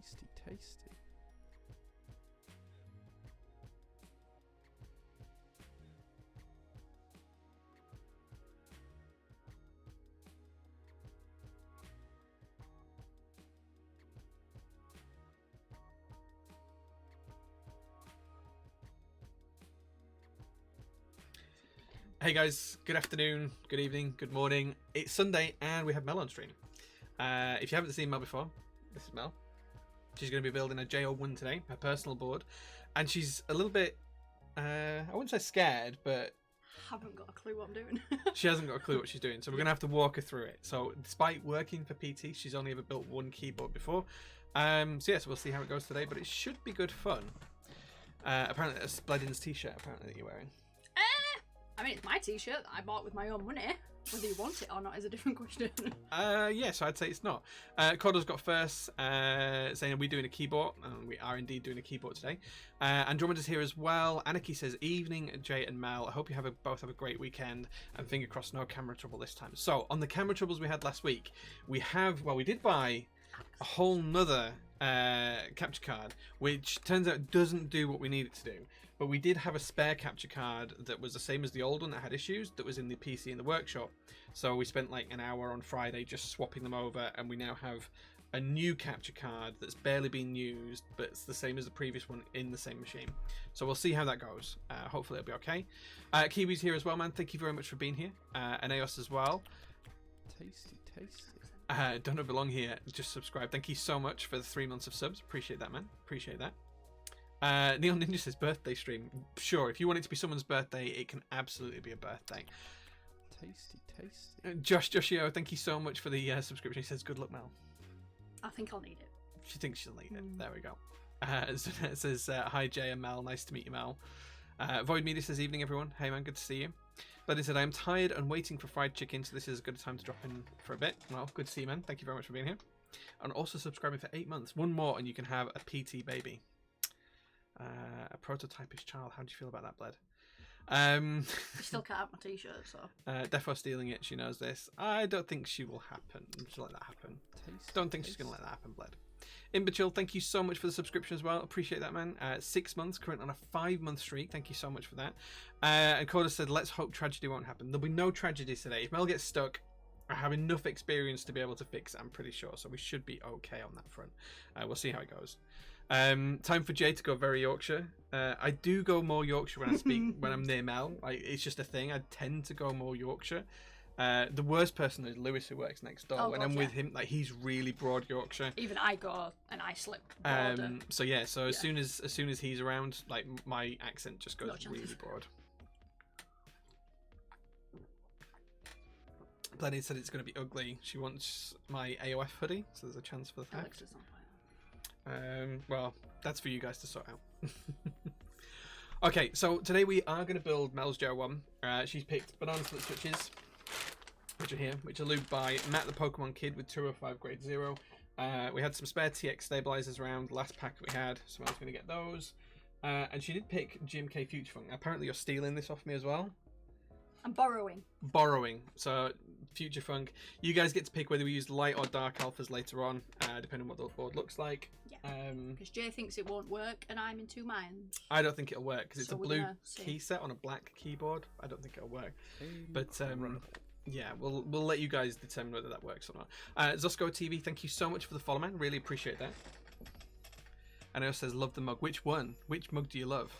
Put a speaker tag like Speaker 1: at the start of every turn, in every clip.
Speaker 1: Tasty, tasty.
Speaker 2: Hey guys, good afternoon, good evening, good morning. It's Sunday and we have Mel on stream. If you haven't seen Mel before, this is Mel. She's going to be building a J-01 today, her personal board. And she's a little bit, I wouldn't say scared, but...
Speaker 3: Haven't got a clue what I'm doing.
Speaker 2: She hasn't got a clue what she's doing, so we're going to have to walk her through it. So despite working for PT, she's only ever built one keyboard before. So yes, we'll see how it goes today, but it should be good fun. Apparently that's Bledin's t-shirt, apparently, that you're wearing.
Speaker 3: I mean, it's my t-shirt that I bought with my own money. Whether you want it or not is a different question.
Speaker 2: Yeah, so I'd say it's not. Cordo's got first, saying, are we doing a keyboard? And we are indeed doing a keyboard today. Andromeda's here as well. Anarchy says, evening, Jay and Mel. I hope you both have a great weekend. And finger crossed, no camera trouble this time. So, on the camera troubles we had last week, we did buy a whole nother capture card, which turns out doesn't do what we need it to do. But we did have a spare capture card that was the same as the old one that had issues, that was in the PC in the workshop. So we spent like an hour on Friday just swapping them over, and we now have a new capture card that's barely been used, but it's the same as the previous one in the same machine. So we'll see how that goes. Hopefully it'll be okay. Kiwi's here as well, man. Thank you very much for being here. And Eos as well.
Speaker 1: Tasty, tasty.
Speaker 2: Don't belong here. Just subscribe. Thank you so much for the 3 months of subs. Appreciate that, man. Appreciate that. Neon Ninja says birthday stream. Sure, if you want it to be someone's birthday, it can absolutely be a birthday.
Speaker 1: Tasty, tasty.
Speaker 2: Joshio, thank you so much for the subscription. He says, good luck, Mel.
Speaker 3: I think I'll need it.
Speaker 2: She thinks she'll need it. There we go. It says, hi, Jay and Mel. Nice to meet you, Mel. Void Media says, evening, everyone. Hey, man, good to see you. Bloody said, I'm tired and waiting for fried chicken, so this is a good time to drop in for a bit. Well, good to see you, man. Thank you very much for being here. And also subscribing for 8 months. One more and you can have a PT baby. A prototypish child. How do you feel about that, Bled?
Speaker 3: I still can't have my t-shirt, so...
Speaker 2: Defo stealing it. She knows this. I don't think she will happen. She'll let that happen. Don't think she's going to let that happen, Bled. Imbachill, thank you so much for the subscription as well. Appreciate that, man. 6 months, current on a 5-month streak. Thank you so much for that. And Coda said, let's hope tragedy won't happen. There'll be no tragedies today. If Mel gets stuck, I have enough experience to be able to fix it, I'm pretty sure. So we should be okay on that front. We'll see how it goes. Time for Jay to go very Yorkshire. I do go more Yorkshire when I speak, when I'm near Mel. It's just a thing. I tend to go more Yorkshire. The worst person is Lewis, who works next door. When I'm with him, like, he's really broad Yorkshire.
Speaker 3: Even I go and I slip broader.
Speaker 2: So yeah, as soon as he's around, like, my accent just goes really broad. Blenny said it's going to be ugly. She wants my AOF hoodie, so there's a chance for the theft. Well, that's for you guys to sort out. Okay, so today we are going to build Mel's J-01. She's picked banana split switches, which are here, which are lubed by Matt the Pokemon Kid with 205 grade 0. We had some spare TX stabilizers around, last pack that we had, so I was going to get those. And she did pick GMK Future Funk. Apparently you're stealing this off me as well.
Speaker 3: I'm borrowing.
Speaker 2: So Future Funk. You guys get to pick whether we use light or dark alphas later on, depending on what the board looks like.
Speaker 3: Yeah. Because Jay thinks it won't work, and I'm in two minds.
Speaker 2: I don't think it'll work because it's a blue key set on a black keyboard. I don't think it'll work. But yeah, we'll let you guys determine whether that works or not. Zosco TV, thank you so much for the follow, man. Really appreciate that. And it also says, love the mug. Which one? Which mug do you love?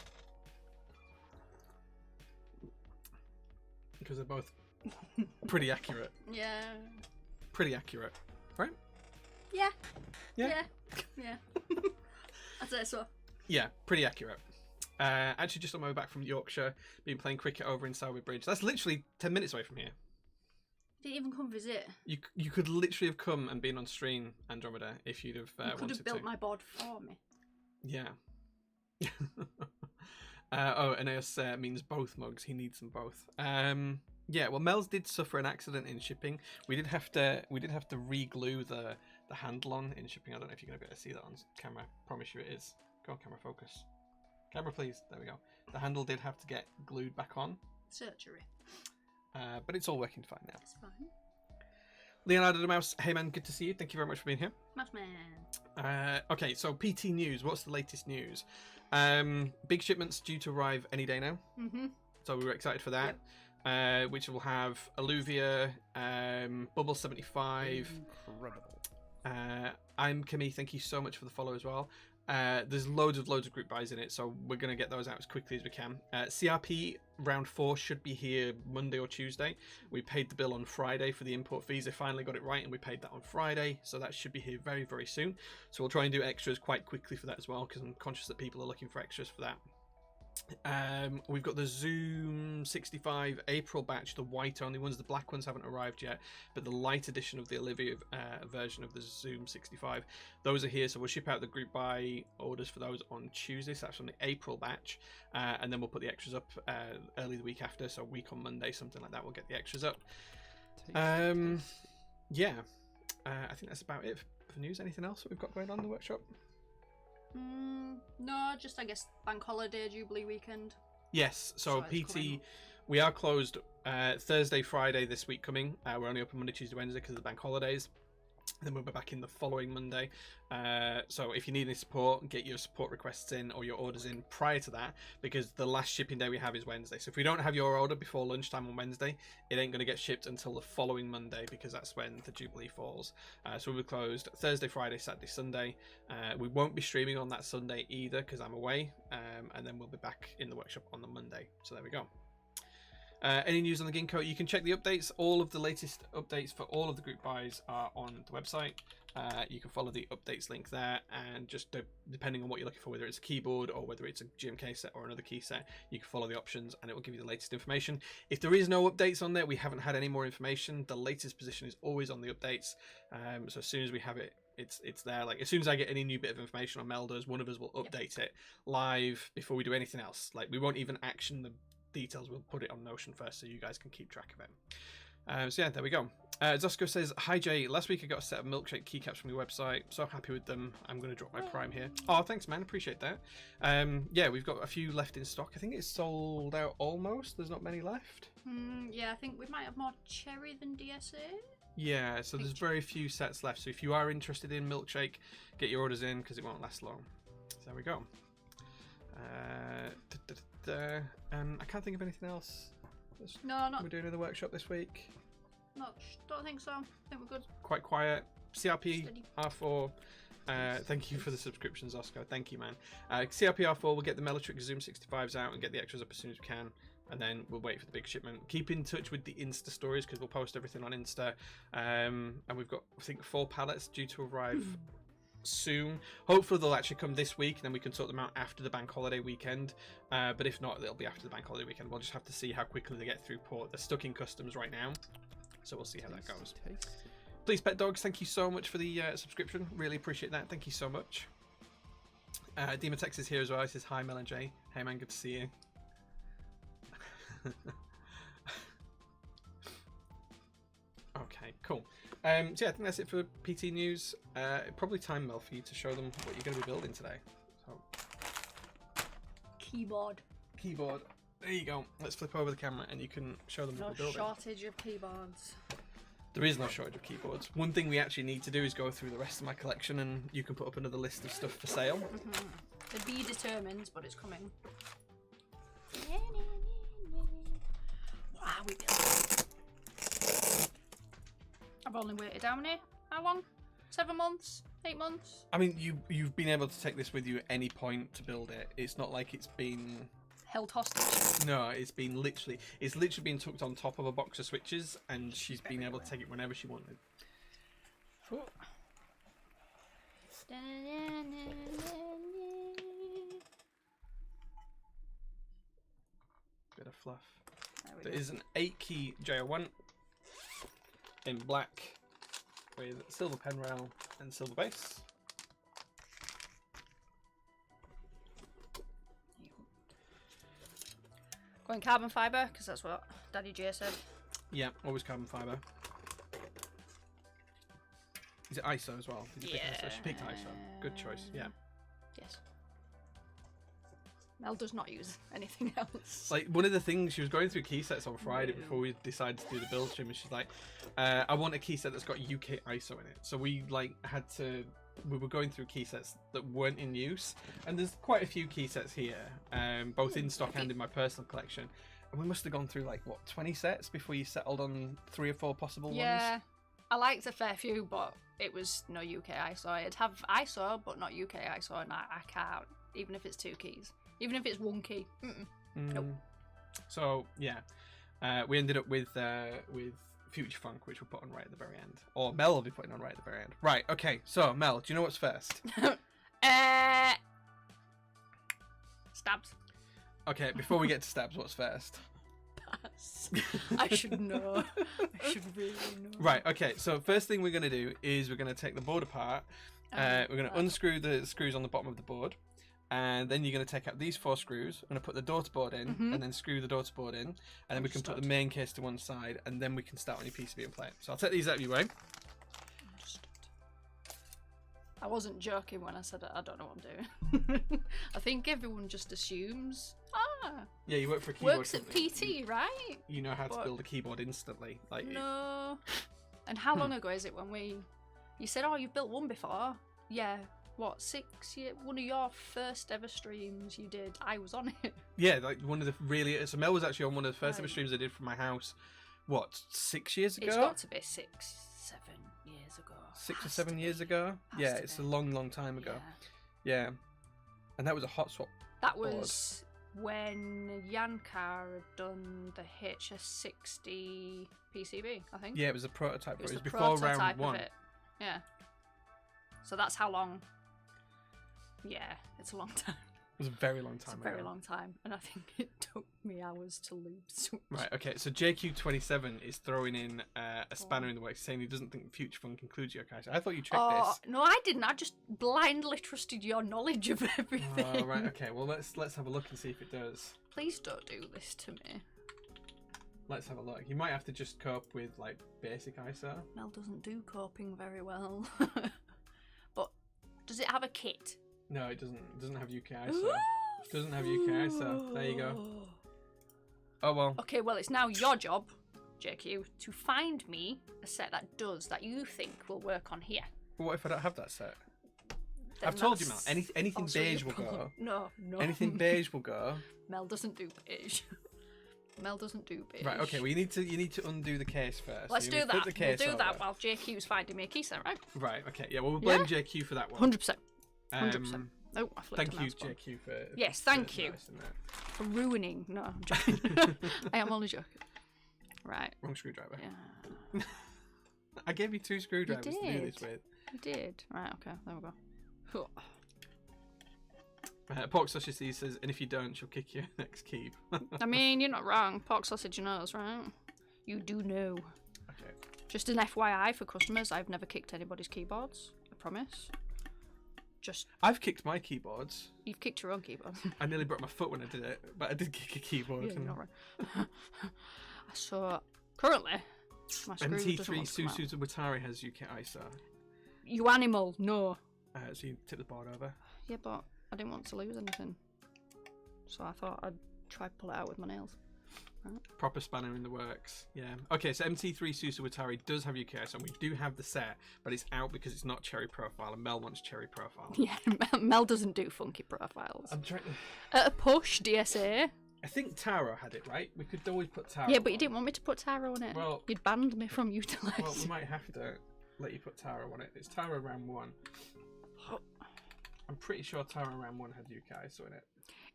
Speaker 2: Because they're both pretty accurate.
Speaker 3: Yeah.
Speaker 2: Pretty accurate, right?
Speaker 3: Yeah.
Speaker 2: Yeah.
Speaker 3: I'd say so.
Speaker 2: Yeah, pretty accurate. Actually, just on my way back from Yorkshire, been playing cricket over in Sowerby Bridge. That's literally 10 minutes away from here.
Speaker 3: Didn't even come visit.
Speaker 2: You could literally have come and been on stream, Andromeda, if you'd have wanted to.
Speaker 3: You could have built my board for me.
Speaker 2: Yeah. Aeneas means both mugs. He needs them both. Yeah, well, Mel's did suffer an accident in shipping. We did have to re-glue the handle on in shipping. I don't know if you're gonna be able to see that on camera. Promise you it is. Go on, camera, focus. Camera, please. There we go. The handle did have to get glued back on.
Speaker 3: Surgery.
Speaker 2: But it's all working fine now.
Speaker 3: It's fine.
Speaker 2: Leonardo the Mouse, hey man, good to see you. Thank you very much for being here.
Speaker 3: Mouse man.
Speaker 2: Okay, so PT news. What's the latest news? Big shipments due to arrive any day now.
Speaker 3: Mm-hmm.
Speaker 2: So we were excited for that. Which will have Alluvia, Bubble 75.
Speaker 1: Incredible.
Speaker 2: I'm Kimmy. Thank you so much for the follow as well. There's loads of group buys in it, so we're going to get those out as quickly as we can. CRP round 4 should be here Monday or Tuesday. We paid the bill on Friday for the import fees. They finally got it right, and we paid that on Friday, so that should be here very, very soon. So we'll try and do extras quite quickly for that as well, because I'm conscious that people are looking for extras for that. We've got the Zoom 65 April batch, the white only ones. The black ones haven't arrived yet, but the light edition of the Olivia version of the Zoom 65, those are here. So we'll ship out the group buy orders for those on Tuesday. So that's on the April batch, and then we'll put the extras up early the week after. So a week on Monday, something like that. We'll get the extras up. Yeah, I think that's about it for news. Anything else that we've got going on in the workshop?
Speaker 3: No, just I guess bank holiday, Jubilee weekend.
Speaker 2: Yes, so PT, we are closed Thursday, Friday this week coming. We're only open Monday, Tuesday, Wednesday because of the bank holidays. Then we'll be back in the following Monday. So if you need any support, get your support requests in or your orders in prior to that, because the last shipping day we have is Wednesday. So if we don't have your order before lunchtime on Wednesday, it ain't going to get shipped until the following Monday, because that's when the Jubilee falls. So we'll be closed Thursday, Friday, Saturday, Sunday. We won't be streaming on that Sunday either because I'm away. And then we'll be back in the workshop on the Monday. So there we go. Any news on the Ginkgo? You can check the updates. All of the latest updates for all of the group buys are on the website. You can follow the updates link there, and just depending on what you're looking for, whether it's a keyboard or whether it's a GMK set or another key set, you can follow the options and it will give you the latest information. If there is no updates on there, we haven't had any more information. The latest position is always on the updates. So as soon as we have it, it's there. Like as soon as I get any new bit of information on Melders, one of us will update it live before we do anything else. Like we won't even action the details. We'll put it on Notion first so you guys can keep track of it. So yeah, there we go. Zosko says, hi Jay, last week I got a set of milkshake keycaps from your website. So happy with them. I'm going to drop my prime here. Oh, thanks man, appreciate that. Yeah, we've got a few left in stock. I think it's sold out almost. There's not many left.
Speaker 3: Yeah, I think we might have more cherry than DSA.
Speaker 2: Yeah, so there's very few sets left. So if you are interested in milkshake, get your orders in because it won't last long. So there we go. I can't think of anything else. We're doing in the workshop this week.
Speaker 3: Don't think so. I think we're good.
Speaker 2: Quite quiet. CRP
Speaker 3: Steady.
Speaker 2: R4. Thank you for the subscriptions, Oscar. Thank you, man. CRP R4. We'll get the Melitrix Zoom 65s out and get the extras up as soon as we can, and then we'll wait for the big shipment. Keep in touch with the Insta stories because we'll post everything on Insta. And we've got, I think, 4 pallets due to arrive soon. Hopefully they'll actually come this week and then we can sort them out after the bank holiday weekend, but if not, it'll be after the bank holiday weekend. We'll just have to see how quickly they get through port. They're stuck in customs right now, so we'll see how that goes. Please Pet Dogs, thank you so much for the subscription, really appreciate that. Thank you so much. Demotex is here as well. He says hi Mel and Jay. Hey man, good to see you. Okay, cool. So yeah, I think that's it for PT news. Probably time, Mel, for you to show them what you're going to be building today. So,
Speaker 3: Keyboard.
Speaker 2: There you go. Let's flip over the camera and you can show them what we're building.
Speaker 3: No shortage of keyboards.
Speaker 2: There is no shortage of keyboards. One thing we actually need to do is go through the rest of my collection, and you can put up another list of stuff for sale.
Speaker 3: The be determined, but it's coming. Wow, we built. I've only waited how long? 7 months? 8 months?
Speaker 2: I mean, you've been able to take this with you at any point to build it. It's not like it's been
Speaker 3: held hostage.
Speaker 2: No, it's literally been tucked on top of a box of switches, and she's been able to take it whenever she wanted. Oh. Bit of fluff. There is an 8-key J-01 in black with silver pen rail and silver base.
Speaker 3: Going carbon fibre, because that's what Daddy J said.
Speaker 2: Yeah, always carbon fibre. Is it ISO as well? Did you pick ISO? She picked ISO. Good choice, yeah.
Speaker 3: Yes. Mel does not use anything else.
Speaker 2: Like, one of the things, she was going through key sets on Friday before we decided to do the build stream, and she's like, I want a key set that's got UK ISO in it. So we were going through key sets that weren't in use, and there's quite a few key sets here, both in stock and in my personal collection. And we must have gone through, like, what, 20 sets before you settled on 3 or 4 possible ones?
Speaker 3: Yeah, I liked a fair few, but it was no UK ISO. It'd have ISO, but not UK ISO, and I can't, even if it's 2 keys. Even if it's 1 key. Nope.
Speaker 2: So, yeah, we ended up with Future Funk, which we'll put on right at the very end. Or Mel will be putting on right at the very end. Right, okay, so, Mel, do you know what's first?
Speaker 3: Stabs.
Speaker 2: Okay, before we get to stabs, what's first?
Speaker 3: Pass. I should know. I should really know.
Speaker 2: Right, okay, so first thing we're going to do is we're going to take the board apart. We're going to unscrew the screws on the bottom of the board. And then you're going to take out these 4 screws. I'm going to put the daughter board in, and then screw the daughter board in. And then we can put the main case to one side, and then we can start on your PCB and play it. So I'll take these out of your way.
Speaker 3: Understood. I wasn't joking when I said I don't know what I'm doing. I think everyone just assumes,
Speaker 2: Yeah, you work for a keyboard
Speaker 3: works at
Speaker 2: company.
Speaker 3: PT, right?
Speaker 2: You know how to build a keyboard instantly. Like
Speaker 3: No. And how long ago is it when you said, oh, you've built one before? Yeah. What, 6 years? One of your first ever streams you did, I was on it.
Speaker 2: Yeah, like one of the really... So Mel was actually on one of the first ever streams I did from my house, what, 6 years ago?
Speaker 3: It's got to be 6, 7 years ago.
Speaker 2: 6 or 7 years ago? Yeah, it's a long, long time ago. Yeah. And that was a hot swap
Speaker 3: That was when Yankar had done the HS60 PCB, I think.
Speaker 2: Yeah, it was a prototype.
Speaker 3: It was
Speaker 2: before round 1.
Speaker 3: Of it. Yeah. So that's how long... Yeah, it's a long time.
Speaker 2: It was a very long time
Speaker 3: It's a very long time, and I think it took me hours to leave the Switch.
Speaker 2: Right, okay, so JQ27 is throwing in a spanner in the works, saying he doesn't think Future Funk includes yokai. So I thought you checked this.
Speaker 3: No, I didn't. I just blindly trusted your knowledge of everything.
Speaker 2: Oh, right, okay, well, let's have a look and see if it does.
Speaker 3: Please don't do this to me.
Speaker 2: Let's have a look. You might have to just cope with, like, basic ISO.
Speaker 3: Mel doesn't do coping very well. But does it have a kit?
Speaker 2: No, it doesn't. It doesn't have UK ISO. It doesn't have UK ISO. There you go. Oh well.
Speaker 3: Okay, well, it's now your job, JQ, to find me a set that does that you think will work on here.
Speaker 2: But what if I don't have that set?
Speaker 3: Then
Speaker 2: I've told you, Mel. Anything
Speaker 3: also
Speaker 2: beige
Speaker 3: your
Speaker 2: will go.
Speaker 3: problem. No.
Speaker 2: Anything beige will go.
Speaker 3: Mel doesn't do beige. Mel doesn't do beige.
Speaker 2: Right. Okay. Well, you need to undo the case first.
Speaker 3: Let's
Speaker 2: You
Speaker 3: do
Speaker 2: need to
Speaker 3: that.
Speaker 2: flip the
Speaker 3: We'll
Speaker 2: case
Speaker 3: do that
Speaker 2: over.
Speaker 3: while JQ's finding me a key set, right?
Speaker 2: Right. Okay. Yeah. Well, we'll blame JQ for that one.
Speaker 3: 100%. 100%. Oh, I flipped
Speaker 2: Thank
Speaker 3: a
Speaker 2: you,
Speaker 3: mouse button.
Speaker 2: JQ, for.
Speaker 3: Yes, thank you.
Speaker 2: noticing that.
Speaker 3: For ruining. No, I'm joking. I am only joking. Right.
Speaker 2: Wrong screwdriver.
Speaker 3: Yeah.
Speaker 2: I gave you 2 screwdrivers to do this
Speaker 3: did.
Speaker 2: with.
Speaker 3: You did. Right, okay. There we go.
Speaker 2: Pork Sausage says, and if you don't, she'll kick your next keep.
Speaker 3: I mean, you're not wrong. Pork sausage knows, right? You do know.
Speaker 2: Okay.
Speaker 3: Just an FYI for customers, I've never kicked anybody's keyboards. I promise. Just...
Speaker 2: I've kicked my keyboards.
Speaker 3: You've kicked your own keyboard.
Speaker 2: I nearly broke my foot when I did it, but I did kick a keyboard.
Speaker 3: Yeah, you're not right. So, currently, my screw doesn't
Speaker 2: MT3
Speaker 3: want to come out.
Speaker 2: Susu Watari has UK ISO.
Speaker 3: You animal, no.
Speaker 2: So you tip the board over.
Speaker 3: Yeah, but I didn't want to lose anything. So I thought I'd try to pull it out with my nails. Right.
Speaker 2: Proper spanner in the works. Yeah. Okay, so MT3 Susu Watari does have UK ISO, and we do have the set, but it's out because it's not cherry profile, and Mel wants cherry profile.
Speaker 3: Yeah, Mel doesn't do funky profiles.
Speaker 2: I'm trying to...
Speaker 3: At a push, DSA.
Speaker 2: I think Taro had it, right? We could always put Taro
Speaker 3: Yeah, but
Speaker 2: on.
Speaker 3: you didn't want me to put Taro on it.
Speaker 2: Well...
Speaker 3: You'd banned me from utilising.
Speaker 2: Well, we might have to let you put Taro on it. It's Taro round 1. I'm pretty sure Taro round 1 had UK ISO in it.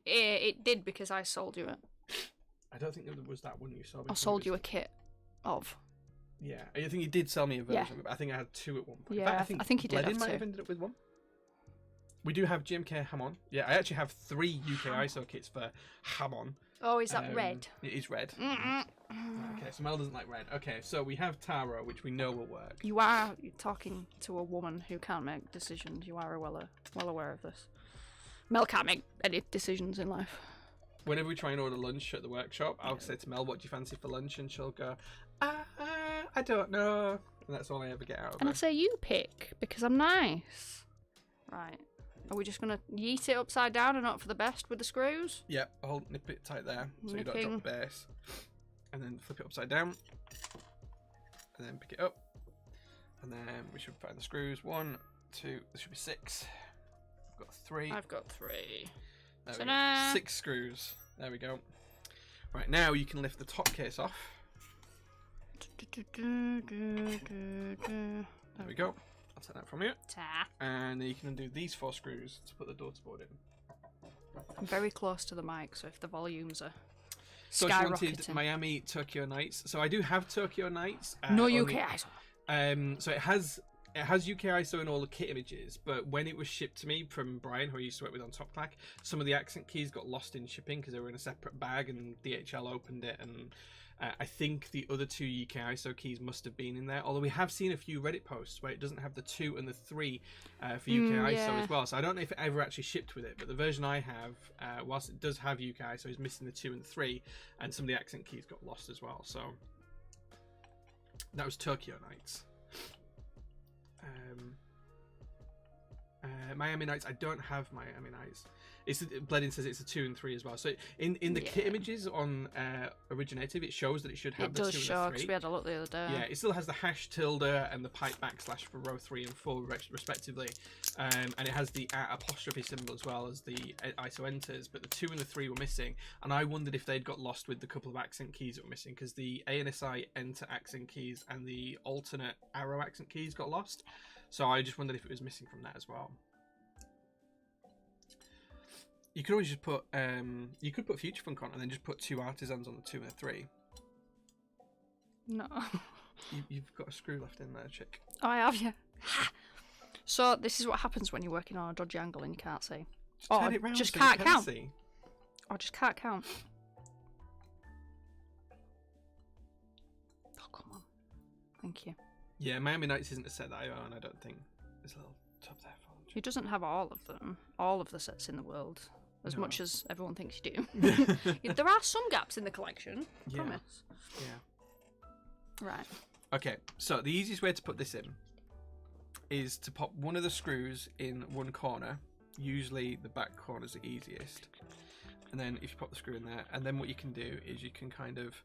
Speaker 3: It did because I sold you it.
Speaker 2: I don't think there was that one you sold me.
Speaker 3: I sold you a kit of.
Speaker 2: Yeah, I think you did sell me a version
Speaker 3: Yeah.
Speaker 2: of it, but I think I had 2 at one point.
Speaker 3: Yeah,
Speaker 2: In fact,
Speaker 3: I think you did
Speaker 2: Bledin
Speaker 3: have
Speaker 2: might
Speaker 3: 2.
Speaker 2: have ended up with 1. We do have GMK Hamon. Yeah, I actually have 3 UK ISO kits for Hamon.
Speaker 3: Oh, is that red?
Speaker 2: It is red. Okay, so Mel doesn't like red. Okay, so we have Taro, which we know will work.
Speaker 3: You are talking to a woman who can't make decisions. You are well aware of this. Mel can't make any decisions in life.
Speaker 2: Whenever we try and order lunch at the workshop, I'll say to Mel, what do you fancy for lunch? And she'll go, I don't know. And that's all I ever get out of
Speaker 3: And
Speaker 2: her.
Speaker 3: I say, you pick, because I'm nice. Right. Are we just going to yeet it upside down and up for the best with the screws?
Speaker 2: Yep, nip it tight there so you don't drop the base. And then flip it upside down. And then pick it up. And then we should find the screws. 1, 2, there should be 6. I've got 3.
Speaker 3: I've got 3.
Speaker 2: There we go. 6 screws. There we go. Right, now you can lift the top case off. There we go. I'll take that from you. And then you can undo these 4 screws to put the daughter board in.
Speaker 3: I'm very close to the mic, so if the volumes are
Speaker 2: so
Speaker 3: skyrocketing.
Speaker 2: she wanted Miami Tokyo Nights. So I do have Tokyo Nights.
Speaker 3: No UK ISO.
Speaker 2: So it has UK ISO in all the kit images, but when it was shipped to me from Brian, who I used to work with on Top Clack, some of the accent keys got lost in shipping because they were in a separate bag, and DHL opened it, and I think the other 2 UK ISO keys must have been in there. Although we have seen a few Reddit posts where it doesn't have the 2 and the 3 for UK ISO as well. So I don't know if it ever actually shipped with it, but the version I have, whilst it does have UK ISO, is missing the 2 and the 3, and some of the accent keys got lost as well. So that was Tokyo Nights. Miami Nights, I don't have Miami Nights. Bledin says it's a 2 and 3 as well. So in the kit images on Originative, it shows that it should have the 2 and the 3. It does show, because
Speaker 3: we had a look the other day.
Speaker 2: Yeah, it still has the hash tilde and the pipe backslash for row 3 and 4 respectively, and it has the apostrophe symbol as well as the ISO enters, but the 2 and the 3 were missing, and I wondered if they'd got lost with the couple of accent keys that were missing, because the ANSI enter accent keys and the alternate arrow accent keys got lost, so I just wondered if it was missing from that as well. You could always just put you could put Future Funk on and then just put 2 artisans on the 2 and the 3.
Speaker 3: No.
Speaker 2: You've got a screw left in there, chick.
Speaker 3: Oh, I have, yeah. So this is what happens when you're working on a dodgy angle and you can't see.
Speaker 2: Turn it round
Speaker 3: just
Speaker 2: so
Speaker 3: can't
Speaker 2: you can
Speaker 3: count.
Speaker 2: see.
Speaker 3: I just can't count. Oh, come on. Thank you.
Speaker 2: Yeah, Miami Nights isn't a set that I own, I don't think. There's a little tub there for them.
Speaker 3: He doesn't have all of them, all of the sets in the world, as much as everyone thinks you do. There are some gaps in the collection, I promise.
Speaker 2: Yeah.
Speaker 3: Right.
Speaker 2: Okay, so the easiest way to put this in is to pop one of the screws in one corner. Usually the back corner is the easiest. And then if you pop the screw in there, and then what you can do is you can kind of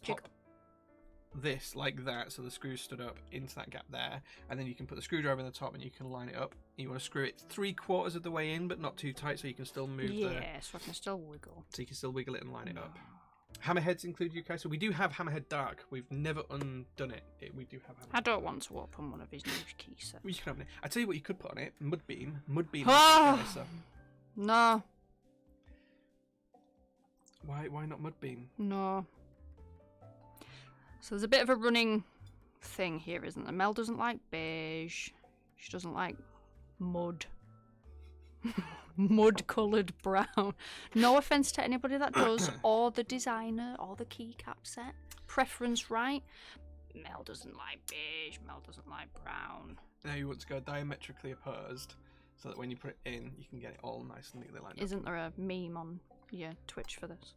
Speaker 2: pop this like that, so the screw stood up into that gap there, and then you can put the screwdriver in the top and you can line it up. You want to screw it 3/4 of the way in, but not too tight, so you can still move
Speaker 3: so I can still wiggle.
Speaker 2: So you can still wiggle it and line it up. Hammerheads include UK, so we do have Hammerhead Dark. We've never undone it. We do have Hammerhead.
Speaker 3: I don't want to open one of his new key sets.
Speaker 2: Well, you can open it. I tell you what, you could put on it. Mudbeam.
Speaker 3: Oh! No.
Speaker 2: Why not Mudbeam?
Speaker 3: No. So there's a bit of a running thing here, isn't there? Mel doesn't like beige. She doesn't like mud. Mud-coloured brown. No offence to anybody that does, or the designer, or the keycap set. Preference, right? Mel doesn't like beige. Mel doesn't like brown.
Speaker 2: Now you want to go diametrically opposed, so that when you put it in, you can get it all nice and neatly lined up.
Speaker 3: Isn't there a meme on your Twitch for this?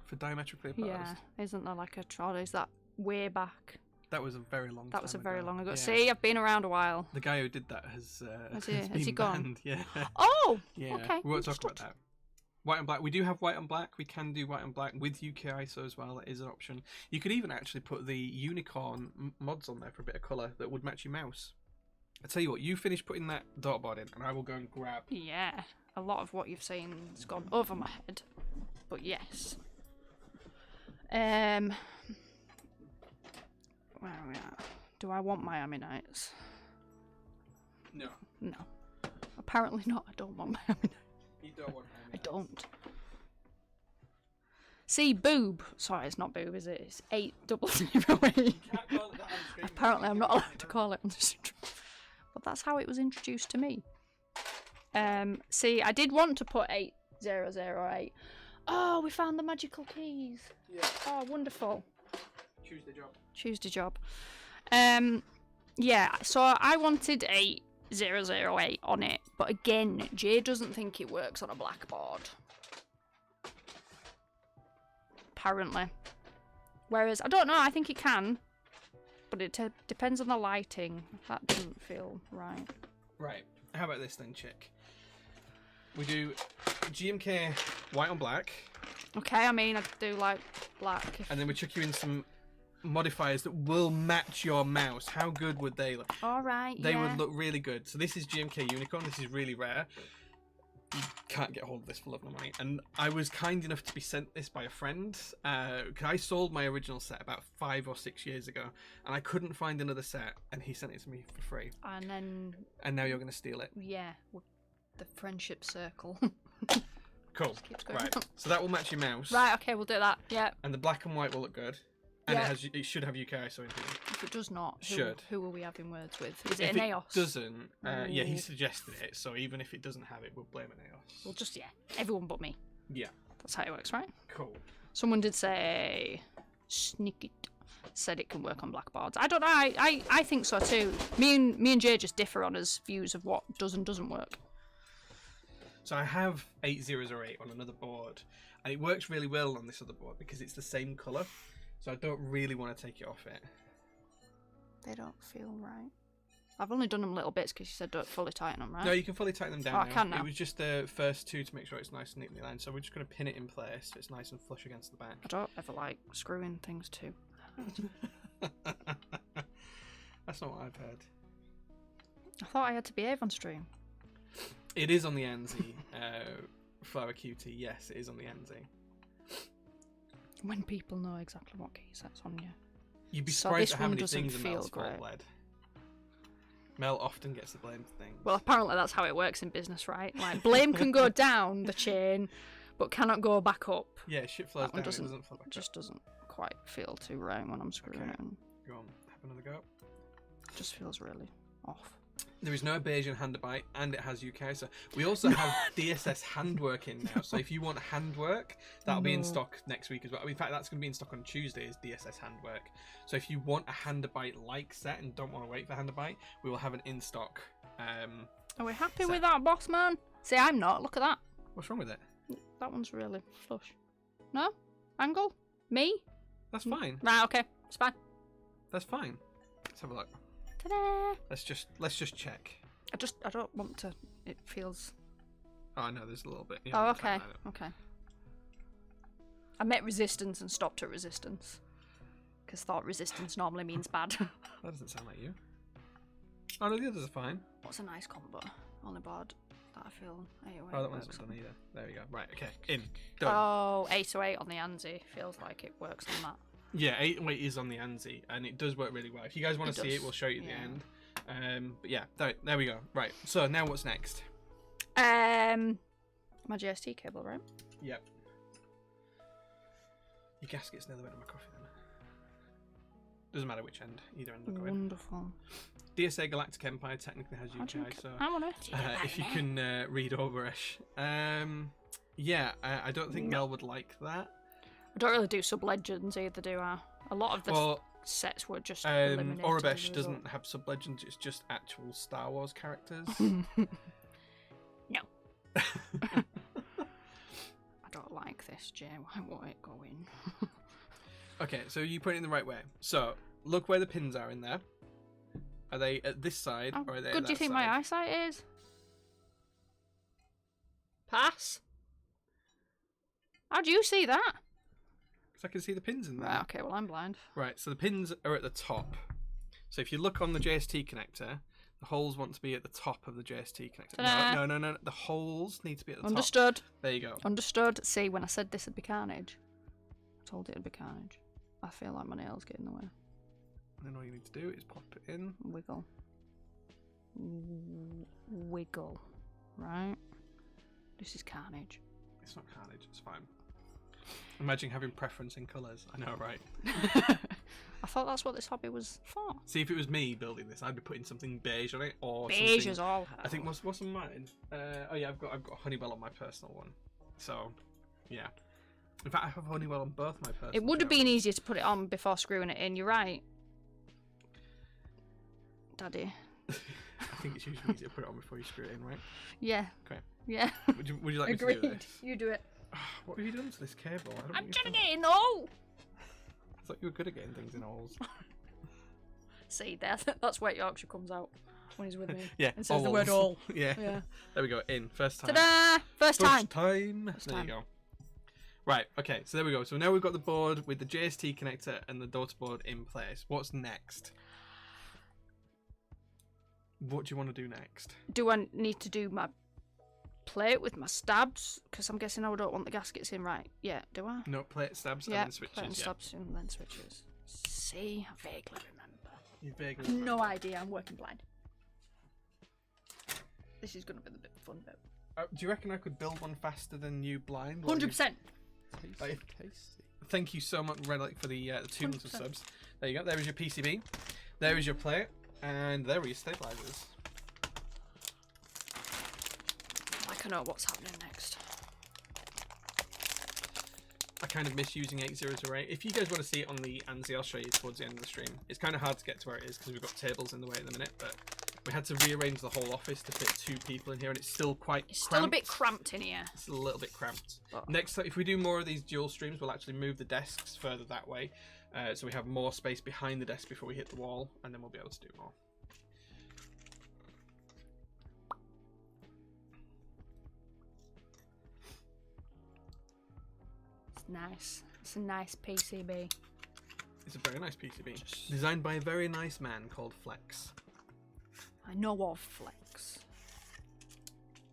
Speaker 2: For diametrically opposed?
Speaker 3: Yeah. Isn't there like a troll? Is that way back?
Speaker 2: That was a very long time
Speaker 3: That was a very long ago.
Speaker 2: Yeah.
Speaker 3: See, I've been around a while.
Speaker 2: The guy who did that has
Speaker 3: he gone?
Speaker 2: banned. Yeah.
Speaker 3: Oh!
Speaker 2: Yeah.
Speaker 3: Okay.
Speaker 2: We won't talk about that. White and black. We do have white and black. We can do white and black with UK ISO as well. That is an option. You could even actually put the unicorn mods on there for a bit of colour that would match your mouse. I tell you what, you finish putting that dartboard in and I will go and grab.
Speaker 3: Yeah. A lot of what you've seen has gone over my head. But yes. Where are we at? Do I want Miami Nights?
Speaker 2: No.
Speaker 3: No. Apparently not. I don't want Miami Nights.
Speaker 2: You don't want Miami
Speaker 3: I don't. See, boob. Sorry, it's not boob, is it? It's 800.
Speaker 2: You can't call it that on screen.
Speaker 3: Apparently I'm not allowed to call it on the stream. But that's how it was introduced to me. See, I did want to put 8008. Oh, we found the magical keys.
Speaker 2: Yeah.
Speaker 3: Oh, wonderful.
Speaker 2: Tuesday job.
Speaker 3: Yeah, so I wanted 8008 on it, but again, Jay doesn't think it works on a blackboard. Apparently. Whereas, I don't know, I think it can, but it depends on the lighting. That doesn't feel right.
Speaker 2: Right. How about this then, chick? we do GMK white on black.
Speaker 3: Okay, I mean, I do like black.
Speaker 2: And then we chuck you in some modifiers that will match your mouse. How good would they look?
Speaker 3: All right,
Speaker 2: They would look really good. So this is GMK Unicorn. This is really rare. You can't get hold of this for love nor money. And I was kind enough to be sent this by a friend. I sold my original set about 5 or 6 years ago, and I couldn't find another set, and he sent it to me for free.
Speaker 3: And
Speaker 2: now you're going to steal it.
Speaker 3: Yeah, the friendship circle.
Speaker 2: Cool. Right. So that will match your mouse.
Speaker 3: Right. Okay, we'll do that. Yeah.
Speaker 2: And the black and white will look good. And
Speaker 3: Yeah.
Speaker 2: it should have UK ISO in here.
Speaker 3: If it does not,
Speaker 2: Should.
Speaker 3: who are we having words with? Is
Speaker 2: If
Speaker 3: it an EOS?
Speaker 2: It doesn't, yeah, he
Speaker 3: Ooh.
Speaker 2: suggested it. So even if it doesn't have it, we'll blame an EOS.
Speaker 3: We'll just, everyone but me.
Speaker 2: Yeah.
Speaker 3: That's how it works, right?
Speaker 2: Cool.
Speaker 3: Someone did say, sneak it, said it can work on blackboards. I don't know, I think so too. Me and Jay just differ on his views of what does and doesn't work.
Speaker 2: So I have 8008 on another board, and it works really well on this other board because it's the same colour. So I don't really want to take it off it.
Speaker 3: They don't feel right. I've only done them little bits because you said don't fully tighten them, right?
Speaker 2: No, you can fully tighten them down.
Speaker 3: Oh, I can now.
Speaker 2: It was just the first two to make sure it's nice and neatly lined. So we're just going to pin it in place so it's nice and flush against the back.
Speaker 3: I don't ever like screwing things too.
Speaker 2: That's not what I've heard.
Speaker 3: I thought I had to behave on stream.
Speaker 2: It is on the ANSI, Flower QT. Yes, it is on the ANSI.
Speaker 3: When people know exactly what key set's on you.
Speaker 2: You'd be
Speaker 3: So
Speaker 2: surprised
Speaker 3: this
Speaker 2: at how
Speaker 3: one
Speaker 2: many
Speaker 3: doesn't
Speaker 2: things are
Speaker 3: feel
Speaker 2: Mel's fault,
Speaker 3: great.
Speaker 2: lad. Mel often gets the blame for things.
Speaker 3: Well, apparently that's how it works in business, right? Like, blame can go down the chain, but cannot go back up.
Speaker 2: Yeah, shit flows
Speaker 3: That one
Speaker 2: down,
Speaker 3: doesn't-
Speaker 2: it doesn't flow back
Speaker 3: Just
Speaker 2: up.
Speaker 3: doesn't quite feel too right when I'm screwing
Speaker 2: Okay.
Speaker 3: it, and
Speaker 2: Go on, have another go.
Speaker 3: it just feels really off.
Speaker 2: There is no Bayesian handbite, and it has UK. So we also have DSS handwork in now. So if you want handwork, that'll be in
Speaker 3: No.
Speaker 2: stock next week as well. In fact, that's going to be in stock on Tuesday. Is DSS handwork. So if you want a handbite like set and don't want to wait for handbite, we will have an in stock.
Speaker 3: Are we happy
Speaker 2: So-
Speaker 3: with that, boss man? See, I'm not. Look at that.
Speaker 2: What's wrong with it?
Speaker 3: That one's really flush. No? Angle? Me?
Speaker 2: That's fine.
Speaker 3: Right, okay. It's fine.
Speaker 2: That's fine. Let's have a look.
Speaker 3: Ta-da!
Speaker 2: Let's just check.
Speaker 3: I don't want to. It feels.
Speaker 2: Oh no, there's a little bit. Yeah,
Speaker 3: Oh,
Speaker 2: that's
Speaker 3: okay.
Speaker 2: fine,
Speaker 3: Okay. I met resistance and stopped at resistance. Because thought resistance normally means bad.
Speaker 2: That doesn't sound like you. Oh no, the others are fine.
Speaker 3: What's a nice combo on a board that I feel 808
Speaker 2: Oh, that one's
Speaker 3: works
Speaker 2: not done
Speaker 3: on?
Speaker 2: either. There we go. Right, okay. In. Done.
Speaker 3: Oh, 808 on the ANSI feels like it works on that.
Speaker 2: Yeah, 808 is on the ANSI, and it does work really well. If you guys want
Speaker 3: It
Speaker 2: to see
Speaker 3: does,
Speaker 2: it, we'll show you at
Speaker 3: yeah.
Speaker 2: the end. But yeah, there we go. Right, so now what's next?
Speaker 3: My GST cable, right?
Speaker 2: Yep. Your gasket's nearly went on my coffee then. Doesn't matter which end, either end will go in.
Speaker 3: Wonderful.
Speaker 2: DSA Galactic Empire technically has
Speaker 3: How'd you
Speaker 2: UK, so
Speaker 3: I want it.
Speaker 2: if you can read over Esh. Yeah, I don't think Mel would like that.
Speaker 3: I don't really do sub-legends either, do I? A lot of the
Speaker 2: Well,
Speaker 3: sets were just eliminated. as
Speaker 2: Orabesh
Speaker 3: a result.
Speaker 2: doesn't have sub-legends, it's just actual Star Wars characters.
Speaker 3: No. I don't like this, Jay. Why won't it go in?
Speaker 2: Okay, so you put it in the right way. So, look where the pins are in there. Are they at this side,
Speaker 3: How
Speaker 2: or are they at
Speaker 3: good do you
Speaker 2: that
Speaker 3: think
Speaker 2: side?
Speaker 3: my eyesight is? Pass. How do you see that?
Speaker 2: Because I can see the pins in there.
Speaker 3: Right, okay, well, I'm blind.
Speaker 2: Right, so the pins are at the top. So if you look on the JST connector, the holes want to be at the top of the JST connector.
Speaker 3: Ta-da!
Speaker 2: No. The holes need to be at the
Speaker 3: Understood.
Speaker 2: top. There you go.
Speaker 3: Understood. See, when I said this would be carnage, I told it would be carnage. I feel like my nails get in the way.
Speaker 2: And then all you need to do is pop it in.
Speaker 3: Wiggle. Wiggle. Right? This is carnage.
Speaker 2: It's not carnage, it's fine. Imagine having preference in colours. I know, right?
Speaker 3: I thought that's what this hobby was for.
Speaker 2: See, if it was me building this, I'd be putting something beige on it, or
Speaker 3: Beige
Speaker 2: something...
Speaker 3: is all hell.
Speaker 2: I think what's on mine? Oh yeah, I've got Honeywell on my personal one. So, yeah. In fact, I have Honeywell on both my personal.
Speaker 3: It would have been
Speaker 2: cameras.
Speaker 3: easier to put it on before screwing it in. You're right, Daddy.
Speaker 2: I think it's usually easier to put it on before you screw it in, right?
Speaker 3: Yeah.
Speaker 2: Okay.
Speaker 3: Yeah.
Speaker 2: Would you like me to do
Speaker 3: Agreed.
Speaker 2: this?
Speaker 3: You do it.
Speaker 2: What have you done to this cable? I don't
Speaker 3: I'm
Speaker 2: think
Speaker 3: trying to
Speaker 2: you've
Speaker 3: get in. Oh.
Speaker 2: done- I thought you were good at getting things in holes.
Speaker 3: See, there. That's where Yorkshire comes out. when he's with me.
Speaker 2: Yeah.
Speaker 3: And says the word all.
Speaker 2: Yeah.
Speaker 3: Yeah.
Speaker 2: There we go. In. First time.
Speaker 3: Ta-da! First time.
Speaker 2: There you go. Right, okay, so there we go. So now we've got the board with the JST connector and the daughter board in place. What's next? What do you want to do next?
Speaker 3: Do I need to do my plate with my stabs? Because I'm guessing I don't want the gaskets in right. Yeah, do I?
Speaker 2: No, plate, stabs,
Speaker 3: Yeah,
Speaker 2: and then switches.
Speaker 3: plate and stabs and then switches. See, I vaguely remember.
Speaker 2: You vaguely
Speaker 3: No idea, I'm working blind. This is going to be the bit fun bit.
Speaker 2: do you reckon I could build one faster than you blind?
Speaker 3: 100%.
Speaker 1: Tasty.
Speaker 2: Thank you so much, Relic, for the 2 months of subs. There you go. There is your PCB. There is your plate. And there are your stabilizers.
Speaker 3: Like I know what's happening next.
Speaker 2: I kind of miss using 8008. If you guys want to see it on the ANSI, I'll show you towards the end of the stream. It's kind of hard to get to where it is because we've got tables in the way at the minute, but we had to rearrange the whole office to fit 2 people in here, and it's still quite
Speaker 3: It's
Speaker 2: cramped.
Speaker 3: still a bit cramped in here.
Speaker 2: It's a little bit cramped.
Speaker 3: But
Speaker 2: Next, if we do more of these dual streams, we'll actually move the desks further that way, so we have more space behind the desk before we hit the wall, and then we'll be able to do more.
Speaker 3: it's nice. It's a nice PCB.
Speaker 2: It's a very nice PCB, designed by a very nice man called Flex.
Speaker 3: I know of Flex.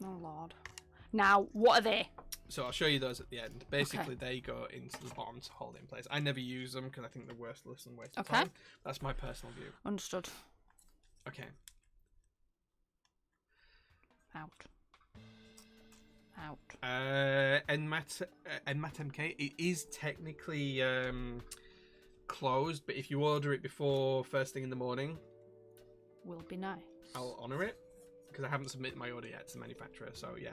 Speaker 3: Oh lord. Now, what are they?
Speaker 2: So I'll show you those at the end. Basically, they go into the bottom to hold it in place. I never use them because I think they're worthless and waste of time. That's my personal view.
Speaker 3: Understood.
Speaker 2: Okay.
Speaker 3: Out. Out.
Speaker 2: NMAT MK, it is technically closed, but if you order it before first thing in the morning,
Speaker 3: Will be nice.
Speaker 2: I'll honour it because I haven't submitted my order yet to the manufacturer. So yeah.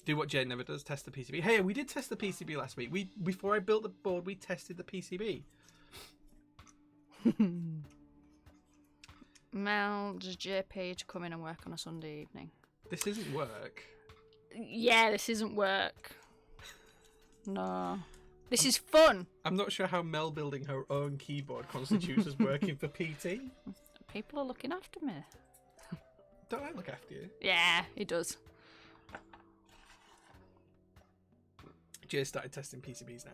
Speaker 2: Do what Jade never does, test the PCB. Hey, we did test the PCB last week. Before I built the board, we tested the PCB.
Speaker 3: Mel, does JP to come in and work on a Sunday evening?
Speaker 2: This isn't work.
Speaker 3: Yeah, this isn't work. No. This is fun.
Speaker 2: I'm not sure how Mel building her own keyboard constitutes as working for PT.
Speaker 3: People are looking after me.
Speaker 2: Don't I look after you?
Speaker 3: Yeah, he does.
Speaker 2: Jay started testing PCBs now.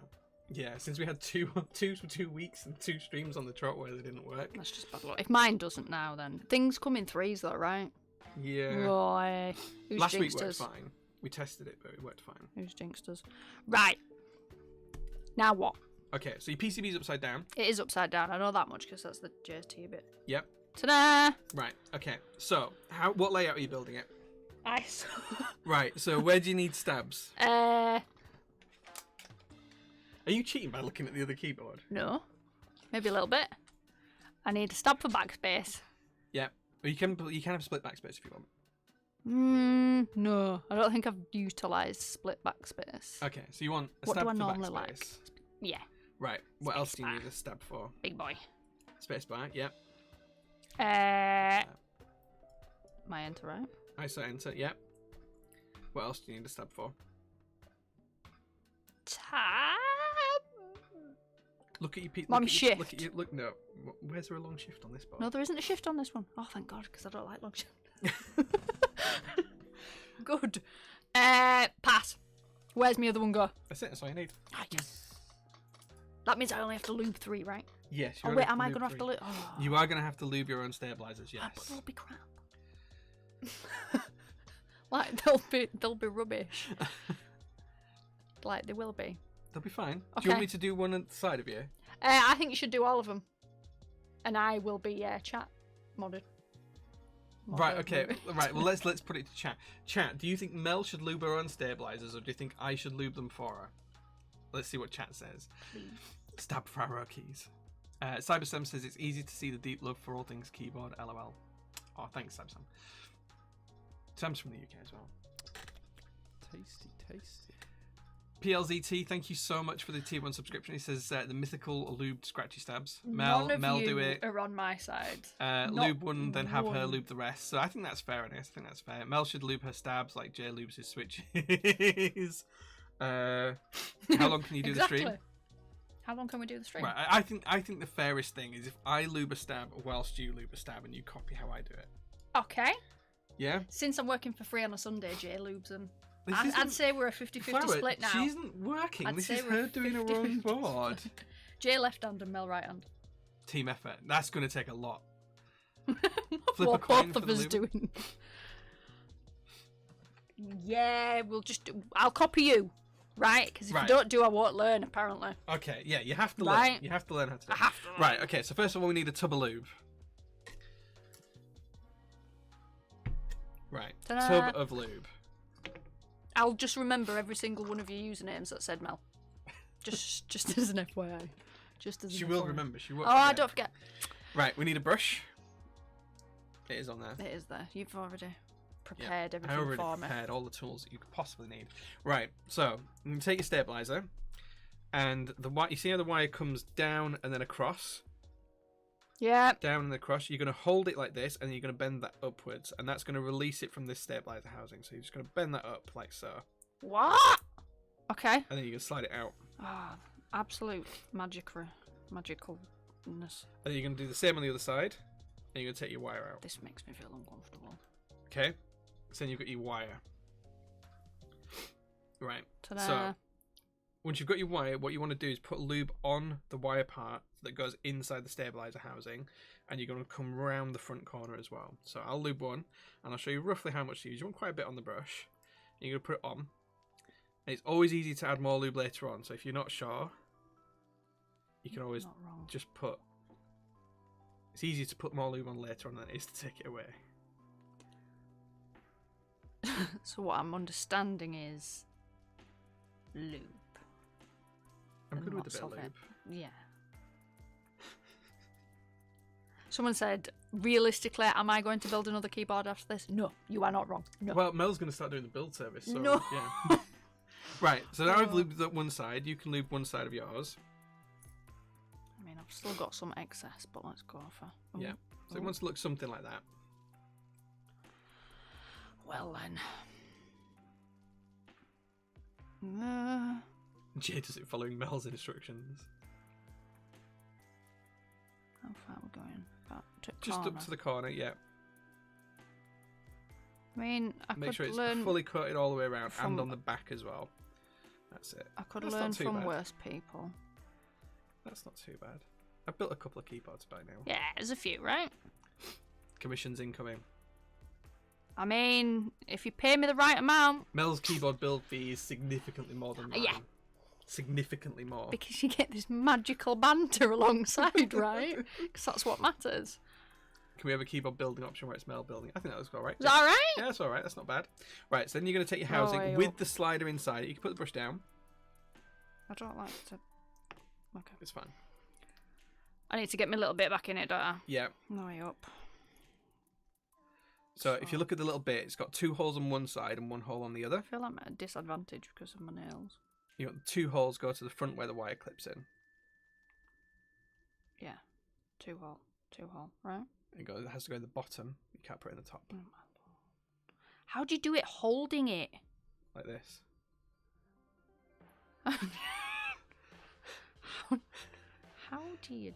Speaker 2: Yeah, since we had two for 2 weeks and 2 streams on the trot where they didn't work.
Speaker 3: That's just bad luck. If mine doesn't now, then things come in threes, though, right?
Speaker 2: Yeah.
Speaker 3: Boy, who's
Speaker 2: Last week
Speaker 3: jinxed
Speaker 2: worked
Speaker 3: us?
Speaker 2: fine. We tested it, but it worked fine.
Speaker 3: Who's jinxed us? Right. Now what?
Speaker 2: Okay, so your PCB's upside down.
Speaker 3: It is upside down. I know that much because that's the JST bit.
Speaker 2: Yep.
Speaker 3: Ta-da!
Speaker 2: Right. Okay. So, what layout are you building it?
Speaker 3: Ice.
Speaker 2: Right. So, where do you need stabs? Are you cheating by looking at the other keyboard?
Speaker 3: No. Maybe a little bit. I need a stab for backspace.
Speaker 2: Yeah. Well, you can have split backspace if you want.
Speaker 3: No. I don't think I've utilised split backspace.
Speaker 2: Okay. So you want a
Speaker 3: What
Speaker 2: stab
Speaker 3: do I
Speaker 2: for
Speaker 3: normally
Speaker 2: backspace.
Speaker 3: like? Yeah.
Speaker 2: Right. What else do you
Speaker 3: Spacebar.
Speaker 2: need a stab for?
Speaker 3: Big boy.
Speaker 2: Spacebar. Yep.
Speaker 3: My enter, right?
Speaker 2: ISO enter. Yep. What else do you need a stab for?
Speaker 3: Tab.
Speaker 2: Look at your
Speaker 3: Mom, shift.
Speaker 2: Look at your look. No. Where's there a long shift on this board?
Speaker 3: No, there isn't a shift on this one. Oh, thank God, because I don't like long shift. Good. Pass. Where's my other one go?
Speaker 2: That's it. That's all you need.
Speaker 3: Ah, yes. That means I only have to lube 3, right?
Speaker 2: Yes.
Speaker 3: Oh, wait, am I going to have to lube? Oh.
Speaker 2: You are going to have to lube your own stabilizers. Yes.
Speaker 3: Ah, but they'll be crap. Like, they'll be rubbish. Like, they will be.
Speaker 2: They'll be fine.
Speaker 3: Okay.
Speaker 2: Do you want me to do one at the side of you?
Speaker 3: I think you should do all of them. And I will be chat modded.
Speaker 2: Right, okay. Right, well, let's put it to chat. Chat, do you think Mel should lube her own stabilizers, or do you think I should lube them for her? Let's see what chat says.
Speaker 3: Please.
Speaker 2: Stab for arrow keys. Cybersam says it's easy to see the deep love for all things keyboard. LOL. Oh, thanks, Cybersam. Sam's from the UK as well.
Speaker 1: Tasty, tasty.
Speaker 2: PLZT, thank you so much for the tier 1 subscription. He says the mythical lubed scratchy stabs. Mel do it.
Speaker 3: Are on my side.
Speaker 2: Lube one, then have her lube the rest. So I think that's fair, I guess. I think that's fair. Mel should lube her stabs like Jay lubes his switches. How long can you do the stream?
Speaker 3: How long can we do the stream?
Speaker 2: Right, I think the fairest thing is if I lube a stab whilst you lube a stab and you copy how I do it.
Speaker 3: Okay.
Speaker 2: Yeah?
Speaker 3: Since I'm working for free on a Sunday, Jay lubes them.
Speaker 2: This
Speaker 3: I'd say we're a 50-50 split now.
Speaker 2: She isn't working.
Speaker 3: I'd
Speaker 2: This
Speaker 3: say
Speaker 2: is
Speaker 3: we're
Speaker 2: her doing her own
Speaker 3: 50-50
Speaker 2: board.
Speaker 3: Jay left hand and Mel right hand.
Speaker 2: Team effort. That's going to take a lot. Flip a
Speaker 3: What
Speaker 2: coin
Speaker 3: both
Speaker 2: for
Speaker 3: of
Speaker 2: the
Speaker 3: us
Speaker 2: lube.
Speaker 3: doing. Yeah, I'll copy you. Right? Because if
Speaker 2: Right.
Speaker 3: you don't do, I won't learn, apparently.
Speaker 2: Okay, yeah, you have to
Speaker 3: Right.
Speaker 2: learn. You have to learn how to do
Speaker 3: I
Speaker 2: it.
Speaker 3: have to learn.
Speaker 2: Right, okay, so first of all, we need a tub of lube. Right,
Speaker 3: Ta-da.
Speaker 2: tub of lube.
Speaker 3: I'll just remember every single one of your usernames that said Mel. Just as an FYI. Just as an
Speaker 2: She will
Speaker 3: FYI.
Speaker 2: remember. She will.
Speaker 3: Oh, I don't forget.
Speaker 2: Right, we need a brush. It is on there.
Speaker 3: It is there. You've already
Speaker 2: Yeah,
Speaker 3: prepared
Speaker 2: I
Speaker 3: everything
Speaker 2: already
Speaker 3: for me.
Speaker 2: prepared all the tools that you could possibly need. Right, so you can take your stabilizer, and the wire. You see how the wire comes down and then across,
Speaker 3: Yeah.
Speaker 2: down and across. You're going to hold it like this, and you're going to bend that upwards, and that's going to release it from this stabilizer housing. So you're just going to bend that up like so,
Speaker 3: What? Okay.
Speaker 2: and then you can slide it out,
Speaker 3: Oh, absolute magicalness.
Speaker 2: and then you're going to do the same on the other side, and you're going to take your wire out.
Speaker 3: This makes me feel uncomfortable.
Speaker 2: Okay, so then you've got your wire. Right.
Speaker 3: Ta-da.
Speaker 2: So once you've got your wire, what you want to do is put lube on the wire part that goes inside the stabilizer housing, and you're going to come round the front corner as well. So I'll lube one, and I'll show you roughly how much to use. You want quite a bit on the brush. You're going to put it on. And it's always easy to add more lube later on, so if you're not sure, you can always
Speaker 3: Not wrong.
Speaker 2: just put... It's easier to put more lube on later on than it is to take it away.
Speaker 3: So what I'm understanding is lube.
Speaker 2: I'm
Speaker 3: And
Speaker 2: good with a bit of
Speaker 3: lots of
Speaker 2: lube.
Speaker 3: it. Yeah. Someone said, realistically, am I going to build another keyboard after this? No, you are not wrong. No.
Speaker 2: Well, Mel's going to start doing the build service, so
Speaker 3: No.
Speaker 2: yeah. Right, so now I've
Speaker 3: Oh.
Speaker 2: lubed up one side. You can lube one side of yours.
Speaker 3: I mean, I've still got some excess, but let's go for... Oh,
Speaker 2: Yeah. So it
Speaker 3: oh.
Speaker 2: wants to look something like that.
Speaker 3: Well then.
Speaker 2: Jay does it following Mel's instructions.
Speaker 3: How far are we going? About to
Speaker 2: Just
Speaker 3: corner.
Speaker 2: up to the corner, yeah.
Speaker 3: I mean, I
Speaker 2: Make
Speaker 3: could
Speaker 2: sure it's
Speaker 3: learn.
Speaker 2: fully coated all the way around
Speaker 3: from-
Speaker 2: and on the back as well. That's it.
Speaker 3: I could
Speaker 2: That's not
Speaker 3: learn
Speaker 2: too
Speaker 3: from
Speaker 2: bad.
Speaker 3: worse people.
Speaker 2: That's not too bad. I've built a couple of keyboards by now.
Speaker 3: Yeah, there's a few, right?
Speaker 2: Commissions incoming.
Speaker 3: I mean, if you pay me the right amount,
Speaker 2: Mel's keyboard build fee is significantly more than mine.
Speaker 3: Yeah.
Speaker 2: Significantly more.
Speaker 3: because you get this magical banter alongside, right? Because that's what matters.
Speaker 2: Can we have a keyboard building option where it's Mel building? I think that was alright.
Speaker 3: Is that alright?
Speaker 2: Yeah, that's alright. That's not bad. Right, so then you're going to take your housing
Speaker 3: way
Speaker 2: with
Speaker 3: up.
Speaker 2: the slider inside it. You can put the brush down.
Speaker 3: I don't like to. Okay.
Speaker 2: It's fine.
Speaker 3: I need to get my little bit back in it, don't I?
Speaker 2: Yeah.
Speaker 3: No way up.
Speaker 2: So if you look at the little bit, it's got two holes on one side and one hole on the other.
Speaker 3: I feel I'm at a disadvantage because of my nails.
Speaker 2: You got the two holes go to the front where the wire clips in.
Speaker 3: Yeah. Two hole, right?
Speaker 2: It has to go in the bottom. You can't put it in the top.
Speaker 3: Oh my lord. How do you do it holding it?
Speaker 2: Like this.
Speaker 3: How do you...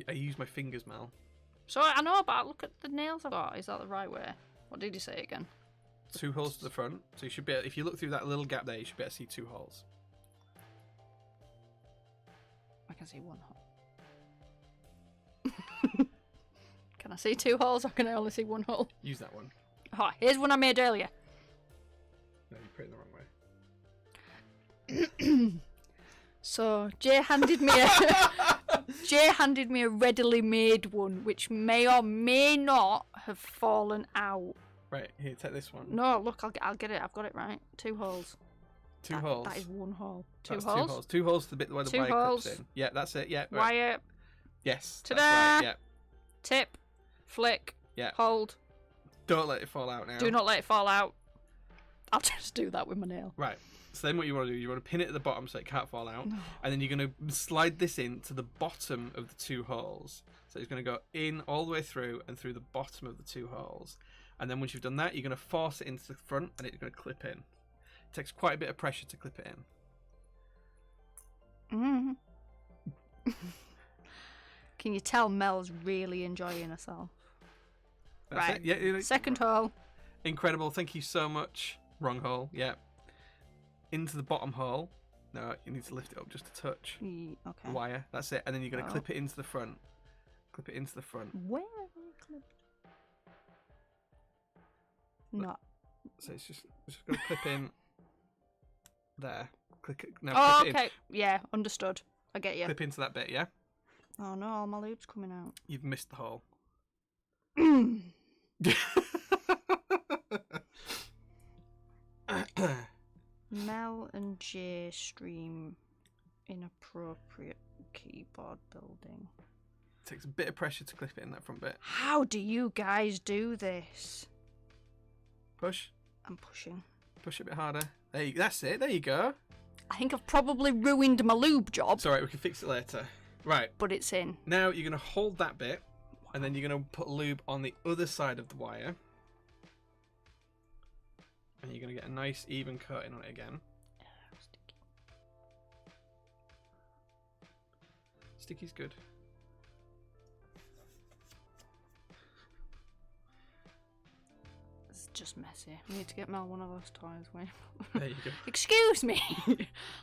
Speaker 2: I use my fingers, Mel.
Speaker 3: So I know, but look at the nails I've got. Is that the right way? What did you say again?
Speaker 2: Two holes to the front. So you should be able, if you look through that little gap there, you should be able to see two holes.
Speaker 3: I can see one hole. Can I see two holes or can I only see one hole?
Speaker 2: Use that one.
Speaker 3: Oh, here's one I made earlier.
Speaker 2: No, you put it in the wrong way.
Speaker 3: So Jay handed me a readily made one, which may or may not have fallen out.
Speaker 2: Right, here, take this one.
Speaker 3: No, look, I'll get it. I've got it right. Two holes.
Speaker 2: Two holes.
Speaker 3: That is one hole.
Speaker 2: That's
Speaker 3: Two holes.
Speaker 2: 2 holes. 2 holes to the bit where the
Speaker 3: Two
Speaker 2: wire
Speaker 3: holes.
Speaker 2: clips in. Yeah, that's it. Yeah. Right.
Speaker 3: Wire,
Speaker 2: Yes.
Speaker 3: Ta-da!
Speaker 2: That's right. Yeah.
Speaker 3: tip, flick,
Speaker 2: Yeah.
Speaker 3: hold.
Speaker 2: Don't let it fall out now.
Speaker 3: Do not let it fall out. I'll just do that with my nail.
Speaker 2: Right. So then what you want to do is you want to pin it at the bottom so it can't fall out. And then you're going to slide this in to the bottom of the two holes. So it's going to go in all the way through and through the bottom of the two holes. And then once you've done that, you're going to force it into the front and it's going to clip in. It takes quite a bit of pressure to clip it in.
Speaker 3: Mm. Can you tell Mel's really enjoying herself?
Speaker 2: That's
Speaker 3: Right.
Speaker 2: it. Yeah,
Speaker 3: Second hole.
Speaker 2: incredible. Thank you so much. Wrong hole. Yeah. Into the bottom hole. No, you need to lift it up just a touch.
Speaker 3: Okay.
Speaker 2: Wire. That's it. And then you're going to
Speaker 3: Oh.
Speaker 2: clip it into the front. Clip it into the front.
Speaker 3: Where have I clipped? Not.
Speaker 2: So it's just going to clip in there. Click it. No,
Speaker 3: Oh,
Speaker 2: clip it
Speaker 3: okay. Yeah, understood. I get
Speaker 2: in.
Speaker 3: you.
Speaker 2: Clip into that bit, yeah?
Speaker 3: Oh no, all my lube's coming out.
Speaker 2: You've missed the hole.
Speaker 3: Mel and Jay stream inappropriate keyboard building.
Speaker 2: Takes a bit of pressure to clip it in that front bit.
Speaker 3: How do you guys do this?
Speaker 2: Push.
Speaker 3: I'm pushing.
Speaker 2: Push it a bit harder. That's it. There you go.
Speaker 3: I think I've probably ruined my lube job,
Speaker 2: It's alright, we can fix it later. Right.
Speaker 3: but it's in.
Speaker 2: Now you're going to hold that bit, and then you're going to put lube on the other side of the wire. And you're going to get a nice even coating on it again. Sticky's good.
Speaker 3: It's just messy. I need to get Mel one of those toys. Wait.
Speaker 2: There you go.
Speaker 3: Excuse me.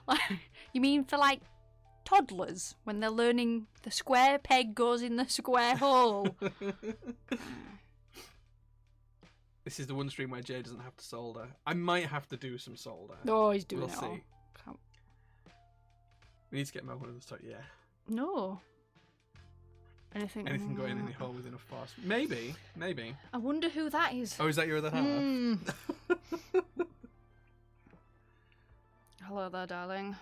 Speaker 3: Like, you mean for like toddlers when they're learning the square peg goes in the square hole?
Speaker 2: This is the one stream where Jay doesn't have to solder. I might have to do some solder.
Speaker 3: Oh, he's doing
Speaker 2: We'll
Speaker 3: it
Speaker 2: see.
Speaker 3: all. Can't-
Speaker 2: We need to get Mel one of those. Yeah.
Speaker 3: No. Anything
Speaker 2: Anything going in the hole with enough force? Maybe.
Speaker 3: I wonder who that is.
Speaker 2: Oh, is that your other half?
Speaker 3: Hmm. Hello there, darling.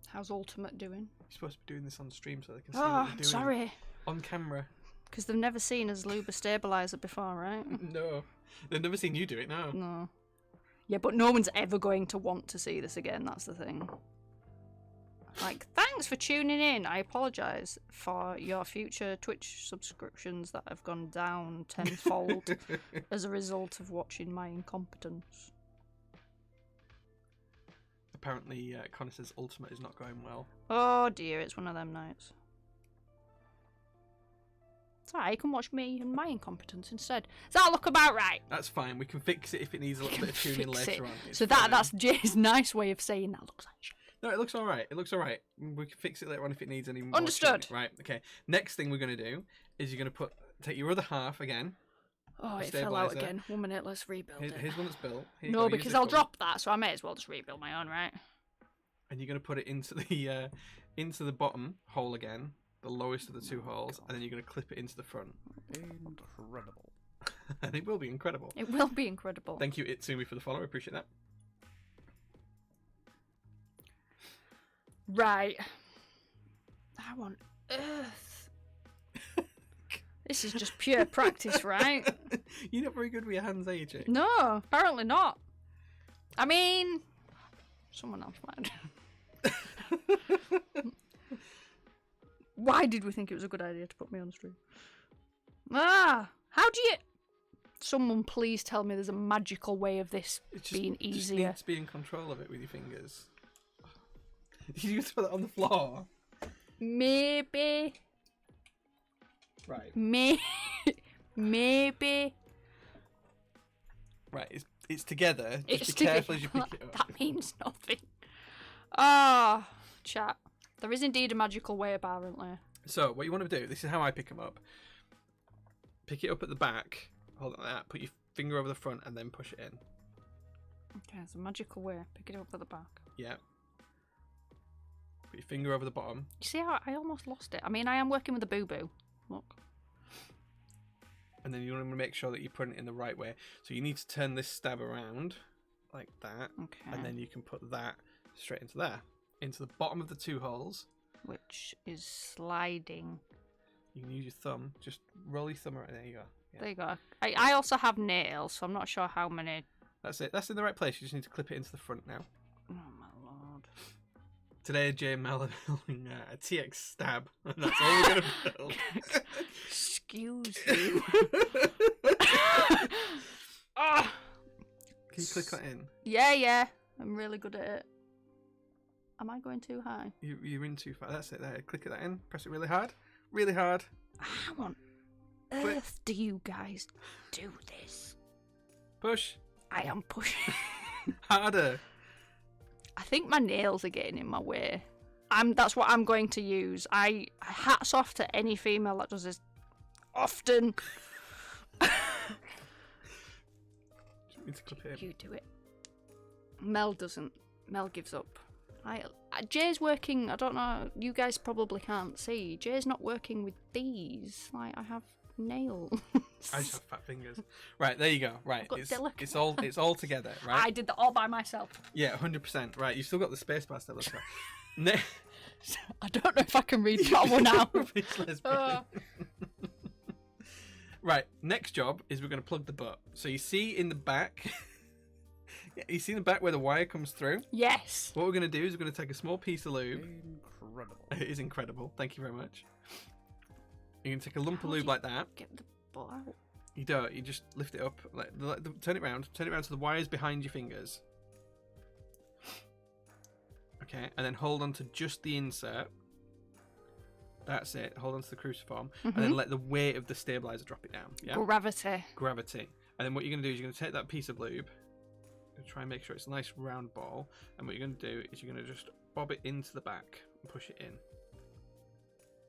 Speaker 3: How's Ultimate doing?
Speaker 2: You're supposed to be doing this on stream so they can see
Speaker 3: Oh,
Speaker 2: what you're
Speaker 3: I'm
Speaker 2: doing.
Speaker 3: sorry.
Speaker 2: On camera.
Speaker 3: Because they've never seen us lube a stabilizer before, right?
Speaker 2: No. They've never seen you do it, no.
Speaker 3: No. Yeah, but no one's ever going to want to see this again, that's the thing. Like, thanks for tuning in. I apologise for your future Twitch subscriptions that have gone down tenfold as a result of watching my incompetence.
Speaker 2: Apparently, Connor says Ultimate is not going well.
Speaker 3: Oh dear, it's one of them nights. It's alright, you can watch me and my incompetence instead. Does that look about right?
Speaker 2: That's fine. We can fix it if it needs a little bit of tuning
Speaker 3: Fix
Speaker 2: later
Speaker 3: it.
Speaker 2: on. It's
Speaker 3: So
Speaker 2: fine.
Speaker 3: that's Jay's nice way of saying that looks like shit.
Speaker 2: No, it looks all right. It looks all right. We can fix it later on if it needs any more
Speaker 3: Understood.
Speaker 2: tuning. Right. Okay. Next thing we're going to do is you're going to take your other half again.
Speaker 3: Oh,
Speaker 2: The
Speaker 3: it fell out
Speaker 2: stabiliser.
Speaker 3: again. 1 minute, let's rebuild it.
Speaker 2: Here's one that's built. Here you
Speaker 3: No,
Speaker 2: go, use
Speaker 3: because
Speaker 2: this
Speaker 3: I'll
Speaker 2: one.
Speaker 3: drop that, so I may as well just rebuild my own, right?
Speaker 2: And you're going to put it into the bottom hole again, the lowest of the two holes, and then you're going to clip it into the front.
Speaker 1: Incredible.
Speaker 2: And it will be incredible.
Speaker 3: It will be incredible.
Speaker 2: Thank you, Itsumi, for the follow. I appreciate that.
Speaker 3: Right. How on earth? This is just pure practice, right?
Speaker 2: You're not very good with your hands, are you, Jake?
Speaker 3: No, apparently not. I mean, someone else might. Why did we think it was a good idea to put me on stream? How do you... Someone please tell me there's a magical way of this being
Speaker 2: Just
Speaker 3: easier.
Speaker 2: need to be in control of it with your fingers. You throw that on the floor.
Speaker 3: Maybe.
Speaker 2: Right.
Speaker 3: Maybe.
Speaker 2: Right, it's together. Just
Speaker 3: It's
Speaker 2: be careful as you pick it up.
Speaker 3: That means nothing. Ah, chat. There is indeed a magical way, apparently.
Speaker 2: So, what you want to do, this is how I pick them up. Pick it up at the back, hold it like that, put your finger over the front, and then push it in.
Speaker 3: Okay, it's a magical way. Pick it up at the back.
Speaker 2: Yeah. Put your finger over the bottom.
Speaker 3: You see how I almost lost it? I mean, I am working with a boo-boo. Look.
Speaker 2: And then you want to make sure that you're putting it in the right way. So you need to turn this stab around, like that.
Speaker 3: Okay.
Speaker 2: And then you can put that straight into there. Into the bottom of the two holes.
Speaker 3: Which is sliding.
Speaker 2: You can use your thumb. Just roll your thumb right there. You go. Yeah.
Speaker 3: There you go. I also have nails, so I'm not sure how many...
Speaker 2: That's it. That's in the right place. You just need to clip it into the front now.
Speaker 3: Oh, my lord.
Speaker 2: Today, Jae Mel are building a TX stab, and that's all we're going to build.
Speaker 3: Excuse you. Oh.
Speaker 2: Can you click that in?
Speaker 3: Yeah. I'm really good at it. Am I going too high?
Speaker 2: You're in too far. That's it. There. Click that in. Press it really hard. Really hard.
Speaker 3: How on earth do you guys do this?
Speaker 2: Push.
Speaker 3: I am pushing.
Speaker 2: Harder.
Speaker 3: I think my nails are getting in my way. That's what I'm going to use. Hats off to any female that does this often.
Speaker 2: Do you want me to clip it in?
Speaker 3: You do it. Mel doesn't. Mel gives up. Jay's working. I don't know. You guys probably can't see. Jay's not working with these. Like, I have nails.
Speaker 2: I just have fat fingers. Right, there you go. Right, it's all together. Right.
Speaker 3: I did that all by myself.
Speaker 2: Yeah, 100%. Right, you've still got the space bar still. Let's go.
Speaker 3: I don't know if I can read that one out.
Speaker 2: Right, next job is we're going to plug the butt. So you see in the back, you see in the back where the wire comes through?
Speaker 3: Yes.
Speaker 2: What we're going to do is we're going to take a small piece of lube.
Speaker 1: Incredible.
Speaker 2: It is incredible. Thank you very much. You're going to take a lump of lube like that.
Speaker 3: Get the butt out.
Speaker 2: You don't. You just lift it up. Turn it round. Turn it round so the wire's behind your fingers. Okay, and then hold on to just the insert. That's it. Hold on to the cruciform, and then let the weight of the stabilizer drop it down. Yeah. Gravity. And then what you're going to do is you're going to take that piece of lube, and try and make sure it's a nice round ball. And what you're going to do is you're going to just bob it into the back and push it in,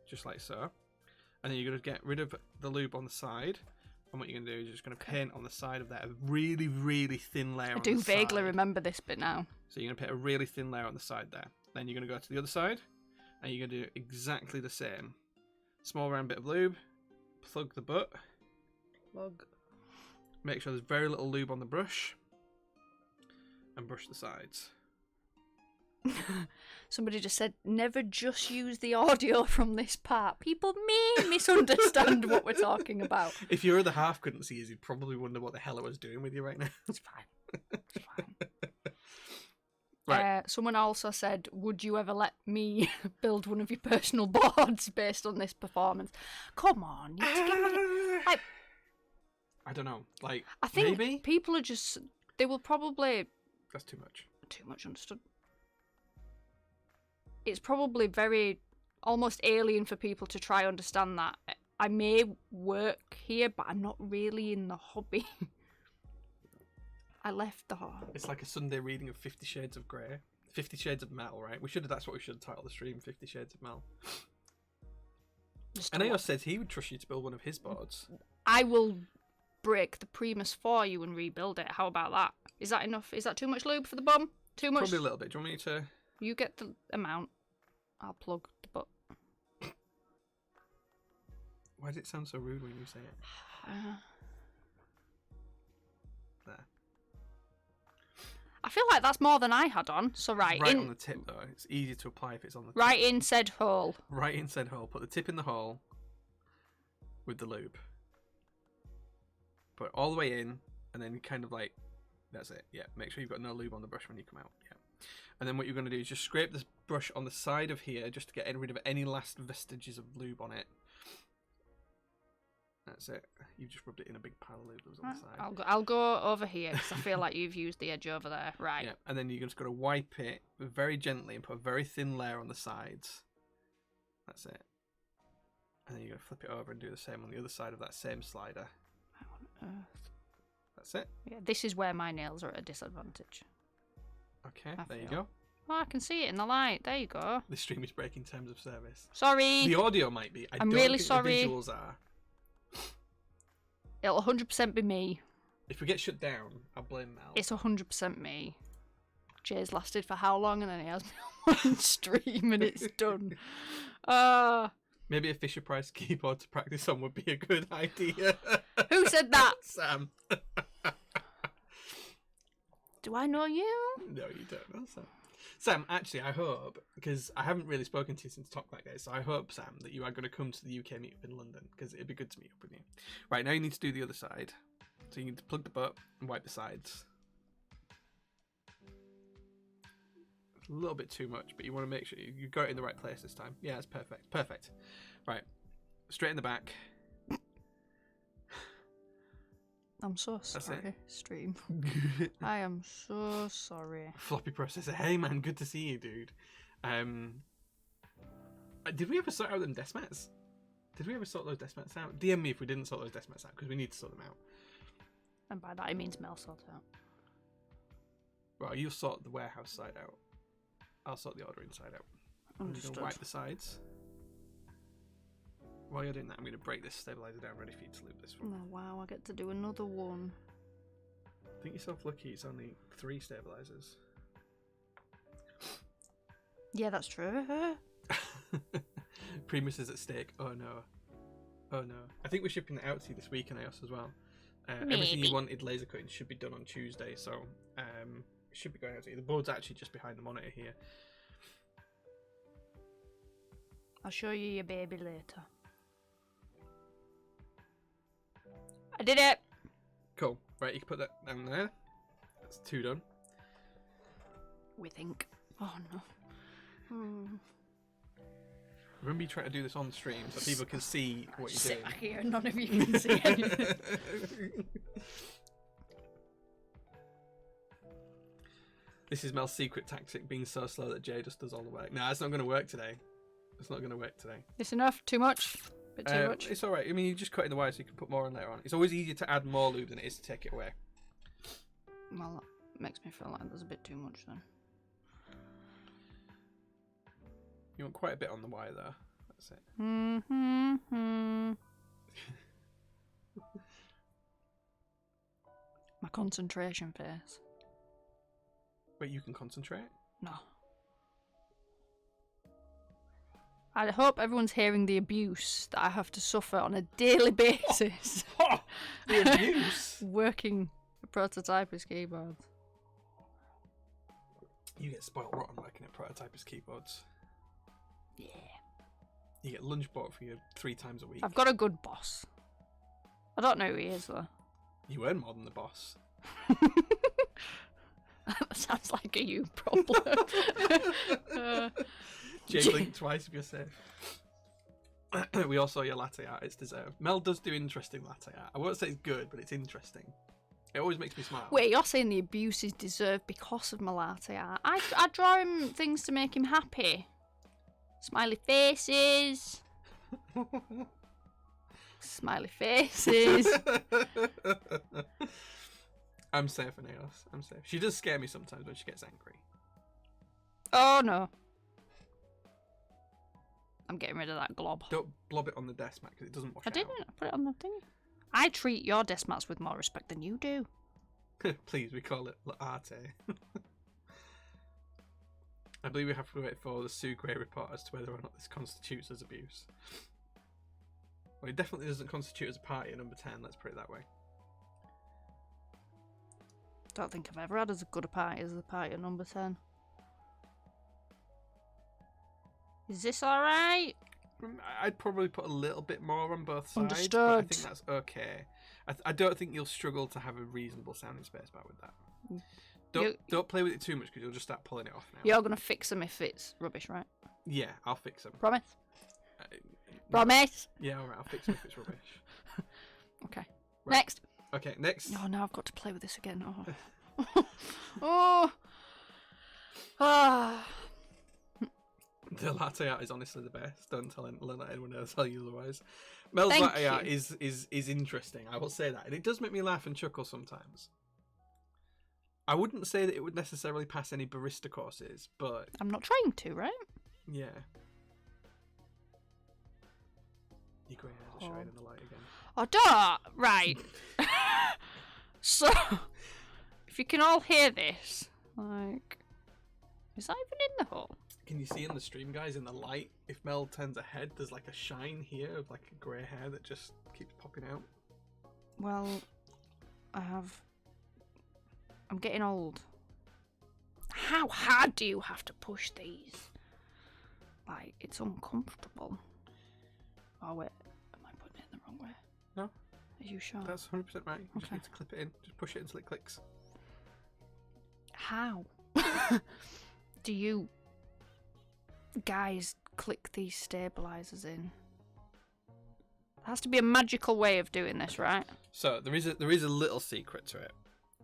Speaker 2: just like so. And then you're going to get rid of the lube on the side. And what you're going to do is you're just going to paint on the side of that a really, really thin layer. I
Speaker 3: do vaguely remember this bit now.
Speaker 2: So you're going to put a really thin layer on the side there. Then you're going to go to the other side, and you're going to do exactly the same. Small round bit of lube, plug the butt. Make sure there's very little lube on the brush, and brush the sides.
Speaker 3: Somebody just said, never just use the audio from this part. People may misunderstand what we're talking about.
Speaker 2: If your other half couldn't see us, you'd probably wonder what the hell I was doing with you right now.
Speaker 3: It's fine. It's fine.
Speaker 2: Right.
Speaker 3: Someone also said, would you ever let me build one of your personal boards based on this performance? Come on. You have to give me, like,
Speaker 2: I don't know. Like,
Speaker 3: I think
Speaker 2: maybe?
Speaker 3: people are just, they will probably...
Speaker 2: That's too much.
Speaker 3: Too much understood. It's probably very, almost alien for people to try understand that. I may work here, but I'm not really in the hobby. I left the hall.
Speaker 2: It's like a Sunday reading of 50 Shades of Grey. 50 Shades of Mel, right? That's what we should title the stream, 50 Shades of Mel. And Ayo said he would trust you to build one of his boards.
Speaker 3: I will break the Primus for you and rebuild it. How about that? Is that enough? Is that too much lube for the bum? Too much?
Speaker 2: Probably a little bit. Do you want me to...
Speaker 3: You get the amount. I'll plug the butt.
Speaker 2: Why does it sound so rude when you say it? There.
Speaker 3: I feel like that's more than I had on. So right in...
Speaker 2: on the tip though. It's easier to apply if it's on the tip.
Speaker 3: Right in said hole.
Speaker 2: Right in said hole. Put the tip in the hole with the lube. Put it all the way in, and then kind of like, that's it. Yeah, make sure you've got no lube on the brush when you come out. Yeah. And then what you're going to do is just scrape this brush on the side of here just to get rid of any last vestiges of lube on it. That's it. You've just rubbed it in a big pile of lube that was on the side.
Speaker 3: I'll go over here because I feel like you've used the edge over there. Right.
Speaker 2: Yeah, and then you're just going to wipe it very gently and put a very thin layer on the sides. That's it. And then you're going to flip it over and do the same on the other side of that same slider.
Speaker 3: How on earth?
Speaker 2: That's it.
Speaker 3: Yeah, this is where my nails are at a disadvantage.
Speaker 2: Okay, there you go.
Speaker 3: Oh, I can see it in the light. There you go.
Speaker 2: The stream is breaking terms of service.
Speaker 3: Sorry.
Speaker 2: The audio might be.
Speaker 3: I'm really sorry.
Speaker 2: The visuals are.
Speaker 3: It'll 100% be me.
Speaker 2: If we get shut down, I'll blame Mel.
Speaker 3: It's 100% me. Jay's lasted for how long, and then he has me on one stream, and it's done.
Speaker 2: Maybe a Fisher Price keyboard to practice on would be a good idea.
Speaker 3: Who said that?
Speaker 2: Sam.
Speaker 3: Do I know you?
Speaker 2: No, you don't know Sam. Sam, actually, I hope, because I haven't really spoken to you since Talk That Day, so I hope, Sam, that you are going to come to the UK meetup in London, because it'd be good to meet up with you. Right, now you need to do the other side. So you need to plug the butt and wipe the sides. It's a little bit too much, but you want to make sure you got it in the right place this time. Yeah, it's perfect. Perfect. Right, straight in the back.
Speaker 3: I'm so sorry, stream. I am so sorry.
Speaker 2: Floppy processor. Hey man, good to see you, dude. Did we ever sort out them desk mats? Did we ever sort those desk mats out? DM me if we didn't sort those desk mats out, because we need to sort them out.
Speaker 3: And by that, it means Mel sort out.
Speaker 2: Well, you'll sort the warehouse side out. I'll sort the ordering side out. I'm just going to wipe the sides. While you're doing that, I'm going to break this stabilizer down, ready for you to loop this one.
Speaker 3: Oh, wow, I get to do another one.
Speaker 2: Think yourself lucky it's only 3 stabilizers.
Speaker 3: Yeah, that's true.
Speaker 2: Primus is at stake. Oh no. Oh no. I think we're shipping it out to you this week in EOS as well. Everything you wanted laser cutting should be done on Tuesday, so it should be going out to you. The board's actually just behind the monitor here.
Speaker 3: I'll show you your baby later. I did it!
Speaker 2: Cool. Right, you can put that down there. That's 2 done.
Speaker 3: We think. Oh no.
Speaker 2: Remember, you try to do this on stream so people can see what you're doing.
Speaker 3: Sit back here, none of you can see anything.
Speaker 2: This is Mel's secret tactic, being so slow that Jay just does all the work. Nah, it's not going to work today. It's not going to work today.
Speaker 3: It's enough? Too much? Bit too much?
Speaker 2: It's alright. I mean, you just cut in the wire so you can put more on later on. It's always easier to add more lube than it is to take it away.
Speaker 3: Well, that makes me feel like there's a bit too much then.
Speaker 2: You want quite a bit on the wire there. That's it.
Speaker 3: My concentration face.
Speaker 2: Wait, you can concentrate?
Speaker 3: No. I hope everyone's hearing the abuse that I have to suffer on a daily basis.
Speaker 2: The abuse?
Speaker 3: Working a prototypist keyboard.
Speaker 2: You get spoiled rotten working at prototypist keyboards.
Speaker 3: Yeah.
Speaker 2: You get lunch bought for you 3 times a week.
Speaker 3: I've got a good boss. I don't know who he is though.
Speaker 2: You earn more than the boss.
Speaker 3: That sounds like a you problem.
Speaker 2: Jay blink twice if you're safe. We all saw your latte art. It's deserved. Mel does do interesting latte art. I won't say it's good, but it's interesting. It always makes me smile.
Speaker 3: Wait, you're saying the abuse is deserved because of my latte art? I draw him things to make him happy. Smiley faces. Smiley faces.
Speaker 2: I'm safe in EOS. I'm safe. She does scare me sometimes when she gets angry.
Speaker 3: Oh no. I'm getting rid of that glob.
Speaker 2: Don't blob it on the desk mat because it doesn't wash out.
Speaker 3: I didn't. I put it on the thing. I treat your desk mats with more respect than you do.
Speaker 2: Please, we call it arte. I believe we have to wait for the Sue Gray report as to whether or not this constitutes as abuse. Well, it definitely doesn't constitute as a party at number 10, let's put it that way.
Speaker 3: Don't think I've ever had as good a party as the party at number 10. Is this alright?
Speaker 2: I'd probably put a little bit more on both sides,
Speaker 3: Understood.
Speaker 2: but I think that's okay. I don't think you'll struggle to have a reasonable sounding space bar with that. Don't play with it too much because you'll just start pulling it off now.
Speaker 3: You're going to fix them if it's rubbish, right?
Speaker 2: Yeah, I'll fix them.
Speaker 3: Promise? Promise?
Speaker 2: Yeah, alright, I'll fix them if it's rubbish.
Speaker 3: Okay.
Speaker 2: Right.
Speaker 3: Next.
Speaker 2: Okay, next.
Speaker 3: Oh, now I've got to play with this again. Oh. Oh. Ah.
Speaker 2: The latte art is honestly the best. Don't let anyone else tell you otherwise. Mel's
Speaker 3: Thank
Speaker 2: latte art
Speaker 3: you.
Speaker 2: is interesting. I will say that, and it does make me laugh and chuckle sometimes. I wouldn't say that it would necessarily pass any barista courses, but
Speaker 3: I'm not trying to, right?
Speaker 2: yeah. Your grey hairs are showing in the light again.
Speaker 3: Oh, don't! Right. So, if you can all hear this, like, is that even in the hole?
Speaker 2: Can you see in the stream, guys, in the light? If Mel turns her head, there's like a shine here of like a grey hair that just keeps popping out.
Speaker 3: Well, I'm getting old. How hard do you have to push these? Like, it's uncomfortable. Oh, wait. Am I putting it in the wrong way?
Speaker 2: No.
Speaker 3: Are you sure?
Speaker 2: That's 100% right. You just
Speaker 3: Okay.
Speaker 2: need to clip it in. Just push it until it clicks.
Speaker 3: How? Do you guys click these stabilizers in? There has to be a magical way of doing this, right?
Speaker 2: So there is a little secret to it.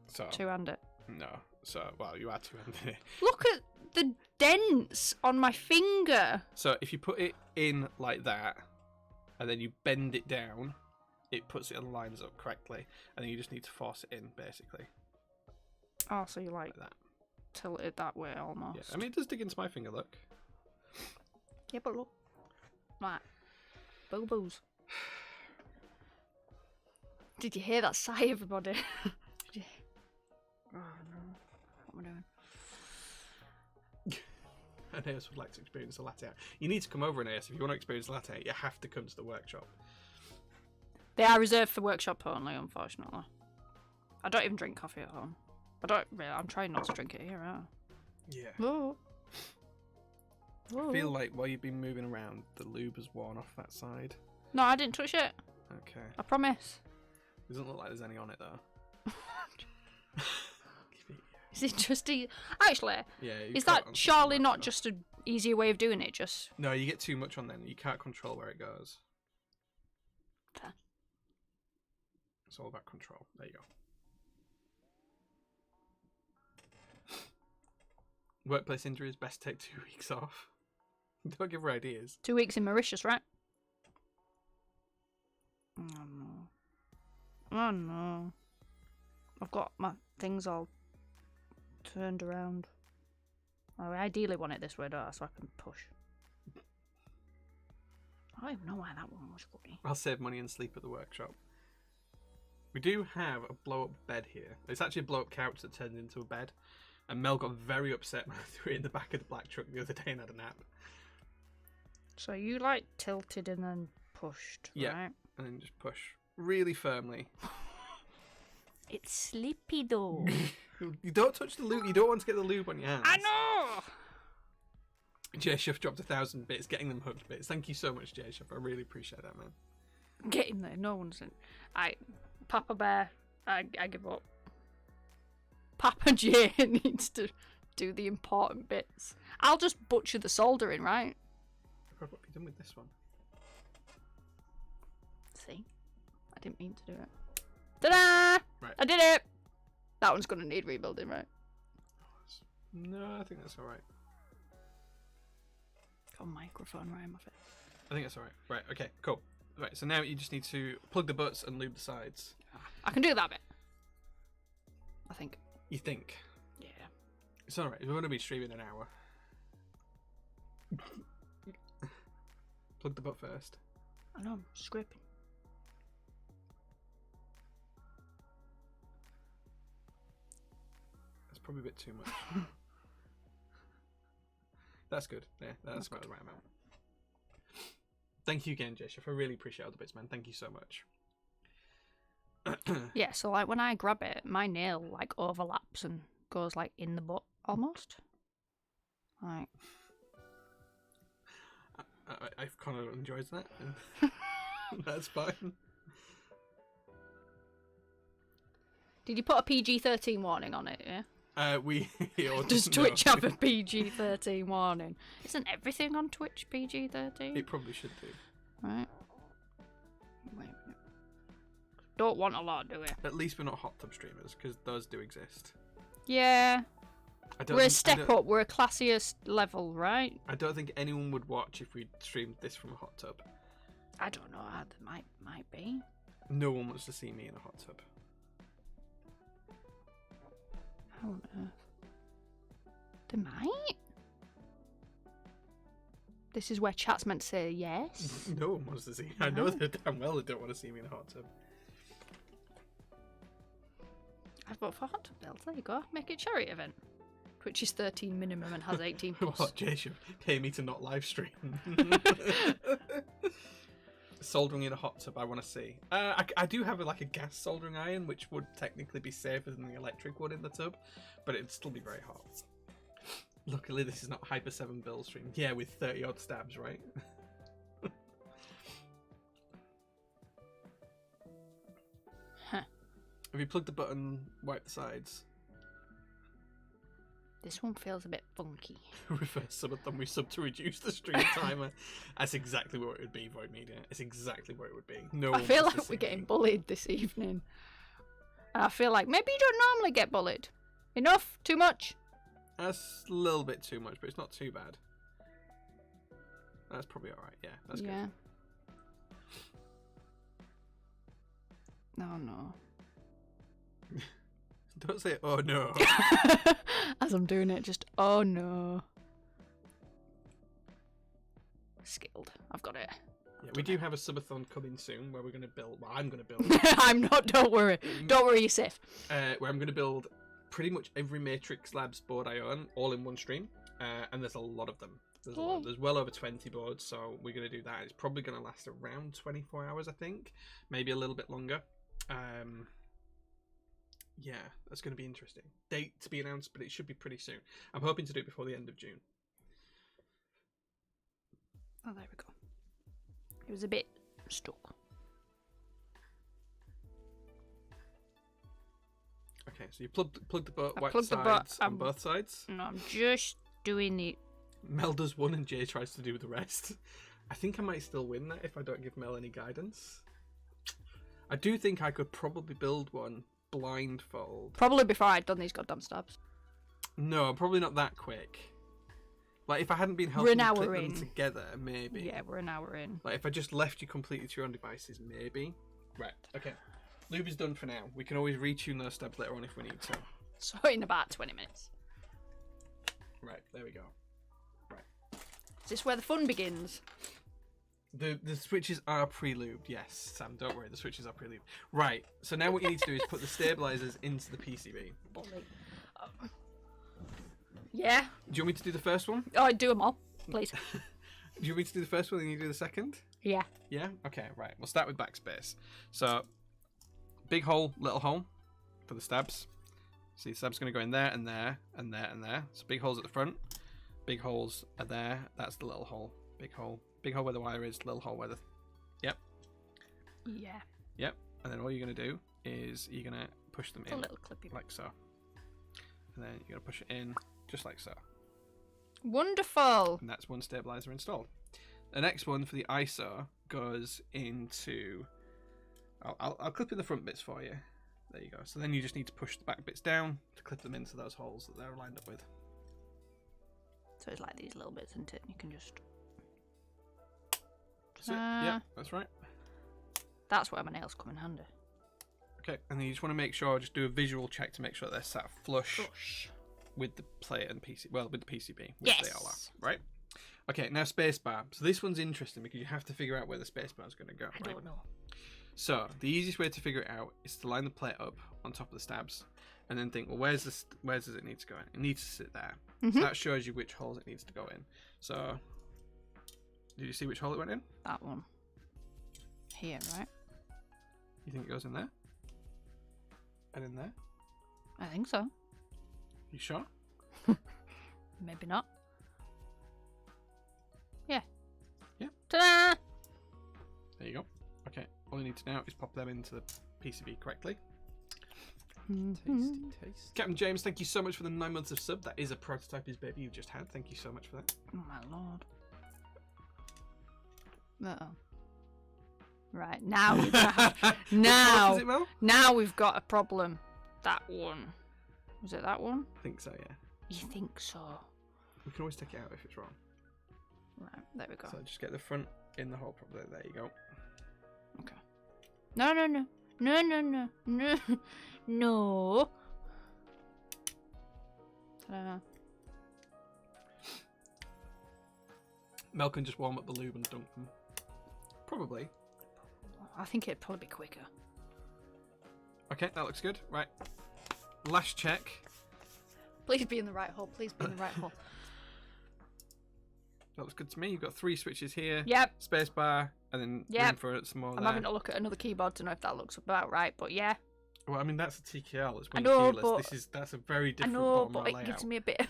Speaker 2: So
Speaker 3: Two-handed.
Speaker 2: no. So well, you are two-handed.
Speaker 3: Look at the dents on my finger.
Speaker 2: So if you put it in like that, and then you bend it down, it puts it and lines up correctly, and then you just need to force it in, basically.
Speaker 3: Oh, so you like
Speaker 2: that.
Speaker 3: Tilt it that way almost.
Speaker 2: Yeah, I mean, it does dig into my finger, look.
Speaker 3: Yeah, but look. Like, boo-boos. Did you hear that sigh, everybody? Did you... Oh, no. What am I doing?
Speaker 2: Aeneas would like to experience a latte art. You need to come over, Aeneas. If you want to experience a latte art, you have to come to the workshop.
Speaker 3: They are reserved for workshop only, unfortunately. I don't even drink coffee at home. I'm trying not to drink it here, huh?
Speaker 2: Yeah.
Speaker 3: Whoa.
Speaker 2: I feel like while you've been moving around, the lube has worn off that side.
Speaker 3: No, I didn't touch it.
Speaker 2: Okay.
Speaker 3: I promise.
Speaker 2: Doesn't look like there's any on it, though.
Speaker 3: Is it just Actually,
Speaker 2: yeah,
Speaker 3: is that surely not just an easier way of doing it? Just
Speaker 2: No, you get too much on then. You can't control where it goes.
Speaker 3: Fair.
Speaker 2: It's all about control. There you go. Workplace injuries, best take 2 weeks off. Don't give her ideas.
Speaker 3: 2 weeks in Mauritius, right? Oh no. Oh no. I've got my things all turned around. I ideally want it this way, don't I? So I can push. I don't even know why that one was funny.
Speaker 2: I'll save money and sleep at the workshop. We do have a blow-up bed here. It's actually a blow-up couch that turned into a bed. And Mel got very upset when I threw it in the back of the black truck the other day and had a nap.
Speaker 3: So you like tilted and then pushed,
Speaker 2: yeah,
Speaker 3: right?
Speaker 2: And then just push really firmly.
Speaker 3: It's sleepy though.
Speaker 2: You don't touch the lube. You don't want to get the lube on your hands.
Speaker 3: I know!
Speaker 2: Jay Shuff dropped 1,000 bits, getting them hooked bits. Thank you so much, Jay Shuff. I really appreciate that, man.
Speaker 3: Get him there. No one's in. Papa Bear, I give up. Papa J needs to do the important bits. I'll just butcher the soldering, right?
Speaker 2: What have you done with this one?
Speaker 3: See? I didn't mean to do it. Ta-da!
Speaker 2: Right.
Speaker 3: I did it! That one's going to need rebuilding, right?
Speaker 2: No, I think that's alright.
Speaker 3: Got a microphone right in my face.
Speaker 2: I think that's alright. Right, okay, cool. Right, so now you just need to plug the butts and lube the sides.
Speaker 3: I can do that bit. I think.
Speaker 2: You think?
Speaker 3: Yeah.
Speaker 2: It's alright, we're going to be streaming an hour. Plug the butt first.
Speaker 3: I know, I'm scraping.
Speaker 2: That's probably a bit too much. That's good. Yeah, that's about the right amount. Thank you again, Jessup. I really appreciate all the bits, man. Thank you so much.
Speaker 3: Yeah, so like when I grab it, my nail like overlaps and goes like in the butt almost. Like.
Speaker 2: I've kind of enjoyed that. That's fine.
Speaker 3: Did you put a PG-13 warning on it? Yeah.
Speaker 2: Does
Speaker 3: Twitch have a PG-13 warning? Isn't everything on Twitch PG-13?
Speaker 2: It probably should do.
Speaker 3: Right. Wait a minute. Don't want a lot, do we?
Speaker 2: At least we're not hot tub streamers, because those do exist.
Speaker 3: Yeah. We're a step up. We're a classier level, right?
Speaker 2: I don't think anyone would watch if we streamed this from a hot tub.
Speaker 3: I don't know. There might be.
Speaker 2: No one wants to see me in a hot tub.
Speaker 3: How on earth? They might. This is where chat's meant to say yes.
Speaker 2: No one wants to see. I know that damn well they don't want to see me in a hot tub.
Speaker 3: I've got for hot tub builds. There you go. Make it charity event. Which is 13 minimum and has 18 plus.
Speaker 2: What, Jason? Pay me to not live stream. Soldering in a hot tub, I want to see. I do have like a gas soldering iron, which would technically be safer than the electric one in the tub, but it'd still be very hot. Luckily, this is not Hyper 7 build stream. Yeah, with 30 odd stabs, right?
Speaker 3: Huh.
Speaker 2: Have you plugged the button, wipe the sides?
Speaker 3: This one feels a bit funky.
Speaker 2: Reverse sub a thumb, we sub to reduce the stream timer. That's exactly what it would be, Void Media. It's exactly what it would be. No,
Speaker 3: I feel like we're getting bullied this evening. And I feel like maybe you don't normally get bullied. Enough? Too much?
Speaker 2: That's a little bit too much, but it's not too bad. That's probably alright, yeah. That's good.
Speaker 3: Oh no.
Speaker 2: Don't say, oh no.
Speaker 3: As I'm doing it, just, oh no. Skilled. I've got it.
Speaker 2: Yeah, we do have a subathon coming soon where we're going to build. Well, I'm going to build.
Speaker 3: I'm not. Don't worry. Don't worry, you're safe.
Speaker 2: Where I'm going to build pretty much every Matrix Labs board I own, all in one stream. And there's a lot of them. There's well over 20 boards, so we're going to do that. It's probably going to last around 24 hours, I think. Maybe a little bit longer. Yeah, that's going to be interesting. Date to be announced, but it should be pretty soon. I'm hoping to do it before the end of June.
Speaker 3: Oh, there we go. It was a bit stuck.
Speaker 2: Okay, so you plugged the white sides on both sides.
Speaker 3: No, I'm just doing the...
Speaker 2: Mel does one and Jay tries to do the rest. I think I might still win that if I don't give Mel any guidance. I do think I could probably build one blindfold.
Speaker 3: Probably before I'd done these goddamn stabs.
Speaker 2: No, probably not that quick. Like, if I hadn't been helping you click them together, maybe.
Speaker 3: Yeah, we're an hour in.
Speaker 2: Like, if I just left you completely to your own devices, maybe. Right, okay. Lube is done for now. We can always retune those stabs later on if we need to.
Speaker 3: So in about 20 minutes.
Speaker 2: Right, there we go. Right.
Speaker 3: Is this where the fun begins?
Speaker 2: The switches are pre-lubed, yes, Sam, don't worry, the switches are pre-lubed. Right, so now what you need to do is put the stabilizers into the PCB.
Speaker 3: Yeah.
Speaker 2: Do you want me to do the first one?
Speaker 3: Oh, do them all, please.
Speaker 2: Do you want me to do the first one and you do the second?
Speaker 3: Yeah.
Speaker 2: Yeah? Okay, right. We'll start with backspace. So, big hole, little hole for the stabs. See, the stab's going to go in there and there and there and there. So big holes at the front. Big holes are there. That's the little hole. Big hole. Big hole where the wire is. Little hole where the... Yep.
Speaker 3: Yeah.
Speaker 2: Yep. And then all you're going to do is you're going to push them in.
Speaker 3: A little clippy.
Speaker 2: Like so. And then you're going to push it in just like so.
Speaker 3: Wonderful.
Speaker 2: And that's one stabilizer installed. The next one for the ISO goes into... I'll clip in the front bits for you. There you go. So then you just need to push the back bits down to clip them into those holes that they're lined up with.
Speaker 3: So it's like these little bits, isn't it? You can just...
Speaker 2: That's it. Yeah, that's right.
Speaker 3: That's where my nails come in handy.
Speaker 2: Okay, and then you just want to make sure, just do a visual check to make sure they're sat flush with the plate and PC. Well, with the PCB, which they all are, right? Okay, now spacebar. So this one's interesting because you have to figure out where the spacebar is going to go.
Speaker 3: I don't know.
Speaker 2: So the easiest way to figure it out is to line the plate up on top of the stabs, and then think, well, where does it need to go in? It needs to sit there. So that shows you which holes it needs to go in. So, did you see which hole it went in?
Speaker 3: That one. Here, right?
Speaker 2: You think it goes in there? And in there?
Speaker 3: I think so.
Speaker 2: You sure?
Speaker 3: Maybe not. Yeah.
Speaker 2: Yeah.
Speaker 3: Ta-da!
Speaker 2: There you go. Okay, all you need to now is pop them into the PCB correctly.
Speaker 1: Tasty taste.
Speaker 2: Captain James, thank you so much for the 9 months of sub. That is a prototype baby you've just had. Thank you so much for that.
Speaker 3: Oh my lord. Uh-oh. Right, now we've got
Speaker 2: Is it, Mel?
Speaker 3: now we've got a problem. That one. Was it that one?
Speaker 2: I think so, yeah.
Speaker 3: You think so?
Speaker 2: We can always take it out if it's wrong.
Speaker 3: Right, there we go.
Speaker 2: So just get the front in the hole properly. There you go.
Speaker 3: Okay. No. No. Ta-da.
Speaker 2: Mel can just warm up the lube and dunk them. Probably.
Speaker 3: I think it'd probably be quicker.
Speaker 2: Okay, that looks good. Right. Last check.
Speaker 3: Please be in the right hole. Please be in the right hole.
Speaker 2: That looks good to me. You've got 3 switches here.
Speaker 3: Yep.
Speaker 2: Spacebar, and then room for some more
Speaker 3: I'm
Speaker 2: there.
Speaker 3: having to look at another keyboard to know if that looks about right, but yeah.
Speaker 2: Well, I mean, that's a TKL. It's
Speaker 3: I know,
Speaker 2: keyless.
Speaker 3: but...
Speaker 2: That's a very different
Speaker 3: I know,
Speaker 2: bottom
Speaker 3: but
Speaker 2: layout.
Speaker 3: it gives me a bit of...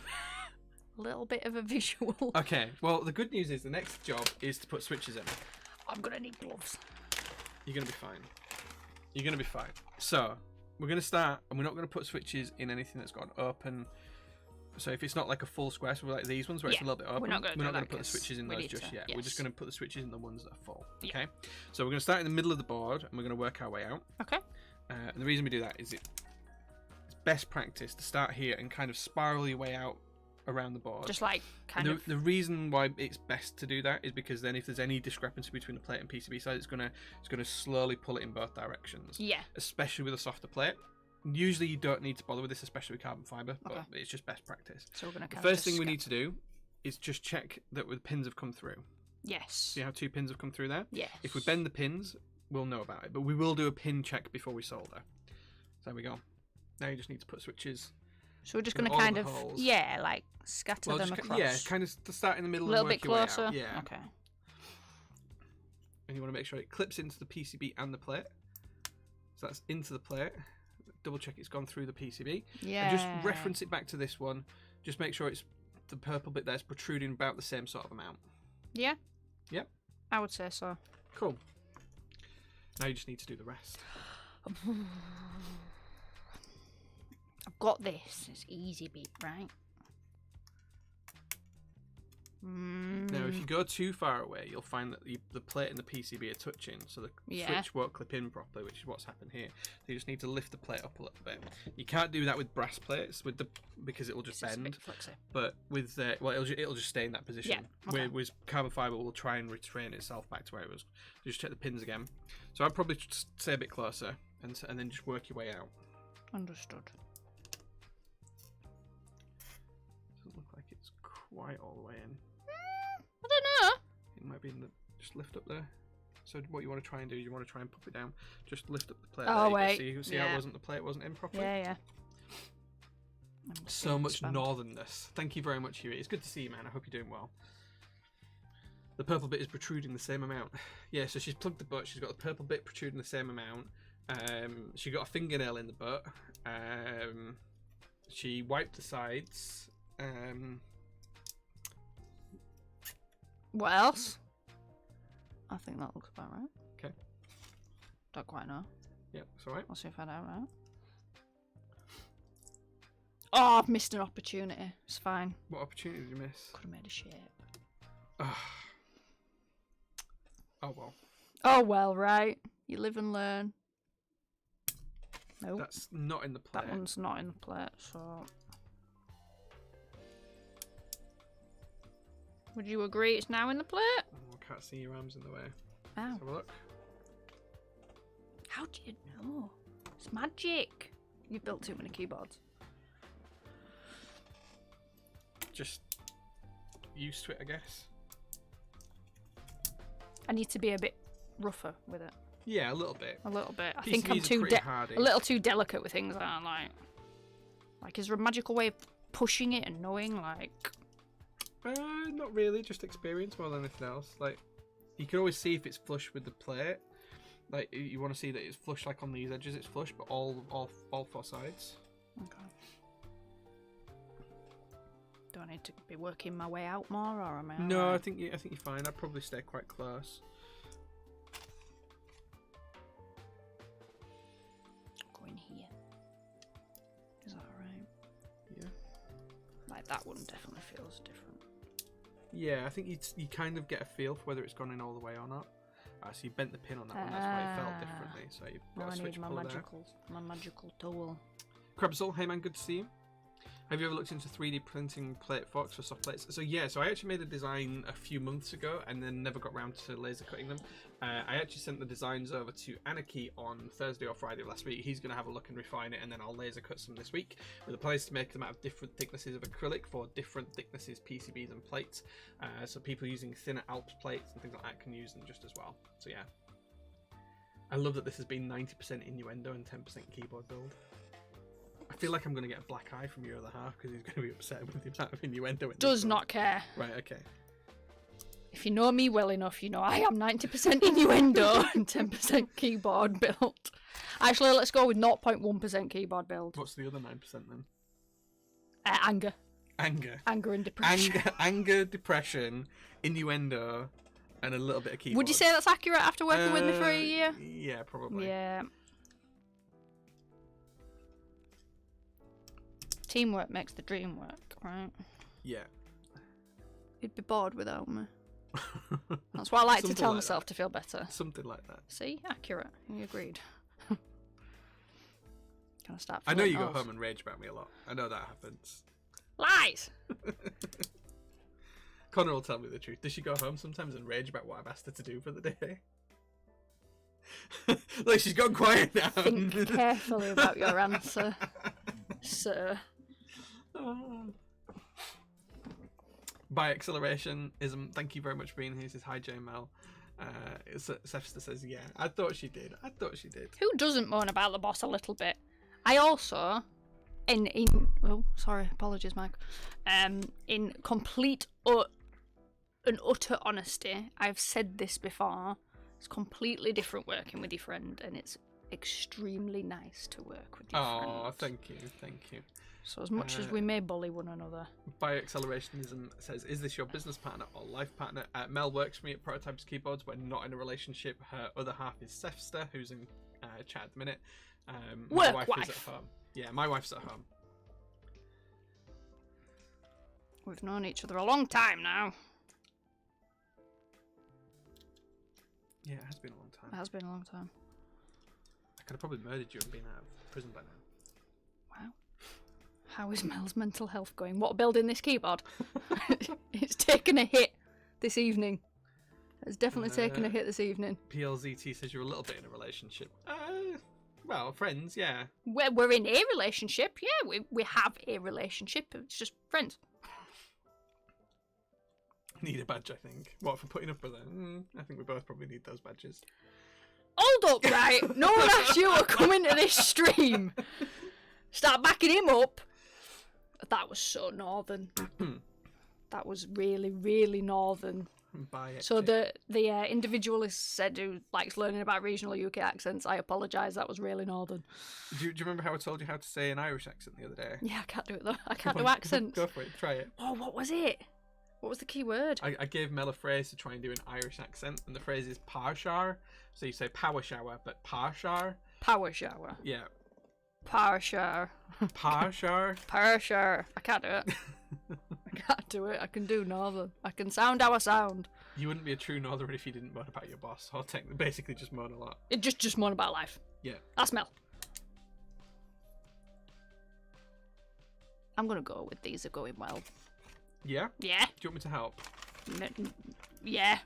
Speaker 3: a little bit of a visual.
Speaker 2: Okay, well, the good news is the next job is to put switches in.
Speaker 3: I'm going to need gloves.
Speaker 2: You're going to be fine. You're going to be fine. So, we're going to start, and we're not going to put switches in anything that's got an open... So if it's not like a full square, so like these ones where it's a little bit open,
Speaker 3: we're not going to
Speaker 2: put the switches in those just yet.
Speaker 3: Yes.
Speaker 2: We're just going to put the switches in the ones that are full. Okay? So we're going to start in the middle of the board, and we're going to work our way out.
Speaker 3: Okay.
Speaker 2: And the reason we do that is it's best practice to start here and kind of spiral your way out around the board.
Speaker 3: Just like kind of.
Speaker 2: The reason why it's best to do that is because then if there's any discrepancy between the plate and PCB side, it's gonna slowly pull it in both directions.
Speaker 3: Yeah.
Speaker 2: Especially with a softer plate. Usually you don't need to bother with this, especially with carbon fiber, but it's just best practice.
Speaker 3: So we're gonna.
Speaker 2: The first thing we need to do is just check that the pins have come through.
Speaker 3: Yes.
Speaker 2: See how 2 pins have come through there?
Speaker 3: Yes.
Speaker 2: If we bend the pins, we'll know about it, but we will do a pin check before we solder. So there we go. Now you just need to put switches.
Speaker 3: So we're just going to
Speaker 2: all
Speaker 3: kind
Speaker 2: the
Speaker 3: of,
Speaker 2: holes.
Speaker 3: like scatter them across.
Speaker 2: Yeah, kind of start in the middle
Speaker 3: a little
Speaker 2: and work
Speaker 3: bit
Speaker 2: your way
Speaker 3: closer.
Speaker 2: out. Yeah.
Speaker 3: Okay.
Speaker 2: And you want to make sure it clips into the PCB and the plate. So that's into the plate. Double check it's gone through the PCB.
Speaker 3: Yeah.
Speaker 2: And just reference it back to this one. Just make sure it's the purple bit there's protruding about the same sort of amount.
Speaker 3: Yeah.
Speaker 2: Yep.
Speaker 3: I would say so.
Speaker 2: Cool. Now you just need to do the rest.
Speaker 3: I've got this. It's easy bit, right?
Speaker 2: Now, if you go too far away, you'll find that the plate and the PCB are touching, so the switch won't clip in properly, which is what's happened here. So you just need to lift the plate up a little bit. You can't do that with brass plates because it will just bend.
Speaker 3: It's a bit flexy.
Speaker 2: But with it'll just stay in that position.
Speaker 3: Yeah, okay.
Speaker 2: With carbon fiber, will try and retrain itself back to where it was. So just check the pins again. So I'd probably just stay a bit closer and then just work your way out.
Speaker 3: Understood.
Speaker 2: Doesn't look like it's quite all the way in.
Speaker 3: I don't know.
Speaker 2: It might be in the. Just lift up there. So what you want to try and do, you want to try and pop it down. Just lift up the plate.
Speaker 3: Oh,
Speaker 2: there.
Speaker 3: wait.
Speaker 2: See how the plate wasn't in properly?
Speaker 3: Yeah.
Speaker 2: So much northernness. Thank you very much, Huey. It's good to see you, man. I hope you're doing well. The purple bit is protruding the same amount. Yeah, so she's plugged the butt. She's got the purple bit protruding the same amount. She got a fingernail in the butt. She wiped the sides.
Speaker 3: What else? I think that looks about right.
Speaker 2: Okay.
Speaker 3: Don't quite know.
Speaker 2: Yeah, it's alright.
Speaker 3: I'll see if I don't know. Oh, I've missed an opportunity. It's fine.
Speaker 2: What opportunity did you miss?
Speaker 3: Could have made a shape.
Speaker 2: Oh well.
Speaker 3: Oh well, right. You live and learn. Nope.
Speaker 2: That's not in the plate.
Speaker 3: That one's not in the plate, so. Would you agree it's now in the plate?
Speaker 2: Oh, I can't see your arms in the way.
Speaker 3: Oh.
Speaker 2: Let's have a look.
Speaker 3: How do you know? It's magic. You've built too many keyboards.
Speaker 2: Just used to it, I guess.
Speaker 3: I need to be a bit rougher with it.
Speaker 2: Yeah, a little bit.
Speaker 3: A little bit. I think I'm
Speaker 2: PCBs are
Speaker 3: too
Speaker 2: pretty hardy.
Speaker 3: a little too delicate with things. Like, is there a magical way of pushing it and knowing, like?
Speaker 2: Not really. Just experience more than anything else. Like, you can always see if it's flush with the plate. Like, you want to see that it's flush. Like on these edges, it's flush, but all 4 sides.
Speaker 3: Okay. Do I need to be working my way out more, or am I?
Speaker 2: No,
Speaker 3: right?
Speaker 2: I think you're fine. I'd probably stay quite close.
Speaker 3: Go in here. Is that alright?
Speaker 2: Yeah.
Speaker 3: Like that one definitely feels different.
Speaker 2: Yeah, I think you kind of get a feel for whether it's gone in all the way or not. So you bent the pin on that one. That's why it felt differently. So you've got a switch puller there.
Speaker 3: My magical tool.
Speaker 2: Crabsol, hey man, good to see you. Have you ever looked into 3D printing plate forks for soft plates? So yeah, so I actually made a design a few months ago and then never got around to laser cutting them. I actually sent the designs over to Anarchy on Thursday or Friday of last week. He's going to have a look and refine it, and then I'll laser cut some this week with a place to make them out of different thicknesses of acrylic for different thicknesses PCBs and plates. So people using thinner Alps plates and things like that can use them just as well. So yeah. I love that this has been 90% innuendo and 10% keyboard build. I feel like I'm going to get a black eye from your other half because he's going to be upset with the amount of innuendo.
Speaker 3: Does not care.
Speaker 2: Right, okay.
Speaker 3: If you know me well enough, you know I am 90% innuendo and 10% keyboard build. Actually, let's go with 0.1% keyboard build.
Speaker 2: What's the other 9% then?
Speaker 3: Anger.
Speaker 2: Anger.
Speaker 3: Anger and depression.
Speaker 2: Anger, depression, innuendo, and a little bit of keyboard.
Speaker 3: Would you say that's accurate after working with me for a year?
Speaker 2: Yeah, probably.
Speaker 3: Yeah. Teamwork makes the dream work, right?
Speaker 2: Yeah.
Speaker 3: You'd be bored without me. That's what I like to tell
Speaker 2: like
Speaker 3: myself
Speaker 2: that.
Speaker 3: to feel better.
Speaker 2: Something like that.
Speaker 3: See? Accurate. You agreed. Can I start?
Speaker 2: I know you go home and rage about me a lot. I know that happens.
Speaker 3: Lies.
Speaker 2: Connor will tell me the truth. Does she go home sometimes and rage about what I've asked her to do for the day? Like, she's gone quiet now.
Speaker 3: Think carefully about your answer, sir.
Speaker 2: By acceleration ism. Thank you very much for being here. He says hi, Jae Mel. Sefster says yeah. I thought she did.
Speaker 3: Who doesn't moan about the boss a little bit? I also, in oh sorry, apologies, Mike. In complete and utter honesty, I've said this before. It's completely different working with your friend, and it's extremely nice to work with your friend.
Speaker 2: Oh, thank you.
Speaker 3: So as much as we may bully one another.
Speaker 2: By accelerationism says, is this your business partner or life partner? Mel works for me at Prototypes Keyboards. We're not in a relationship. Her other half is Sefster, who's in chat at the minute. My wife is at home. Yeah, my wife's at home.
Speaker 3: We've known each other a long time now.
Speaker 2: Yeah, it has been a long time.
Speaker 3: It has been a long time.
Speaker 2: I could have probably murdered you and been out of prison by now.
Speaker 3: Wow. How is Mel's mental health going? What, building this keyboard? It's taken a hit this evening. It's definitely taken a hit this evening.
Speaker 2: PLZT says you're a little bit in a relationship. Well, friends, yeah.
Speaker 3: We're in a relationship, yeah. We have a relationship. It's just friends.
Speaker 2: Need a badge, I think. What, for putting up with it? I think we both probably need those badges.
Speaker 3: Hold up, right? No one asked you to come into this stream. Start backing him up. That was so northern. That was really, really northern. So the individualist said who likes learning about regional UK accents, I apologise, that was really northern.
Speaker 2: Do you remember how I told you how to say an Irish accent the other day?
Speaker 3: Yeah, I can't do it though. I can't do accents.
Speaker 2: Go for it, try it.
Speaker 3: Oh, what was it? What was the key word?
Speaker 2: I gave Mel a phrase to try and do an Irish accent, and the phrase is parshar. So you say power shower, but parshar.
Speaker 3: Power shower.
Speaker 2: Yeah.
Speaker 3: Parshar.
Speaker 2: Parshar.
Speaker 3: Parshar. I can't do it. I can't do it. I can do northern. I can sound how I sound.
Speaker 2: You wouldn't be a true northern if you didn't moan about your boss, or basically just moan a lot.
Speaker 3: It just moan about life.
Speaker 2: Yeah.
Speaker 3: That's Mel. I'm gonna go with these are going well.
Speaker 2: Yeah?
Speaker 3: Yeah.
Speaker 2: Do you want me to help?
Speaker 3: Yeah.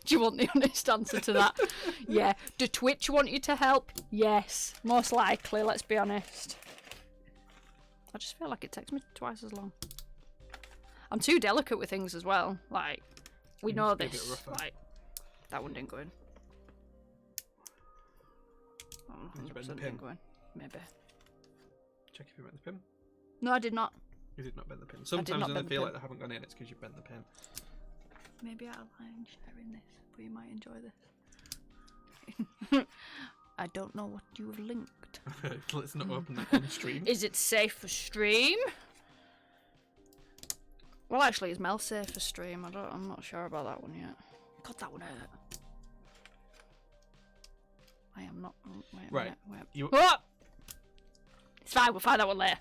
Speaker 3: Do you want the honest answer to that? Yeah. Do Twitch want you to help? Yes. Most likely, let's be honest. I just feel like it takes me twice as long. I'm too delicate with things as well. Like, we know this. Like, that one didn't go in. Oh, 100% didn't go in. Maybe.
Speaker 2: Check if you bent the pin.
Speaker 3: No, I did not.
Speaker 2: You did not bend the pin. Sometimes when they feel like they haven't gone in, it's because you bent the pin.
Speaker 3: Maybe I'll mind sharing this, but you might enjoy this. I don't know what you have linked.
Speaker 2: Let's not open that on stream.
Speaker 3: Is it safe for stream? Well, actually, is Mel safe for stream? I'm not sure about that one yet. God, that one hurt. I am not. Wait,
Speaker 2: right.
Speaker 3: Wait. Oh! It's fine. We'll find that one later.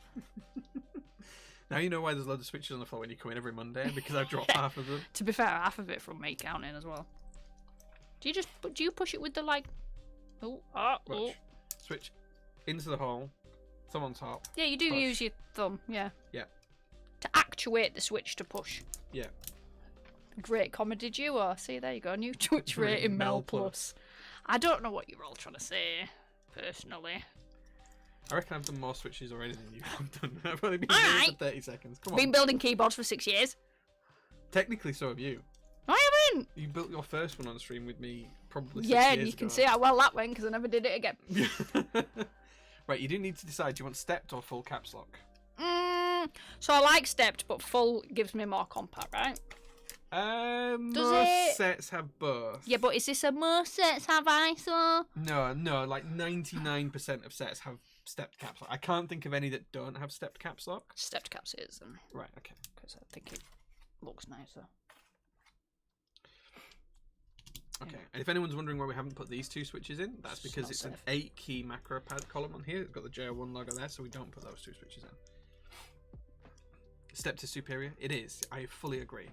Speaker 2: Now you know why there's loads of switches on the floor when you come in every Monday, because I've dropped half of them.
Speaker 3: To be fair, half of it from me counting as well. Do you push it with the like?
Speaker 2: Switch into the hole, thumb on top.
Speaker 3: Yeah, you do
Speaker 2: push.
Speaker 3: use your thumb. Yeah.
Speaker 2: Yeah.
Speaker 3: To actuate the switch to push.
Speaker 2: Yeah.
Speaker 3: Great comedy duo. See, there you go. New Twitch rating Mel Plus. I don't know what you're all trying to say, personally.
Speaker 2: I reckon I've done more switches already than you have done. I've only been doing it for 30 seconds. Come on.
Speaker 3: Been building keyboards for 6 years.
Speaker 2: Technically, so have you.
Speaker 3: I haven't.
Speaker 2: You built your first one on stream with me probably 6
Speaker 3: yeah,
Speaker 2: years
Speaker 3: and you can
Speaker 2: ago.
Speaker 3: see how well that went because I never did it again.
Speaker 2: Right, you do need to decide, do you want stepped or full caps lock?
Speaker 3: So I like stepped, but full gives me more compact, right?
Speaker 2: Most sets have both.
Speaker 3: Yeah, but is this a most sets have ISO?
Speaker 2: No, like 99% of sets have stepped caps lock. I can't think of any that don't have stepped caps lock.
Speaker 3: Stepped caps is them.
Speaker 2: Right, okay.
Speaker 3: Because I think it looks nicer.
Speaker 2: Okay, and if anyone's wondering why we haven't put these two switches in, that's because it's an 8-key macro pad column on here. It's got the J-01 logo there, so we don't put those two switches in. Stepped is superior? It is. I fully agree.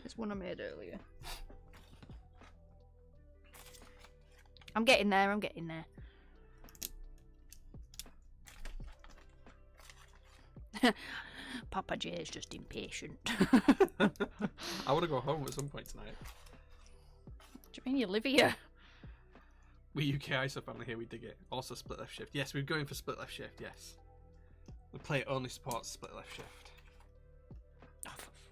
Speaker 3: It's one I made earlier. I'm getting there. Papa J is just impatient.
Speaker 2: I want to go home at some point tonight.
Speaker 3: Do you mean you live here?
Speaker 2: We UK ISO family here, we dig it. Also split left shift. Yes, we're going for split left shift, yes. The player only supports split left shift.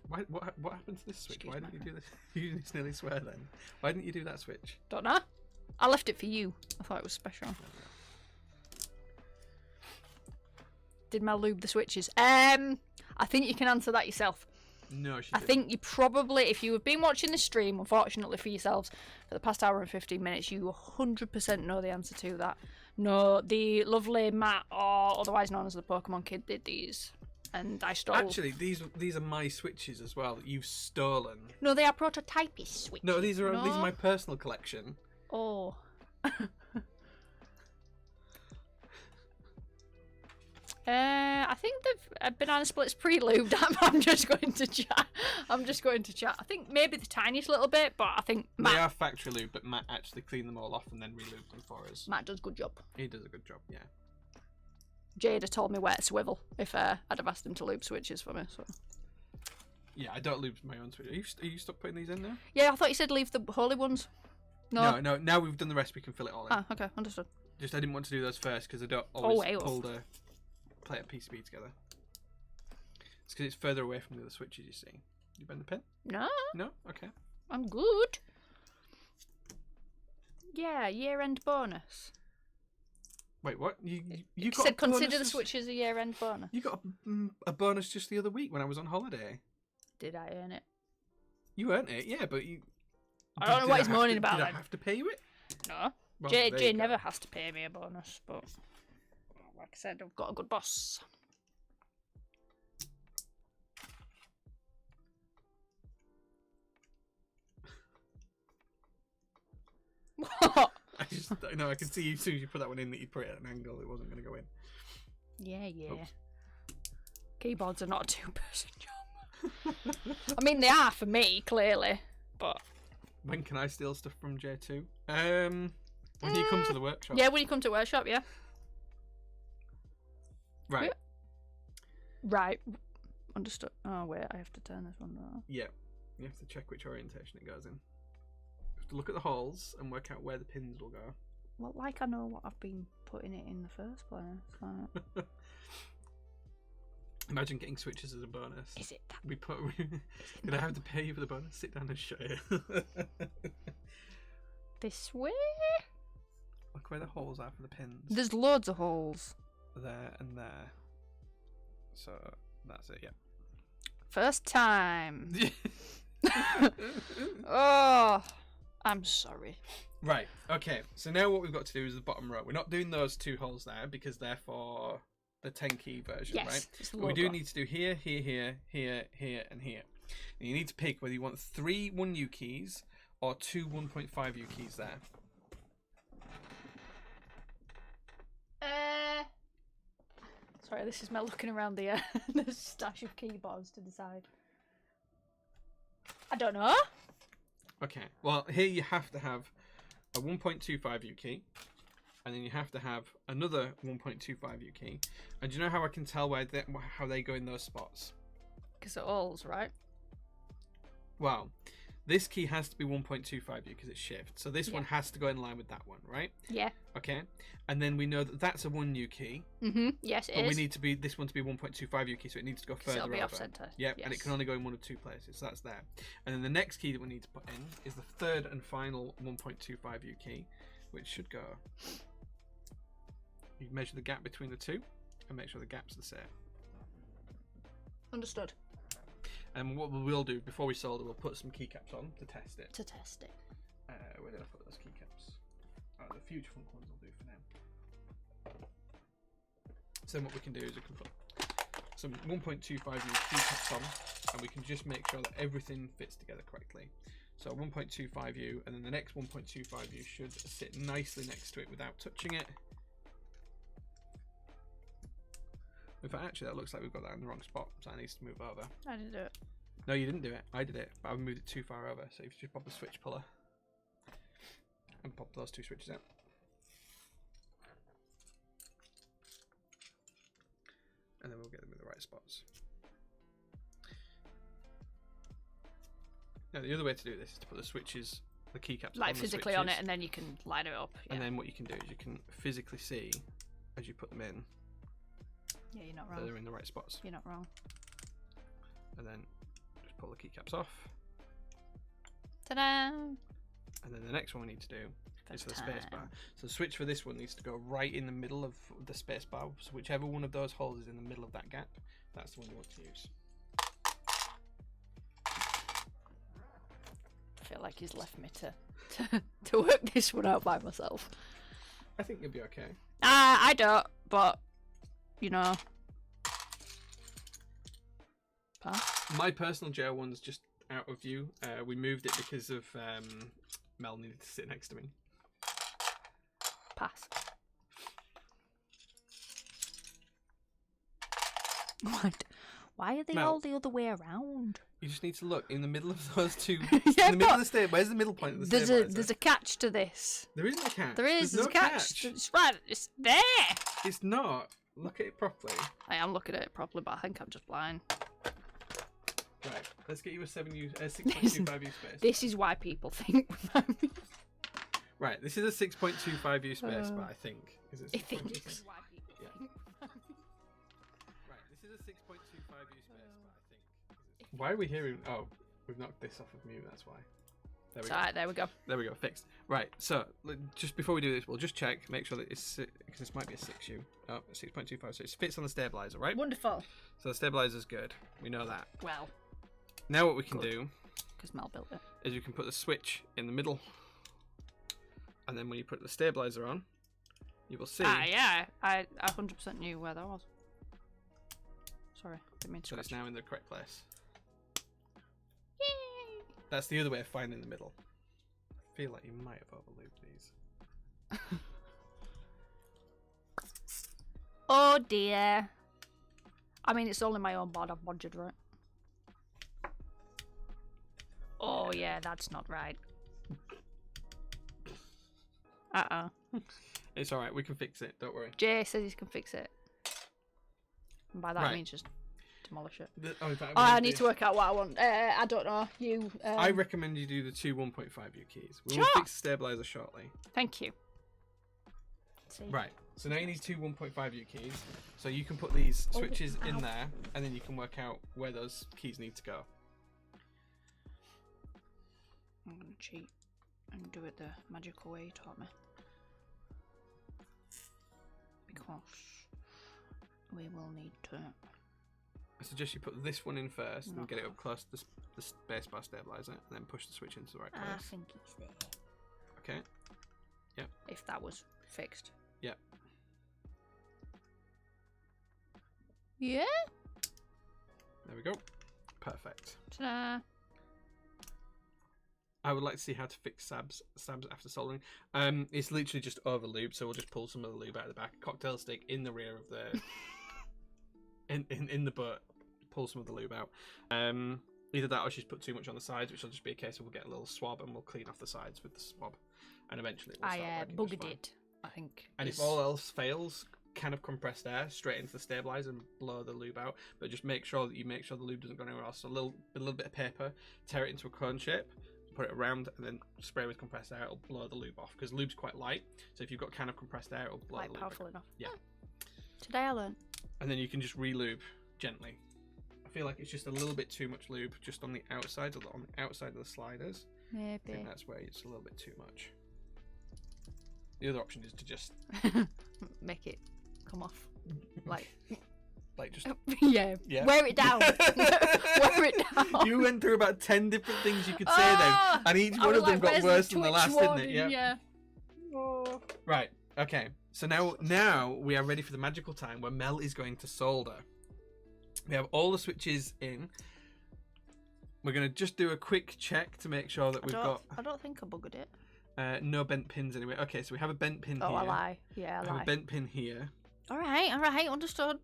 Speaker 2: What happened to this switch?
Speaker 3: Excuse
Speaker 2: Why didn't you do this? You just nearly swear then. Why didn't you do that switch?
Speaker 3: Don't know. I left it for you. I thought it was special. Did Mel lube the switches? I think you can answer that yourself.
Speaker 2: No, she
Speaker 3: I
Speaker 2: didn't.
Speaker 3: think you probably, if you have been watching the stream, unfortunately for yourselves, for the past hour and 15 minutes, you 100% know the answer to that. No, the lovely Matt, or otherwise known as the Pokemon Kid, did these. And I stole...
Speaker 2: Actually, these are my switches as well that you've stolen.
Speaker 3: No, they are prototypist switches.
Speaker 2: No, these are my personal collection.
Speaker 3: Oh. I think the banana split's pre-lubed. I'm just going to chat. I think maybe the tiniest little bit, but I think Matt...
Speaker 2: They are factory lube, but Matt actually cleaned them all off and then re-lubed them for us.
Speaker 3: Matt does a good job.
Speaker 2: He does a good job, yeah.
Speaker 3: Jade had told me where to swivel if I'd have asked him to lube switches for me. So.
Speaker 2: Yeah, I don't lube my own switches. Are you stuck putting these in now?
Speaker 3: Yeah, I thought you said leave the holy ones. No.
Speaker 2: No, now we've done the rest, we can fill it all in.
Speaker 3: Ah, okay, understood.
Speaker 2: Just I didn't want to do those first because I don't always
Speaker 3: off.
Speaker 2: pull the player PCB together. It's because it's further away from the other switches, you see. You bend the pin?
Speaker 3: No,
Speaker 2: No? Okay.
Speaker 3: I'm good. Yeah, year-end bonus.
Speaker 2: Wait, what? You
Speaker 3: You
Speaker 2: got
Speaker 3: said
Speaker 2: a
Speaker 3: consider
Speaker 2: bonus
Speaker 3: the switches a year-end bonus.
Speaker 2: You got a bonus just the other week when I was on holiday.
Speaker 3: Did I earn it?
Speaker 2: You earned it, yeah, but you...
Speaker 3: I don't know what he's moaning about
Speaker 2: Did I
Speaker 3: then.
Speaker 2: have to pay you it?
Speaker 3: No.
Speaker 2: Well,
Speaker 3: Jay
Speaker 2: there you go.
Speaker 3: never has to pay me a bonus, but like I said, I've got a good boss. What?
Speaker 2: I can see you as soon as you put that one in that you put it at an angle it wasn't going to go in.
Speaker 3: Yeah.
Speaker 2: Oops.
Speaker 3: Keyboards are not a two-person job. I mean, they are for me, clearly, but...
Speaker 2: When can I steal stuff from J2? When you come to the workshop.
Speaker 3: Yeah, when you come to workshop, yeah.
Speaker 2: Right.
Speaker 3: Right. Understood. Oh, wait, I have to turn this one down.
Speaker 2: Yeah. You have to check which orientation it goes in. You have to look at the holes and work out where the pins will go.
Speaker 3: Well, like I know what I've been putting it in the first place. Like...
Speaker 2: Imagine getting switches as a bonus.
Speaker 3: Is it that?
Speaker 2: Did I have to pay you for the bonus? Sit down and show you.
Speaker 3: This way?
Speaker 2: Look where the holes are for the pins.
Speaker 3: There's loads of holes.
Speaker 2: There and there. So that's it, yeah.
Speaker 3: First time. Oh, I'm sorry.
Speaker 2: Right, okay. So now what we've got to do is the bottom row. We're not doing those two holes there because they're for the 10 key version,
Speaker 3: Yes,
Speaker 2: right?
Speaker 3: it's the
Speaker 2: But we do
Speaker 3: logo.
Speaker 2: need to do here, here, here, here, here, and here. And you need to pick whether you want 3 1U keys or 2 1.5U keys there.
Speaker 3: Sorry, this is Mel looking around the the stash of keyboards to decide. I don't know.
Speaker 2: Okay, well, here you have to have a 1.25U key, and then you have to have another 1.25U key. And do you know how I can tell how they go in those spots?
Speaker 3: Because it all's right.
Speaker 2: Well, this key has to be 1.25U because it's shift. So this one has to go in line with that one, right?
Speaker 3: Yeah.
Speaker 2: Okay. And then we know that that's a 1U key.
Speaker 3: Yes, it
Speaker 2: But
Speaker 3: is.
Speaker 2: we need this one to be 1.25U key, so it needs to go further
Speaker 3: It'll be
Speaker 2: over.
Speaker 3: off centre.
Speaker 2: Yep,
Speaker 3: Yes.
Speaker 2: and it can only go in one of 2 places, so that's there. And then the next key that we need to put in is the third and final 1.25U key, which should go. You measure the gap between the two and make sure the gap's the same.
Speaker 3: Understood.
Speaker 2: And what we will do before we solder, we'll put some keycaps on to test it.
Speaker 3: To test it.
Speaker 2: Where did I put those keycaps? Oh, the future funk ones I'll do for now. So then what we can do is we can put some 1.25U keycaps on, and we can just make sure that everything fits together correctly. So 1.25U, and then the next 1.25U should sit nicely next to it without touching it. In fact, actually, that looks like we've got that in the wrong spot, so that needs to move over.
Speaker 3: I didn't do it.
Speaker 2: No, you didn't do it. I did it, but I moved it too far over. So if you just pop the switch puller and pop those 2 switches out. and then we'll get them in the right spots. Now the other way to do this is to put the switches, the keycaps,
Speaker 3: Like
Speaker 2: on
Speaker 3: physically
Speaker 2: the
Speaker 3: on it,
Speaker 2: switches,
Speaker 3: and then you can line it up. Yeah,
Speaker 2: and then what you can do is you can physically see as you put them in
Speaker 3: yeah, you're not
Speaker 2: that
Speaker 3: wrong.
Speaker 2: they're in the right spots,
Speaker 3: You're not wrong.
Speaker 2: and then just pull the keycaps off.
Speaker 3: Ta-da!
Speaker 2: And then the next one we need to do is
Speaker 3: First
Speaker 2: for the
Speaker 3: time.
Speaker 2: spacebar. So the switch for this one needs to go right in the middle of the spacebar. So whichever one of those holes is in the middle of that gap, that's the one you want to use.
Speaker 3: I feel like he's left me to work this one out by myself.
Speaker 2: I think you'll be okay.
Speaker 3: I don't, but you know. Pass.
Speaker 2: My personal J-01's just out of view. We moved it because of Mel needed to sit next to me.
Speaker 3: Pass. What? Why are they
Speaker 2: Mel.
Speaker 3: all the other way around?
Speaker 2: You just need to look in the middle of those two.
Speaker 3: Yeah,
Speaker 2: in the middle
Speaker 3: but
Speaker 2: of the stair. Where's the middle point of the
Speaker 3: There's
Speaker 2: stabilizer?
Speaker 3: a catch to this.
Speaker 2: There isn't a catch.
Speaker 3: There is.
Speaker 2: There's
Speaker 3: There's
Speaker 2: no
Speaker 3: a catch. It's right. It's there.
Speaker 2: It's not. Look at it properly.
Speaker 3: I am looking at it properly, but I think I'm just blind.
Speaker 2: Right. Let's get you a 6.25 U space.
Speaker 3: This is why people think.
Speaker 2: Right. This is a 6.25 U space, but I think is it?
Speaker 3: I think
Speaker 2: 6.25?
Speaker 3: this is why people
Speaker 2: Yeah.
Speaker 3: think.
Speaker 2: Right. This is a 6.25 U space, but I think. Why are we hearing? Oh, we've knocked this off of mute. That's why. There we go.
Speaker 3: Alright, there we go.
Speaker 2: There we go. Fixed. Right. So just before we do this, we'll just check, make sure that it's because this might be a 6U. Oh, 6.25. So it fits on the stabilizer, right?
Speaker 3: Wonderful.
Speaker 2: So the stabilizer's good. We know that.
Speaker 3: Well,
Speaker 2: Now what we can
Speaker 3: Good.
Speaker 2: do
Speaker 3: because Mel built it.
Speaker 2: is you can put the switch in the middle, and then when you put the stabilizer on, you will see
Speaker 3: Yeah, I 100% knew where that was. Sorry, didn't mean to
Speaker 2: that it's
Speaker 3: scratch.
Speaker 2: now in the correct place.
Speaker 3: Yay!
Speaker 2: That's the other way of finding the middle. I feel like you might have overlooped these.
Speaker 3: Oh dear. I mean, it's only my own board I've bodged, right? Oh yeah, that's not right.
Speaker 2: It's alright, we can fix it, don't worry.
Speaker 3: Jay says he can fix it. And by that I
Speaker 2: Right.
Speaker 3: mean just demolish it.
Speaker 2: In fact,
Speaker 3: Oh, I need to work out what I want. I don't know. You.
Speaker 2: I recommend you do the two 1.5U keys. We will
Speaker 3: Sure.
Speaker 2: fix the stabilizer shortly.
Speaker 3: Thank you. See.
Speaker 2: Right, so now you need two 1.5U keys. So you can put these
Speaker 3: Oh,
Speaker 2: switches in
Speaker 3: ow.
Speaker 2: there, and then you can work out where those keys need to go.
Speaker 3: I'm gonna cheat and do it the magical way you taught me. Because we will need to.
Speaker 2: I suggest you put this one in first and
Speaker 3: Not
Speaker 2: get it up
Speaker 3: that.
Speaker 2: close to the spacebar stabilizer, and then push the switch into the right
Speaker 3: I
Speaker 2: place.
Speaker 3: think it's there.
Speaker 2: Okay.
Speaker 3: If that was fixed.
Speaker 2: Yep.
Speaker 3: Yeah.
Speaker 2: There we go. Perfect.
Speaker 3: Ta-da.
Speaker 2: I would like to see how to fix stabs after soldering. It's literally just over lube, so we'll just pull some of the lube out of the back. Cocktail stick in the rear of the in the butt. Pull some of the lube out. Either that or she's put too much on the sides, which will just be a case of we'll get a little swab and we'll clean off the sides with the swab, and eventually it will start
Speaker 3: I
Speaker 2: working just
Speaker 3: buggered
Speaker 2: fine.
Speaker 3: it. I think.
Speaker 2: And
Speaker 3: is-
Speaker 2: if all else fails, can of compressed air straight into the stabilizer and blow the lube out. But just make sure that you make sure the lube doesn't go anywhere else. So a little bit of paper, tear it into a cone shape, put it around, and then spray with compressed air. It'll blow the lube off because lube's quite light. So if you've got can of compressed air, it'll blow
Speaker 3: like
Speaker 2: the lube.
Speaker 3: powerful enough.
Speaker 2: Yeah.
Speaker 3: Today I learned.
Speaker 2: And then you can just re-lube gently. I feel like it's just a little bit too much lube just on the outside of the sliders. I
Speaker 3: Maybe.
Speaker 2: think that's where it's a little bit too much. The other option is to just
Speaker 3: Make it come off. Like.
Speaker 2: like just
Speaker 3: Yeah.
Speaker 2: Yeah.
Speaker 3: Wear it down. Wear it down.
Speaker 2: You went through about 10 different things you could say
Speaker 3: Ah!
Speaker 2: then, and each
Speaker 3: I
Speaker 2: one
Speaker 3: was
Speaker 2: of them
Speaker 3: like,
Speaker 2: got
Speaker 3: where's
Speaker 2: worse than the
Speaker 3: Twitch
Speaker 2: last, didn't it?
Speaker 3: warning? Yeah. Oh.
Speaker 2: Right. Okay. So now we are ready for the magical time where Mel is going to solder. We have all the switches in. We're going to just do a quick check to make sure that we've got
Speaker 3: I don't think I buggered it.
Speaker 2: no bent pins anyway. Okay, so we have a bent pin
Speaker 3: Oh,
Speaker 2: here.
Speaker 3: I lie. Yeah, I
Speaker 2: We have
Speaker 3: lie.
Speaker 2: a bent pin here.
Speaker 3: All right, understood.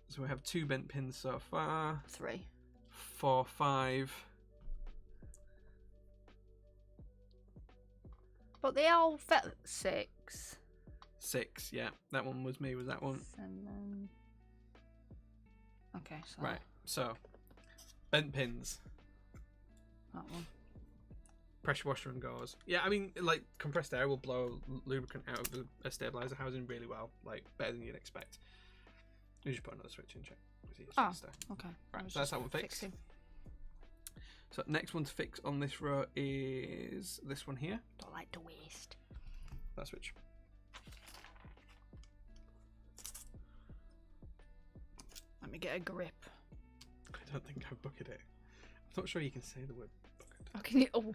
Speaker 2: So we have 2 bent pins so far.
Speaker 3: 3.
Speaker 2: 4, 5.
Speaker 3: But they all felt 6.
Speaker 2: 6, yeah. That one was me, was that one?
Speaker 3: 7. Okay, so
Speaker 2: Right. So, bent pins,
Speaker 3: that one.
Speaker 2: pressure washer and gauze. Yeah, I mean, like compressed air will blow lubricant out of a stabilizer housing really well, like better than you'd expect. You just put another switch in, check. See it's faster.
Speaker 3: Okay. I
Speaker 2: Right,
Speaker 3: was
Speaker 2: so that's
Speaker 3: just
Speaker 2: that one fixed.
Speaker 3: fixing.
Speaker 2: So next one to fix on this row is this one here.
Speaker 3: Don't like to waste.
Speaker 2: That switch.
Speaker 3: Let me get a grip.
Speaker 2: I don't think I've bucketed it. I'm not sure you can say the word bucket.
Speaker 3: Oh, can you? Oh.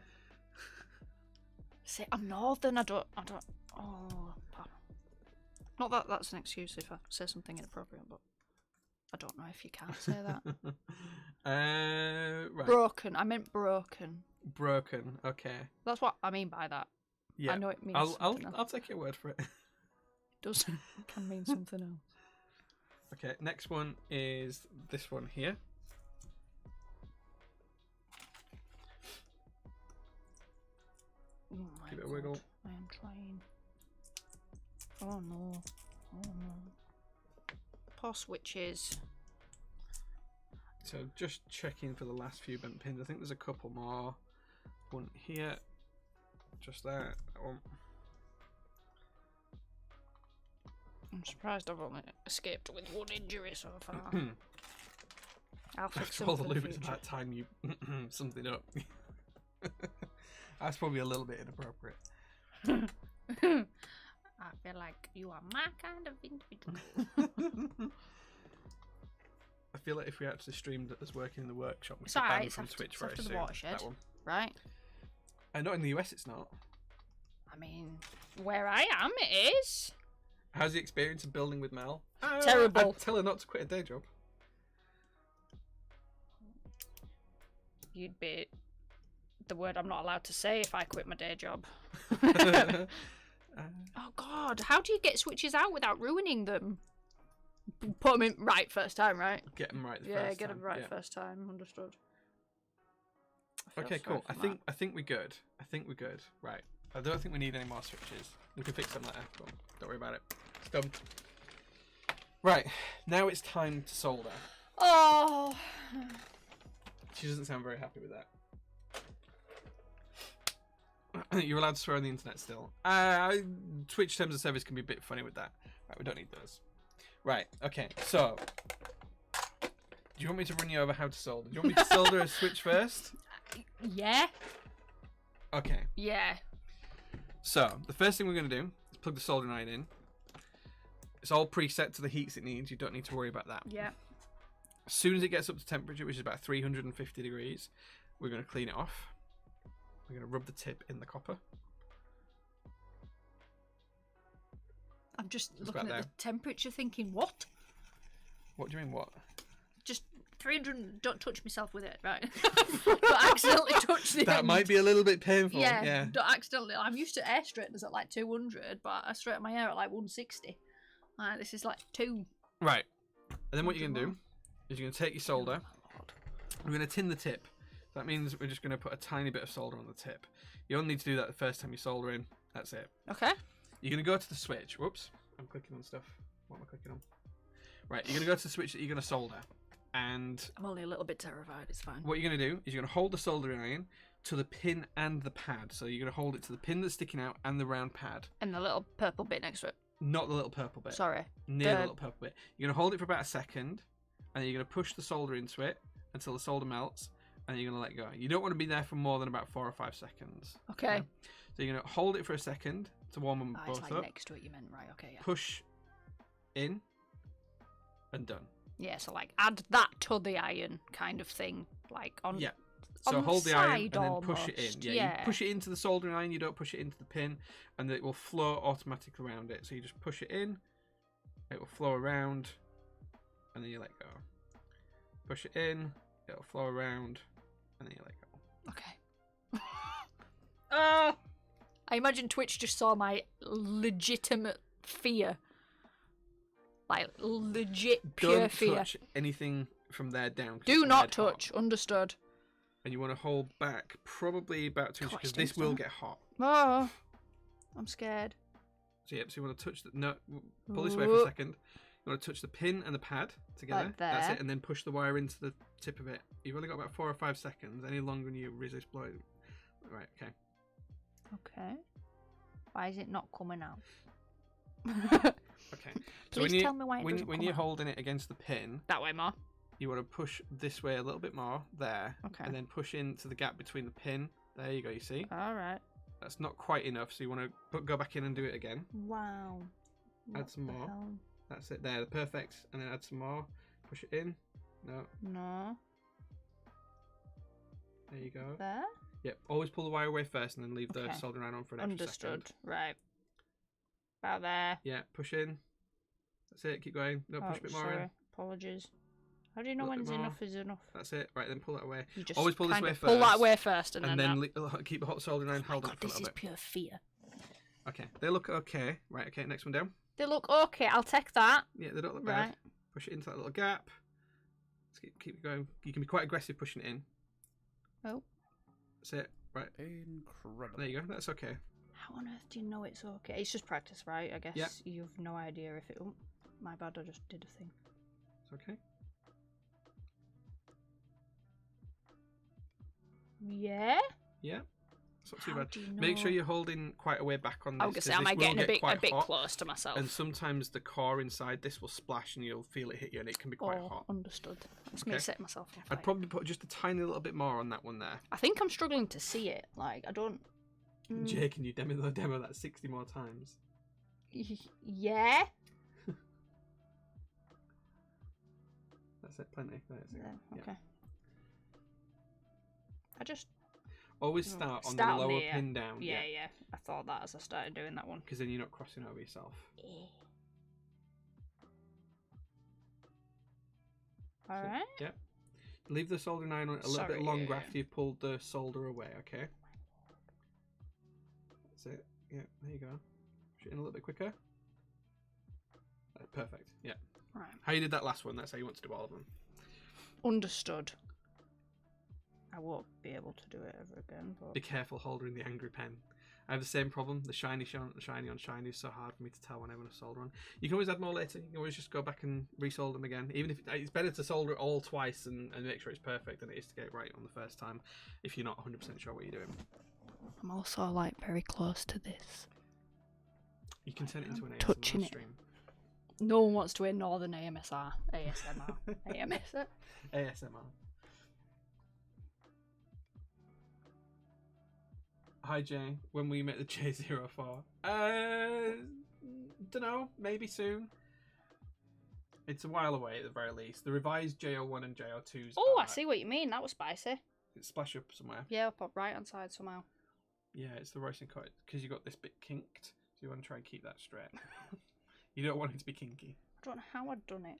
Speaker 3: Say, I'm northern. I don't. Oh. Not that that's an excuse if I say something inappropriate, but I don't know if you can say that.
Speaker 2: Right.
Speaker 3: Broken. I meant broken.
Speaker 2: Broken. Okay.
Speaker 3: That's what I mean by that.
Speaker 2: Yeah.
Speaker 3: I know it means
Speaker 2: I'll
Speaker 3: something else.
Speaker 2: I'll take your word for it.
Speaker 3: Does can mean something else.
Speaker 2: Okay. Next one is this one here.
Speaker 3: Oh my
Speaker 2: Give it a
Speaker 3: God.
Speaker 2: wiggle.
Speaker 3: I am trying. Oh no. Oh no. Poor switches.
Speaker 2: So just checking for the last few bent pins. I think there's a couple more. One here. Just that. That one.
Speaker 3: I'm surprised I've only escaped with one injury so far. I'll fix
Speaker 2: After
Speaker 3: them
Speaker 2: all the
Speaker 3: for the
Speaker 2: lube, it's
Speaker 3: future.
Speaker 2: about time you something up. That's probably a little bit inappropriate.
Speaker 3: I feel like you are my kind of individual.
Speaker 2: I feel like if we actually streamed us working in the workshop, we
Speaker 3: It's
Speaker 2: could ban
Speaker 3: alright, it's
Speaker 2: from
Speaker 3: after-
Speaker 2: Twitch
Speaker 3: it's
Speaker 2: very
Speaker 3: after the
Speaker 2: soon.
Speaker 3: watershed.
Speaker 2: That one.
Speaker 3: Right?
Speaker 2: Not in the US, it's not.
Speaker 3: I mean, where I am, it is.
Speaker 2: How's the experience of building with Mel?
Speaker 3: Terrible.
Speaker 2: I'd tell her not to quit a day job.
Speaker 3: You'd be the word I'm not allowed to say if I quit my day job. Oh God, how do you get switches out without ruining them? Put them in right first time, right?
Speaker 2: Get them right the
Speaker 3: Yeah,
Speaker 2: first
Speaker 3: get
Speaker 2: time.
Speaker 3: them right
Speaker 2: yeah.
Speaker 3: first time. Understood. I feel
Speaker 2: Okay,
Speaker 3: sorry
Speaker 2: cool.
Speaker 3: for
Speaker 2: I think we're good. I think we're good. Right. I don't think we need any more switches. We can fix them later. Go on. Don't worry about it. It's done. Right. Now it's time to solder.
Speaker 3: Oh.
Speaker 2: She doesn't sound very happy with that. You're allowed to swear on the internet still. Twitch terms of service can be a bit funny with that. Right, we don't need those. Right, okay, so do you want me to run you over how to solder? Do you want me to solder a switch first?
Speaker 3: Yeah.
Speaker 2: Okay,
Speaker 3: Yeah.
Speaker 2: so the first thing we're going to do is plug the soldering iron in. It's all preset to the heats it needs. You don't need to worry about that.
Speaker 3: Yeah.
Speaker 2: As soon as it gets up to temperature, which is about 350 degrees, we're going to clean it off. We're going to rub the tip in the copper.
Speaker 3: I'm just
Speaker 2: It's
Speaker 3: looking
Speaker 2: about
Speaker 3: at the temperature, thinking, what?
Speaker 2: What do you mean, what?
Speaker 3: Just 300. Don't touch myself with it, right? Don't accidentally touch the
Speaker 2: That
Speaker 3: end.
Speaker 2: might be a little bit painful.
Speaker 3: Yeah. Don't accidentally. I'm used to air straighteners at like 200, but I straighten my hair at like 160. This is like 2.
Speaker 2: Right. And then what you're going to do is you're going to take your solder. We're going to tin the tip. That means we're just going to put a tiny bit of solder on the tip. You only need to do that the first time you solder in. That's it.
Speaker 3: Okay.
Speaker 2: You're going to go to the switch. Whoops. I'm clicking on stuff. What am I clicking on? Right. You're going to go to the switch that you're going to solder. And
Speaker 3: I'm only a little bit terrified. It's fine.
Speaker 2: what you're going to do is you're going to hold the soldering iron to the pin and the pad. So you're going to hold it to the pin that's sticking out and the round pad.
Speaker 3: And the little purple bit next to it.
Speaker 2: Not the little purple bit.
Speaker 3: Sorry.
Speaker 2: Near the little purple bit. You're going to hold it for about a second. And then you're going to push the solder into it until the solder melts. And you're going to let go. You don't want to be there for more than about 4 or 5 seconds.
Speaker 3: Okay.
Speaker 2: So you're going to hold it for a second to warm them
Speaker 3: It's
Speaker 2: both
Speaker 3: like
Speaker 2: up.
Speaker 3: next to it, you meant, right? Okay, yeah.
Speaker 2: Push in and done.
Speaker 3: Yeah, so like add that to the iron kind of thing. Like on.
Speaker 2: Yeah. So
Speaker 3: on
Speaker 2: hold
Speaker 3: the
Speaker 2: the iron
Speaker 3: side
Speaker 2: and then push it in.
Speaker 3: almost,
Speaker 2: Yeah,
Speaker 3: yeah.
Speaker 2: You push it into the soldering iron, you don't push it into the pin, and it will flow automatically around it. So you just push it in, it will flow around, and then you let go. Push it in, it'll flow around, and then you let go.
Speaker 3: Okay. I imagine Twitch just saw my legitimate fear. Like, legit pure
Speaker 2: Don't
Speaker 3: fear.
Speaker 2: touch anything from there down. 'cause
Speaker 3: Do
Speaker 2: it's
Speaker 3: not
Speaker 2: red hot.
Speaker 3: touch. Understood.
Speaker 2: And you want to hold back probably about 2 inches
Speaker 3: God,
Speaker 2: because
Speaker 3: it
Speaker 2: this
Speaker 3: stinks,
Speaker 2: will
Speaker 3: doesn't
Speaker 2: get hot.
Speaker 3: Oh, I'm scared.
Speaker 2: So yep, so you want to touch the no, pull this away for a second. You want to touch the pin and the pad together.
Speaker 3: Like
Speaker 2: That's
Speaker 3: there.
Speaker 2: it, and then push the wire into the tip of it. You've only got about 4 or 5 seconds. Any longer and you resist blowing. Right, okay.
Speaker 3: Okay. Why is it not coming out?
Speaker 2: Okay.
Speaker 3: Please tell me why it doesn't
Speaker 2: when
Speaker 3: come
Speaker 2: you're
Speaker 3: out.
Speaker 2: holding it against the pin,
Speaker 3: That way more.
Speaker 2: you want to push this way a little bit more, there.
Speaker 3: Okay.
Speaker 2: And then push into the gap between the pin. There you go, you see?
Speaker 3: All right.
Speaker 2: That's not quite enough, so you want to go back in and do it again.
Speaker 3: Wow.
Speaker 2: Add some
Speaker 3: the
Speaker 2: more.
Speaker 3: hell?
Speaker 2: That's it there, perfect. And then add some more. Push it in. No,
Speaker 3: No.
Speaker 2: there you go.
Speaker 3: There?
Speaker 2: Yep, always pull the wire away first and then leave the
Speaker 3: Okay.
Speaker 2: soldering iron on for an extra
Speaker 3: Understood.
Speaker 2: second.
Speaker 3: Right. About there.
Speaker 2: Yeah, push in. That's it, keep going. No, push a bit more
Speaker 3: sorry.
Speaker 2: in.
Speaker 3: Apologies. How do you know
Speaker 2: Little
Speaker 3: when
Speaker 2: bit more.
Speaker 3: enough is enough?
Speaker 2: That's it. Right, then pull that away.
Speaker 3: You just
Speaker 2: Always pull this
Speaker 3: kind
Speaker 2: way
Speaker 3: of pull that
Speaker 2: first,
Speaker 3: way first and
Speaker 2: And
Speaker 3: then
Speaker 2: then keep the hot soldering iron held
Speaker 3: oh
Speaker 2: up
Speaker 3: God,
Speaker 2: for a
Speaker 3: this
Speaker 2: little
Speaker 3: is
Speaker 2: bit.
Speaker 3: pure fear.
Speaker 2: Okay, they look okay. Right, okay, next one down.
Speaker 3: They look okay. I'll take that.
Speaker 2: Yeah, they don't look
Speaker 3: Right.
Speaker 2: bad. Push it into that little gap. Let's keep going. You can be quite aggressive pushing it in.
Speaker 3: Oh.
Speaker 2: That's it. Right,
Speaker 1: Incredible.
Speaker 2: there you go. That's okay.
Speaker 3: How on earth do you know it's okay? It's just practice, right? I guess
Speaker 2: Yep.
Speaker 3: you've no idea if it. Oh, my bad. I just did a thing.
Speaker 2: It's okay.
Speaker 3: Yeah.
Speaker 2: Yeah. It's not too
Speaker 3: How
Speaker 2: bad.
Speaker 3: do you know?
Speaker 2: Make sure you're holding quite a way back on this.
Speaker 3: I was gonna
Speaker 2: 'cause
Speaker 3: say, am
Speaker 2: this
Speaker 3: I
Speaker 2: will
Speaker 3: getting a
Speaker 2: get
Speaker 3: bit
Speaker 2: quite hot,
Speaker 3: close to myself?
Speaker 2: And sometimes the core inside this will splash and you'll feel it hit you and it can be quite hot.
Speaker 3: Understood. That's me
Speaker 2: Okay.
Speaker 3: setting myself on fire.
Speaker 2: I'd probably put just a tiny little bit more on that one there.
Speaker 3: I think I'm struggling to see it. Like, I don't.
Speaker 2: Jay, can you demo that 60 more times?
Speaker 3: Yeah.
Speaker 2: That's it, plenty. That's it.
Speaker 3: Yeah,
Speaker 2: Yeah.
Speaker 3: okay. I just.
Speaker 2: Always start on
Speaker 3: Start
Speaker 2: the
Speaker 3: on
Speaker 2: lower
Speaker 3: the,
Speaker 2: pin down.
Speaker 3: Yeah, yeah. I thought that as I started doing that one.
Speaker 2: Because then you're not crossing over yourself.
Speaker 3: All
Speaker 2: So,
Speaker 3: right.
Speaker 2: Yep. Leave the soldering iron on a little bit
Speaker 3: Sorry,
Speaker 2: longer
Speaker 3: yeah.
Speaker 2: after you've pulled the solder away, okay? That's it. Yeah, there you go. Push it in a little bit quicker. Perfect. Yeah.
Speaker 3: Right.
Speaker 2: How you did that last one, that's how you want to do all of them.
Speaker 3: Understood. I won't be able to do it ever again. But
Speaker 2: Be careful holding the angry pen. I have the same problem. The shiny on shiny is so hard for me to tell when I want to solder on. You can always add more later. You can always just go back and resolder them again. Even if it's better to solder it all twice and make sure it's perfect than it is to get it right on the first time if you're not 100% sure what you're doing.
Speaker 3: I'm also like very close to this.
Speaker 2: You can turn it into an
Speaker 3: touching
Speaker 2: ASMR
Speaker 3: it.
Speaker 2: stream.
Speaker 3: No one wants to hear Northern ASMR. ASMR.
Speaker 2: ASMR. Hi Jay, when will you make the J-04? Don't know, maybe soon. It's a while away at the very least. The revised J-01 and J-02s
Speaker 3: Oh,
Speaker 2: are...
Speaker 3: I see what you mean. That was spicy.
Speaker 2: It's splash up somewhere.
Speaker 3: Yeah, up right hand side somehow.
Speaker 2: Yeah, it's the roasting cut because you got this bit kinked, so you want to try and keep that straight. You don't want it to be kinky.
Speaker 3: I don't know how I'd done it.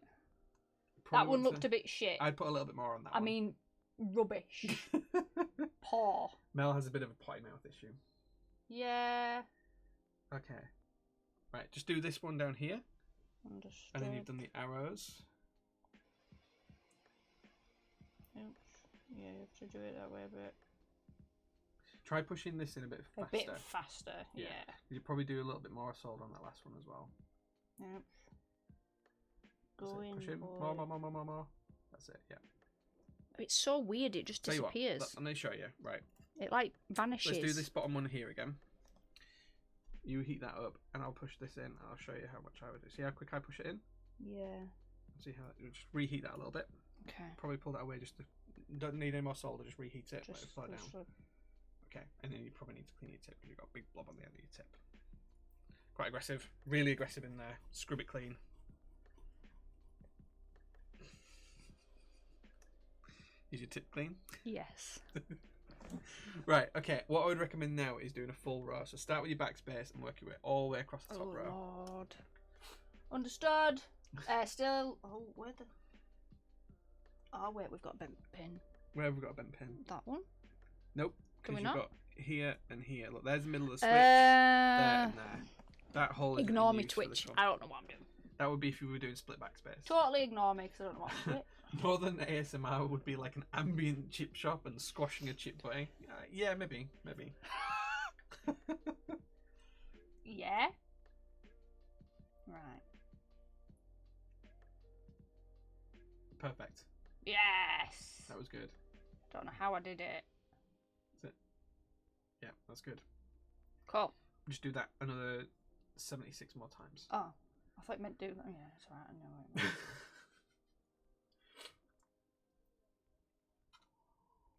Speaker 2: Probably
Speaker 3: That one
Speaker 2: want
Speaker 3: looked
Speaker 2: to-
Speaker 3: a bit shit.
Speaker 2: I'd put a little bit more on that
Speaker 3: I
Speaker 2: one.
Speaker 3: mean, rubbish. Poor.
Speaker 2: Mel has a bit of a potty mouth issue.
Speaker 3: Yeah.
Speaker 2: Okay. Right, just do this one down here,
Speaker 3: Understood.
Speaker 2: and then you've done the arrows.
Speaker 3: Oops. Yeah, you have to do it that way a bit.
Speaker 2: Try pushing this in a bit faster.
Speaker 3: A bit faster,
Speaker 2: Yeah.
Speaker 3: yeah.
Speaker 2: You probably do a little bit more solder on that last one as well.
Speaker 3: Yep.
Speaker 2: That's it.
Speaker 3: Go in,
Speaker 2: Push in.
Speaker 3: boy.
Speaker 2: More. That's it, yeah.
Speaker 3: It's so weird, it just
Speaker 2: Tell you what,
Speaker 3: disappears.
Speaker 2: I'm going to show you. Right.
Speaker 3: It like vanishes.
Speaker 2: Let's do this bottom one here again. You heat that up, and I'll push this in, and I'll show you how much I would do. See how quick I push it in?
Speaker 3: Yeah.
Speaker 2: See how just reheat that a little bit.
Speaker 3: Okay.
Speaker 2: Probably pull that away. Just to, don't need any more solder. Just reheat it. Let
Speaker 3: Just
Speaker 2: it slow down.
Speaker 3: also-
Speaker 2: Okay, and then you probably need to clean your tip because you've got a big blob on the end of your tip. Quite aggressive, really aggressive in there. Scrub it clean. Is your tip clean?
Speaker 3: Yes.
Speaker 2: Right, okay, what I would recommend now is doing a full row. So start with your backspace and work your way all the way across the top
Speaker 3: Oh
Speaker 2: row.
Speaker 3: Lord. Understood. Still. Oh, where the? Oh wait, we've got a bent pin.
Speaker 2: Where have we got a bent pin?
Speaker 3: That one.
Speaker 2: Nope,
Speaker 3: Can
Speaker 2: because
Speaker 3: we
Speaker 2: you've
Speaker 3: not?
Speaker 2: got here and here. Look, there's the middle of the switch. There and there. That hole is
Speaker 3: Ignore
Speaker 2: in
Speaker 3: me,
Speaker 2: use for this
Speaker 3: Twitch.
Speaker 2: one.
Speaker 3: I don't know what I'm doing.
Speaker 2: That would be if you were doing split backspace.
Speaker 3: Totally ignore me because I don't know what I'm doing.
Speaker 2: Northern ASMR would be like an ambient chip shop and squashing a chip butty. Yeah, maybe.
Speaker 3: Yeah. Right.
Speaker 2: Perfect.
Speaker 3: Yes.
Speaker 2: That was good.
Speaker 3: Don't know how I did it.
Speaker 2: That's it. Yeah, that's good.
Speaker 3: Cool.
Speaker 2: Just do that another 76 more times.
Speaker 3: Oh, I thought you meant do that. Yeah, it's alright. I know what you mean.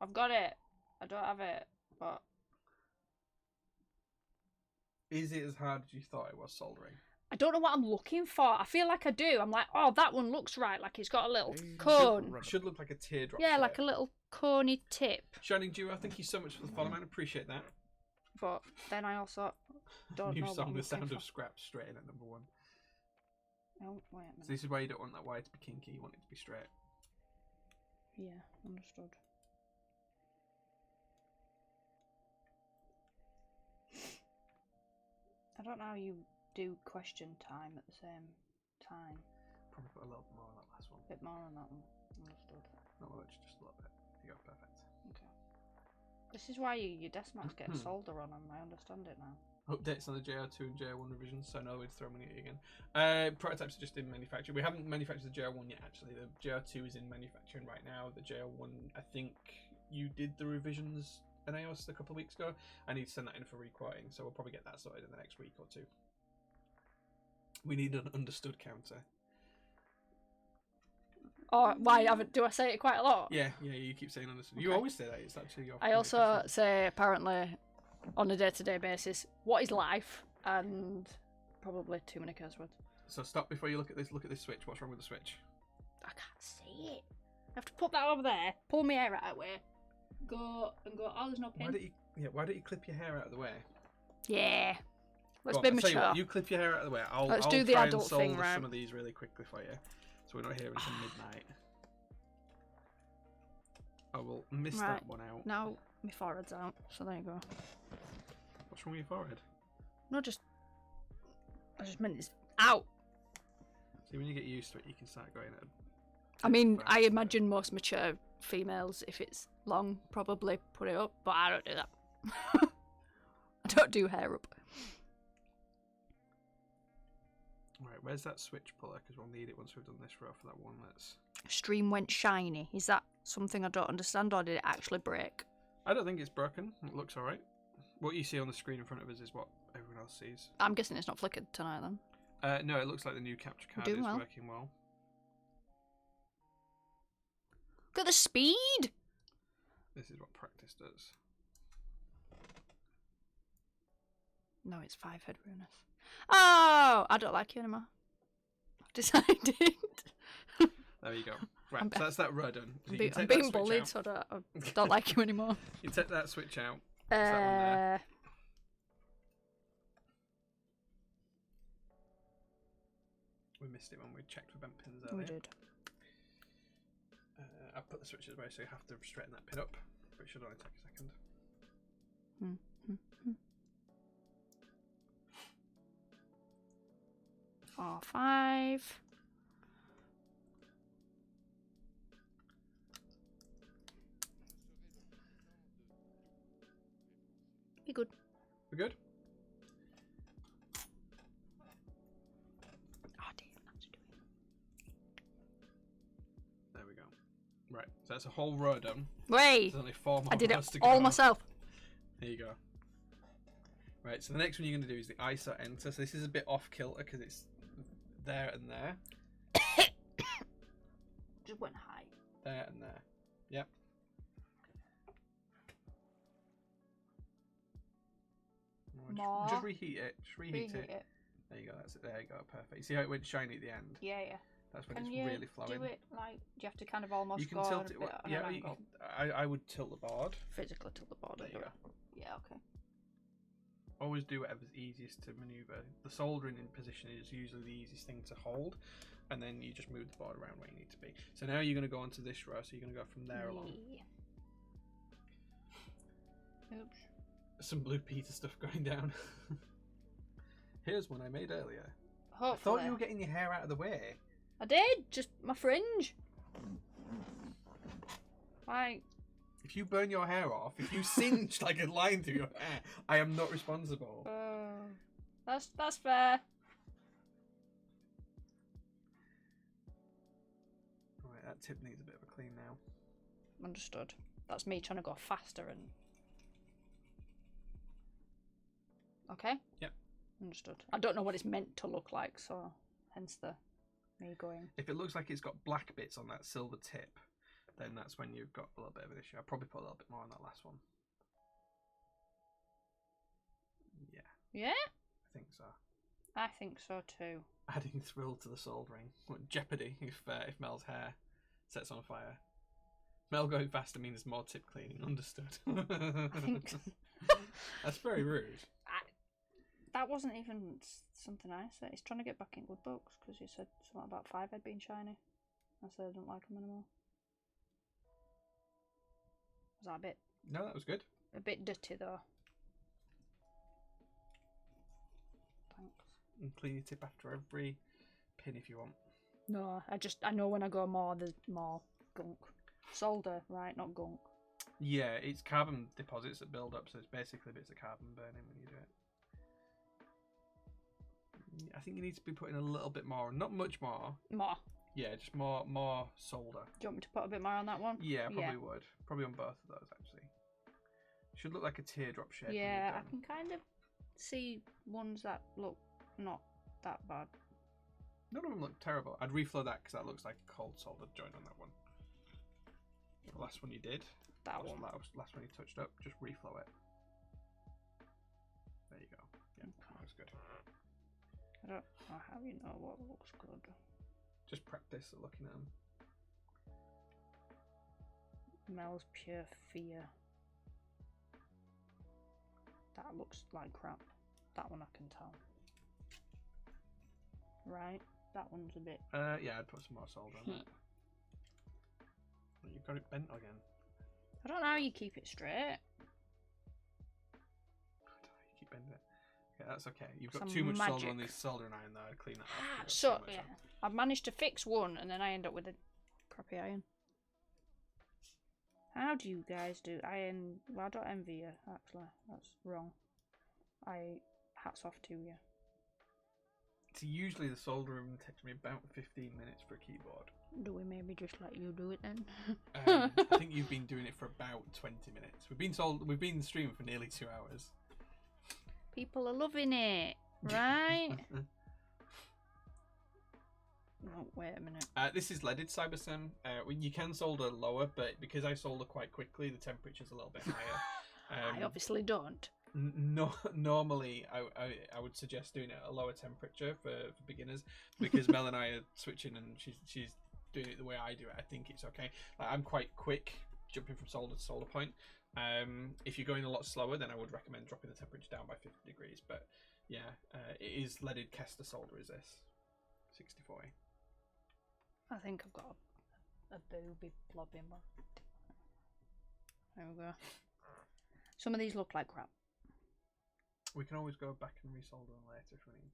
Speaker 3: I've got it. I don't have it, but
Speaker 2: Is it as hard as you thought it was soldering?
Speaker 3: I don't know what I'm looking for. I feel like I do. I'm like, oh, that one looks right. Like it's got a little
Speaker 1: Hey,
Speaker 3: cone.
Speaker 2: Should look like a teardrop.
Speaker 3: Yeah,
Speaker 2: shape.
Speaker 3: like a little coney tip.
Speaker 2: Shining Duo, thank you so much for the follow, man. Appreciate that.
Speaker 3: But then I also don't
Speaker 2: New
Speaker 3: know what
Speaker 2: song,
Speaker 3: I'm
Speaker 2: The
Speaker 3: looking
Speaker 2: Sound
Speaker 3: for.
Speaker 2: of Scraps, straight in at number 1.
Speaker 3: Oh, wait a
Speaker 2: So
Speaker 3: minute.
Speaker 2: this is why you don't want that wire to be kinky, you want it to be straight.
Speaker 3: Yeah, understood. I don't know how you do question time at the same time.
Speaker 2: Probably put a little bit more on that last one.
Speaker 3: A bit more on that one. Understood.
Speaker 2: Not much, just a little bit. There you go, perfect.
Speaker 3: Okay. This is why your desk mats get solder on them. I understand it now.
Speaker 2: Updates on the JR2 and JR1 revisions, so no way to throw money at you again. Prototypes are just in manufacture. We haven't manufactured the JR1 yet, actually. The JR2 is in manufacturing right now. The JR1, I think you did the revisions in AOS a couple of weeks ago. I need to send that in for requoting, so we'll probably get that sorted in the next week or two. We need an understood counter.
Speaker 3: Or why haven't? Do I say it quite a lot?
Speaker 2: Yeah, you keep saying understood.
Speaker 3: Okay.
Speaker 2: You always say that. It's actually your.
Speaker 3: I also say apparently on a day-to-day basis, what is life, and probably too many curse words.
Speaker 2: So stop before you look at this. Look at this switch. What's wrong with the switch?
Speaker 3: I can't see it. I have to put that over there, pull my hair out of the way, go and go. Oh, there's no pin.
Speaker 2: Why don't you clip your hair out of the way?
Speaker 3: Yeah. Let's
Speaker 2: Go on,
Speaker 3: be
Speaker 2: I'll tell you
Speaker 3: mature.
Speaker 2: what, you clip your hair out of the way.
Speaker 3: Let's
Speaker 2: I'll
Speaker 3: do the
Speaker 2: try
Speaker 3: adult
Speaker 2: and solder
Speaker 3: thing, right?
Speaker 2: some of these really quickly for you, so we're not here until midnight. I will miss
Speaker 3: Right.
Speaker 2: that one out.
Speaker 3: Now my forehead's out, so there you go.
Speaker 2: What's wrong with your forehead?
Speaker 3: No, I just meant it's out.
Speaker 2: See, when you get used to it, you can start going at.
Speaker 3: I mean,
Speaker 2: Right,
Speaker 3: I
Speaker 2: so-
Speaker 3: imagine most mature females, if it's long, probably put it up, but I don't do that. I don't do hair up.
Speaker 2: Right, where's that switch puller? Because we'll need it once we've done this row for that one that's.
Speaker 3: Stream went shiny. Is that something I don't understand, or did it actually break?
Speaker 2: I don't think it's broken. It looks alright. What you see on the screen in front of us is what everyone else sees.
Speaker 3: I'm guessing it's not flickered tonight then.
Speaker 2: No, it looks like the new capture card
Speaker 3: Doing
Speaker 2: is
Speaker 3: well.
Speaker 2: working well.
Speaker 3: Look at the speed!
Speaker 2: This is what practice does.
Speaker 3: No, it's 5-head ruinous. Oh! I don't like you anymore. I've decided.
Speaker 2: There you go. Right,
Speaker 3: I'm
Speaker 2: so that's that row done. So
Speaker 3: I'm,
Speaker 2: you
Speaker 3: be-
Speaker 2: can
Speaker 3: I'm
Speaker 2: take that
Speaker 3: being
Speaker 2: switch
Speaker 3: bullied,
Speaker 2: out.
Speaker 3: so I don't like you anymore.
Speaker 2: You take that switch out. That's that one there. We missed it when we checked for bent pins earlier.
Speaker 3: We did.
Speaker 2: I put the switches away, so you have to straighten that pin up, but it should only take a second.
Speaker 3: R5. Be good.
Speaker 2: We're good?
Speaker 3: Oh dear, that's doing.
Speaker 2: There we go. Right, so that's a whole row done.
Speaker 3: Wait!
Speaker 2: There's only 4 more
Speaker 3: I did
Speaker 2: rows
Speaker 3: it
Speaker 2: to go.
Speaker 3: all myself.
Speaker 2: There you go. Right, so the next one you're going to do is the ISO enter. So this is a bit off kilter because it's there and there.
Speaker 3: Just went high.
Speaker 2: There and there. Yep.
Speaker 3: More.
Speaker 2: Just reheat it. Just reheat
Speaker 3: Reheat
Speaker 2: it.
Speaker 3: it.
Speaker 2: There you go. That's it. There you go. Perfect. You see how it went shiny at the end?
Speaker 3: Yeah, yeah.
Speaker 2: That's when
Speaker 3: Can
Speaker 2: it's
Speaker 3: you
Speaker 2: really flowing.
Speaker 3: do it like? Do you have to kind of almost
Speaker 2: You can
Speaker 3: go
Speaker 2: tilt
Speaker 3: on
Speaker 2: it.
Speaker 3: a bit on
Speaker 2: Yeah,
Speaker 3: an
Speaker 2: you
Speaker 3: angle?
Speaker 2: can, I would tilt the board.
Speaker 3: Physically tilt the board.
Speaker 2: There you
Speaker 3: under
Speaker 2: go.
Speaker 3: it. Yeah. Okay.
Speaker 2: Always do whatever's easiest to maneuver. The soldering in position is usually the easiest thing to hold, and then you just move the board around where you need to be. So now you're going to go onto this row, so you're going to go from there along.
Speaker 3: Yeah. Oops.
Speaker 2: Some Blue Peter stuff going down. Here's one I made earlier. I
Speaker 3: Hopefully.
Speaker 2: thought you were getting your hair out of the way.
Speaker 3: I did. Just my fringe. Like.
Speaker 2: If you burn your hair off, if you singe like a line through your hair, I am not responsible.
Speaker 3: That's fair.
Speaker 2: Right, That tip needs a bit of a clean now.
Speaker 3: Understood. That's me trying to go faster and... Okay?
Speaker 2: Yep.
Speaker 3: Understood. I don't know what it's meant to look like, so hence the me going.
Speaker 2: If it looks like it's got black bits on that silver tip, then that's when you've got a little bit of an issue. I'll probably put a little bit more on that last one. Yeah.
Speaker 3: Yeah?
Speaker 2: I think so.
Speaker 3: I think so too.
Speaker 2: Adding thrill to the soldering. Jeopardy if Mel's hair sets on fire. Mel going faster means more tip cleaning. Understood.
Speaker 3: I think so.
Speaker 2: That's very rude.
Speaker 3: That wasn't even something I said. He's trying to get back in good books because he said something about 5-head being shiny. I said I don't like them anymore. Was that a bit?
Speaker 2: No, that was good.
Speaker 3: A bit dirty though. Thanks.
Speaker 2: And clean your tip after every pin if you want.
Speaker 3: No, I know when I go more, there's more gunk. Solder, right? Not gunk.
Speaker 2: Yeah, it's carbon deposits that build up, so it's basically bits of carbon burning when you do it. I think you need to be putting a little bit more, not much more.
Speaker 3: More.
Speaker 2: Yeah, just more solder.
Speaker 3: Do you want me to put a bit more on that one?
Speaker 2: Yeah, probably would. Probably on both of those actually. Should look like a teardrop shape.
Speaker 3: Yeah, I can kind of see ones that look not that bad.
Speaker 2: None of them look terrible. I'd reflow that because that looks like a cold soldered joint on that one. The last one you did.
Speaker 3: That one.
Speaker 2: Last one you touched up. Just reflow it. There you go. Yeah, that looks good.
Speaker 3: I don't know how you know what looks good.
Speaker 2: Just practice at looking at them.
Speaker 3: Mel's pure fear. That looks like crap. That one I can tell. Right? That one's a bit...
Speaker 2: Yeah, I'd put some more solder on that. You've got it bent again.
Speaker 3: I don't know how you keep it straight.
Speaker 2: I don't know, you keep bending it. Okay, that's okay. You've got
Speaker 3: Some
Speaker 2: too much solder
Speaker 3: magic.
Speaker 2: on this soldering iron though. I'd clean that off. You've got
Speaker 3: So,
Speaker 2: too much
Speaker 3: yeah.
Speaker 2: on.
Speaker 3: I've managed to fix one and then I end up with a crappy iron. How do you guys do iron? Well, I don't envy you, actually. That's wrong. Hats off to you.
Speaker 2: So usually the soldering takes me about 15 minutes for a keyboard.
Speaker 3: Do we maybe just let you do it then?
Speaker 2: I think you've been doing it for about 20 minutes. We've been streaming for nearly 2 hours.
Speaker 3: People are loving it, right? Oh, wait a minute.
Speaker 2: This is leaded Cybersem. You can solder lower, but because I solder quite quickly, the temperature's a little bit higher.
Speaker 3: I obviously don't.
Speaker 2: Normally, I would suggest doing it at a lower temperature for beginners, because Mel and I are switching, and she's doing it the way I do it. I think it's okay. I'm quite quick jumping from solder to solder point. If you're going a lot slower, then I would recommend dropping the temperature down by 50 degrees. But yeah, it is leaded Kester solder. Is this 64?
Speaker 3: I think I've got a booby blobbing one. There we go. Some of these look like crap.
Speaker 2: We can always go back and resolder them later if we need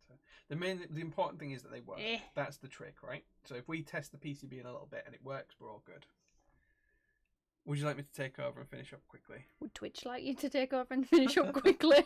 Speaker 2: to. The important thing is that they work. That's the trick, right? So if we test the PCB in a little bit and it works, we're all good. Would you like me to take over and finish up quickly?
Speaker 3: Would Twitch like you to take over and finish up quickly?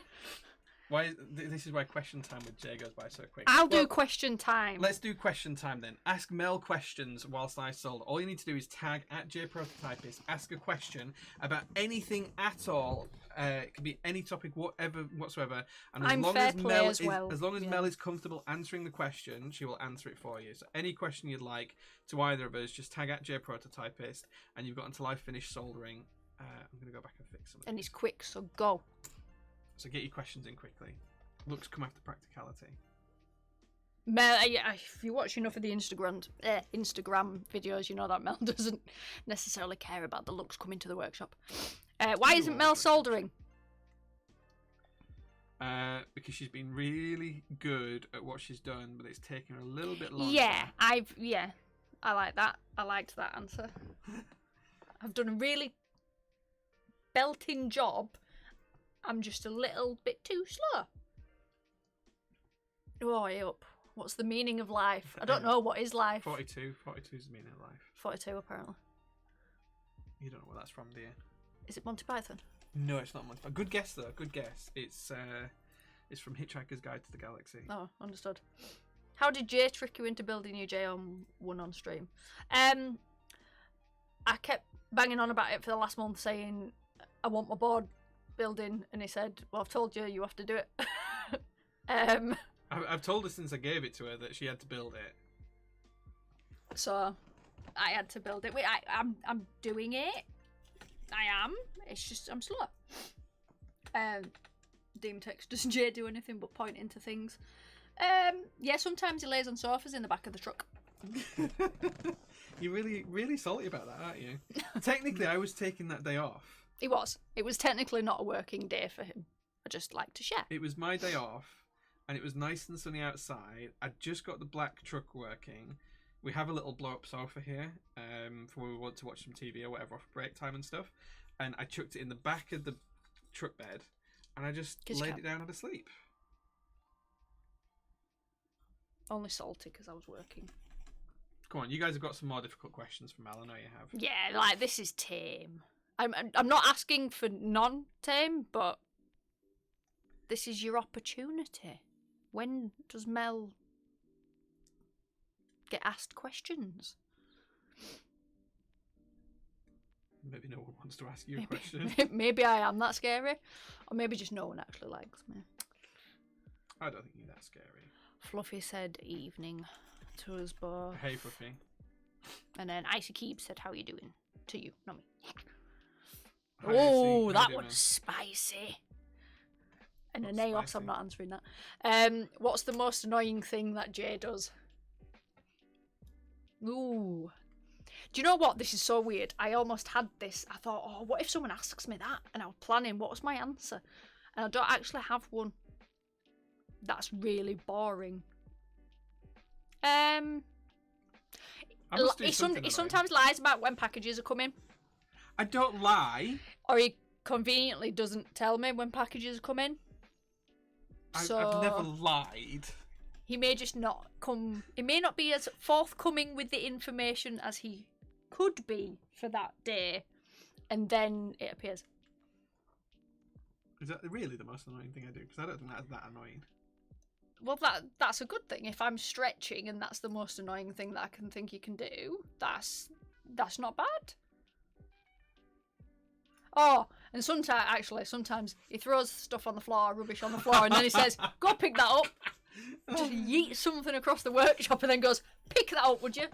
Speaker 2: This is why question time with Jay goes by so quick.
Speaker 3: I'll do question time.
Speaker 2: Let's do question time then. Ask Mel questions whilst I solder. All you need to do is tag @JPrototypist. Ask a question about anything at all. It could be any topic, whatsoever. And
Speaker 3: I'm fair play as well.
Speaker 2: As long as Mel is comfortable answering the question, she will answer it for you. So any question you'd like to either of us, just tag @JPrototypist, and you've got until I finish soldering. I'm going to go back and fix some of
Speaker 3: And
Speaker 2: these.
Speaker 3: it's quick, so go.
Speaker 2: So get your questions in quickly. Looks come after practicality.
Speaker 3: Mel, if you watch enough of the Instagram videos, you know that Mel doesn't necessarily care about the looks coming to the workshop. Why isn't Mel soldering?
Speaker 2: Because she's been really good at what she's done, but it's taken her a little bit longer.
Speaker 3: Yeah, I like that. I liked that answer. I've done a really belting job. I'm just a little bit too slow. Oh, up. What's the meaning of life? I don't know what is life.
Speaker 2: 42. 42 is the meaning of life.
Speaker 3: 42, apparently.
Speaker 2: You don't know where that's from, do you?
Speaker 3: Is it Monty Python?
Speaker 2: No, it's not Monty Python. Good guess, though. Good guess. It's from Hitchhiker's Guide to the Galaxy.
Speaker 3: Oh, understood. How did Jay trick you into building your J-01 on stream? I kept banging on about it for the last month, saying I want my board building, and he said, "Well, I've told you, you have to do it."
Speaker 2: I've told her since I gave it to her that she had to build it.
Speaker 3: So I had to build it. Wait, I'm doing it. I am. It's just I'm slow. Demon text. Doesn't Jay do anything but point into things? Yeah, sometimes he lays on sofas in the back of the truck.
Speaker 2: You're really salty about that, aren't you? Technically, I was taking that day off.
Speaker 3: He was. It was technically not a working day for him. I just like to share.
Speaker 2: It was my day off, and it was nice and sunny outside. I'd just got the black truck working. We have a little blow-up sofa here for when we want to watch some TV or whatever off break time and stuff. And I chucked it in the back of the truck bed, and I just laid it down and had a sleep.
Speaker 3: Only salty because I was working.
Speaker 2: Come on, you guys have got some more difficult questions for Mel. I know you have.
Speaker 3: Yeah, like this is tame. I'm not asking for non-tame, but this is your opportunity. When does Mel get asked questions?
Speaker 2: Maybe no one wants to ask you a question.
Speaker 3: Maybe I am that scary, or maybe just no one actually likes me.
Speaker 2: I don't think you're that scary.
Speaker 3: Fluffy said evening to us both.
Speaker 2: Hey, Fluffy.
Speaker 3: And then Icy Keeb said, "How you doing?" To you, not me.
Speaker 2: Hi,
Speaker 3: Oh,
Speaker 2: Icy.
Speaker 3: that
Speaker 2: How you
Speaker 3: was spicy. And
Speaker 2: What's
Speaker 3: a naos,
Speaker 2: spicy?
Speaker 3: I'm not answering that. What's the most annoying thing that Jay does? Ooh. Do you know what? This is so weird. I almost had this. I thought, oh, what if someone asks me that? And I was planning, what was my answer? And I don't actually have one. That's really boring. He sometimes lies about when packages are coming.
Speaker 2: I don't lie.
Speaker 3: Or he conveniently doesn't tell me when packages are coming.
Speaker 2: I've never lied.
Speaker 3: He may just not come. He may not be as forthcoming with the information as he could be for that day, and then it appears.
Speaker 2: Is that really the most annoying thing I do? Because I don't think that's that annoying.
Speaker 3: Well, that's a good thing. If I'm stretching and that's the most annoying thing that I can think you can do, that's not bad. Oh, and sometimes he throws stuff on the floor, rubbish on the floor, and then he says, "Go pick that up." Just yeets something across the workshop and then goes, "Pick that up, would you?"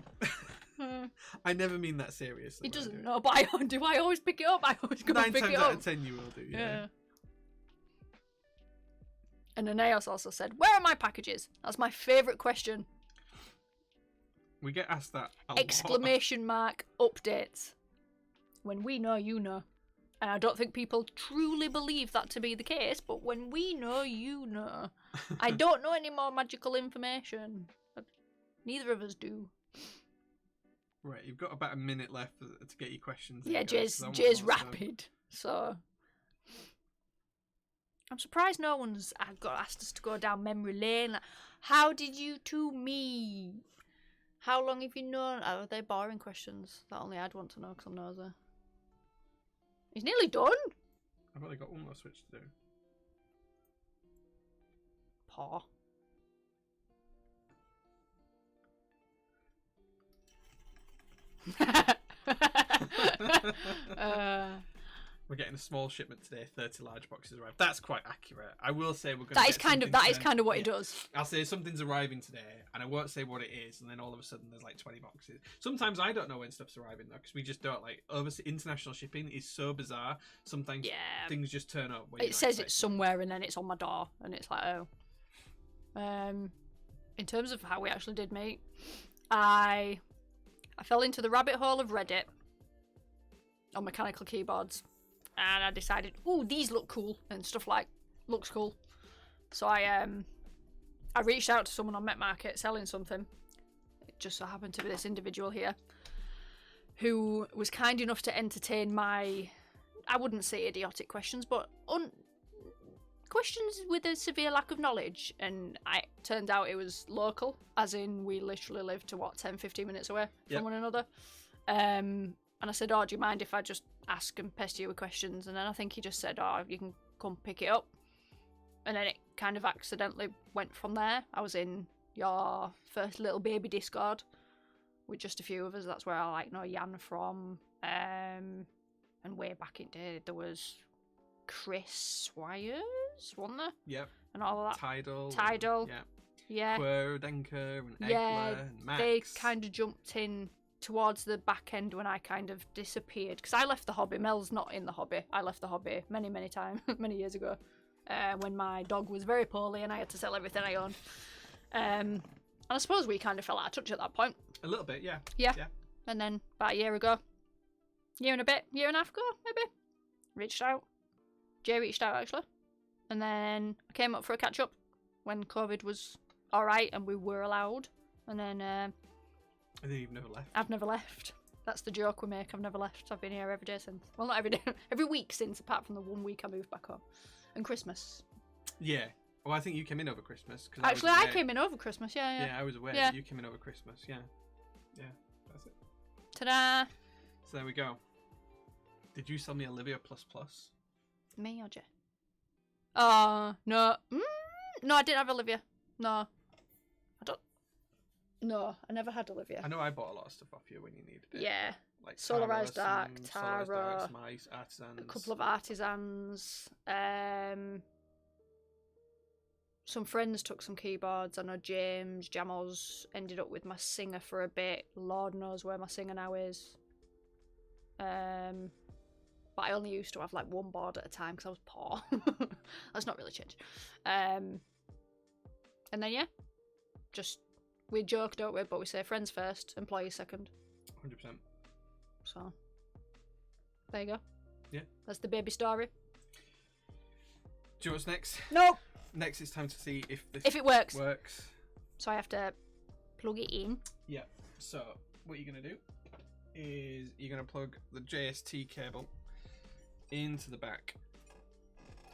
Speaker 2: I never mean that seriously.
Speaker 3: He doesn't know, but do I always pick it up? I always go and pick it up.
Speaker 2: 9 times out of 10 you will do, yeah.
Speaker 3: And Aeneas also said, "Where are my packages?" That's my favourite question.
Speaker 2: We get asked that a lot.
Speaker 3: Exclamation mark updates. When we know, you know. And I don't think people truly believe that to be the case, but when we know, you know. I don't know any more magical information. Neither of us do.
Speaker 2: Right, you've got about a minute left to get your questions.
Speaker 3: Yeah,
Speaker 2: in, guys,
Speaker 3: Jay's rapid, so... I'm surprised no one's got asked us to go down memory lane. Like, how did you two meet? How long have you known? Oh, they're boring questions that only I'd want to know because I'm nosy. He's nearly done.
Speaker 2: I've only got one more switch to do.
Speaker 3: Paw.
Speaker 2: We're getting a small shipment today. 30 large boxes arrived. That's quite accurate. I will say we're going.
Speaker 3: That is kind of what it does.
Speaker 2: I'll say something's arriving today, and I won't say what it is, and then all of a sudden there's like 20 boxes. Sometimes I don't know when stuff's arriving though, because we just don't like. Overseas international shipping is so bizarre. Sometimes things just turn up.
Speaker 3: It says it's somewhere, and then it's on my door, and it's like, oh. In terms of how we actually did meet, I fell into the rabbit hole of Reddit on mechanical keyboards. And I decided, ooh, these look cool, and stuff like looks cool. So I reached out to someone on Met Market selling something. It just so happened to be this individual here, who was kind enough to entertain my, I wouldn't say idiotic questions, but questions with a severe lack of knowledge. And it turned out it was local, as in we literally lived to 10-15 minutes away from one another. And I said, oh, do you mind if I just ask and pester you with questions? And then I think he just said, oh, you can come pick it up. And then it kind of accidentally went from there. I was in your first little baby Discord with just a few of us. That's where I know Jan from, And way back in the day, there was Chris Swires, wasn't there?
Speaker 2: Yep.
Speaker 3: And all of that.
Speaker 2: Tidal.
Speaker 3: Yeah.
Speaker 2: Yeah. Querdenker and Egler
Speaker 3: Yeah,
Speaker 2: and Max.
Speaker 3: they kind of jumped in towards the back end when I kind of disappeared. Because I left the hobby. Mel's not in the hobby. I left the hobby many, many times, many years ago. When my dog was very poorly and I had to sell everything I owned. And I suppose we kind of fell out of touch at that point.
Speaker 2: A little bit, yeah.
Speaker 3: Yeah. And then about a year and a half ago, maybe, reached out. Jay reached out, actually. And then I came up for a catch-up when COVID was alright and we were allowed. And then... and
Speaker 2: then you've never left.
Speaker 3: I've never left. That's the joke we make. I've never left. I've been here every day since. Well, not every day. Every week since, apart from the 1 week I moved back home. And Christmas.
Speaker 2: Yeah. Well, I think you came in over Christmas.
Speaker 3: Actually, I came in over Christmas, yeah.
Speaker 2: Yeah, I was aware that you came in over Christmas, yeah. Yeah, that's it.
Speaker 3: Ta-da!
Speaker 2: So there we go. Did you sell me Olivia ++?
Speaker 3: Me or Jay? No. No, I didn't have Olivia. No. I don't... No, I never had Olivia.
Speaker 2: I know I bought a lot of stuff off you when you needed it.
Speaker 3: Yeah.
Speaker 2: Like
Speaker 3: Solarized Dark, Tara,
Speaker 2: Solarized Dark, Mice, Artisans.
Speaker 3: a couple of Artisans. Some friends took some keyboards. I know James, Jamos ended up with my Singer for a bit. Lord knows where my Singer now is. But I only used to have like one board at a time because I was poor. That's not really changed. And then yeah, just we joke, don't we? But we say friends first, employees second.
Speaker 2: 100%.
Speaker 3: So there you go.
Speaker 2: Yeah.
Speaker 3: That's the baby story.
Speaker 2: Do you know what's next?
Speaker 3: No.
Speaker 2: Next, it's time to see if
Speaker 3: it works.
Speaker 2: Works.
Speaker 3: So I have to plug it in.
Speaker 2: Yeah. So what you're gonna do is you're gonna plug the JST cable into the back.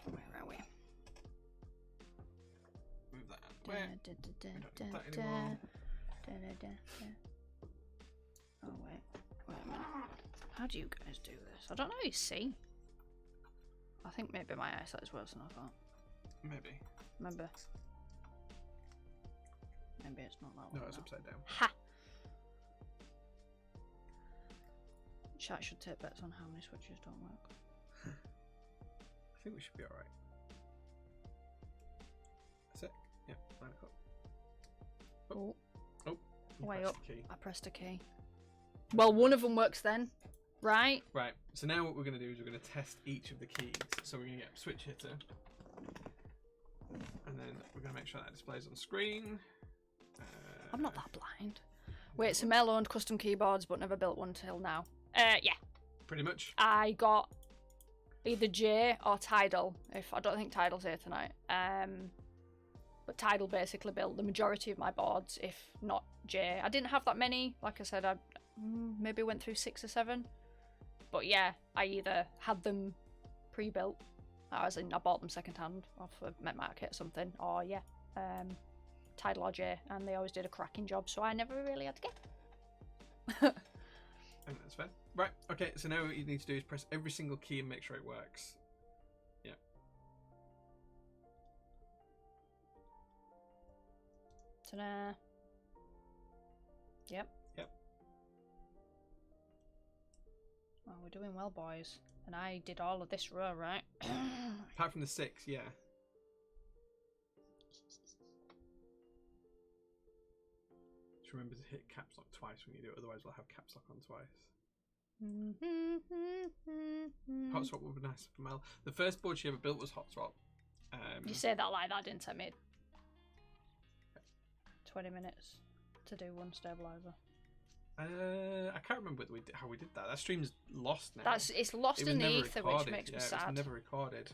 Speaker 3: Where are we?
Speaker 2: Move that out. Where? We don't need that anymore.
Speaker 3: Oh wait a minute. How do you guys do this? I don't know. You see? I think maybe my eyesight is worse than I thought.
Speaker 2: Maybe.
Speaker 3: Maybe it's not that one.
Speaker 2: No, it's upside down.
Speaker 3: Ha! Chat should take bets on how many switches don't work.
Speaker 2: I think we should be alright. That's it. Yep, 9 o'clock. Oh.
Speaker 3: Way
Speaker 2: pressed
Speaker 3: up.
Speaker 2: the key.
Speaker 3: I pressed a key. Well, one of them works then, right?
Speaker 2: Right. So now what we're going to do is we're going to test each of the keys. So we're going to get switch hitter. And then we're going to make sure that displays on screen.
Speaker 3: I'm not that blind. Wait, so Mel owned custom keyboards but never built one till now. Yeah.
Speaker 2: Pretty much.
Speaker 3: I got either J or Tidal. I don't think Tidal's here tonight. But Tidal basically built the majority of my boards, if not J. I didn't have that many. Like I said, I maybe went through 6 or 7. But yeah, I either had them pre-built, as in I bought them second-hand off a Met Market or something, or yeah, Tidal or J, and they always did a cracking job, so I never really had to get.
Speaker 2: And that's fair. Right, okay, so now what you need to do is press every single key and make sure it works. Yeah.
Speaker 3: Ta-da. Yep. Oh, we're doing well, boys. And I did all of this row, right?
Speaker 2: Apart from the 6, yeah. Just remember to hit caps lock twice when you do it, otherwise we'll have caps lock on twice. Hot swap would be nice for Mel. The first board she ever built was hot swap.
Speaker 3: You say that like that, didn't I, mate? 20 minutes to do one stabilizer.
Speaker 2: I can't remember how we did that. That stream's lost now.
Speaker 3: It's lost in the ether, which makes me sad.
Speaker 2: It was never recorded.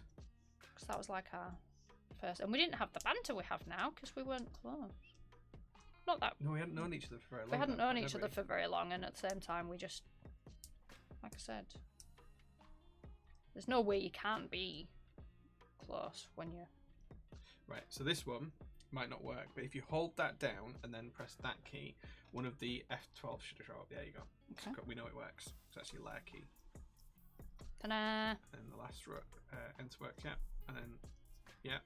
Speaker 3: Because that was like our first, and we didn't have the banter we have now because we weren't close. Not that.
Speaker 2: No, we hadn't known each other for very long.
Speaker 3: We hadn't known each other for very long, and at the same time, we just, like I said, there's no way you can't be close when you.
Speaker 2: Right. So this one might not work, but if you hold that down and then press that key, one of the F12 should show up. There you go.
Speaker 3: Okay.
Speaker 2: We know it works. So that's your layer key.
Speaker 3: Ta-da!
Speaker 2: And the last row, enter works, yeah. And then, yeah.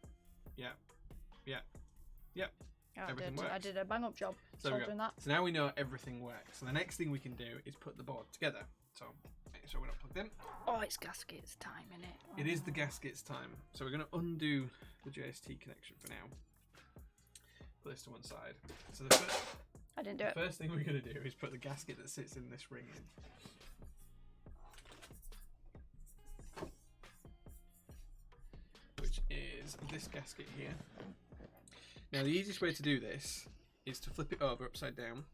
Speaker 2: Everything works.
Speaker 3: I did a bang up job
Speaker 2: So
Speaker 3: soldering that.
Speaker 2: So now we know everything works. So the next thing we can do is put the board together. So make sure we're not plugged in.
Speaker 3: Oh, it's gaskets time, innit? Oh.
Speaker 2: It is the gaskets time. So we're going to undo the JST connection for now. Put this to one side. So the
Speaker 3: I didn't do it.
Speaker 2: first thing we're going to do is put the gasket that sits in this ring in. Which is this gasket here. Now the easiest way to do this is to flip it over upside down.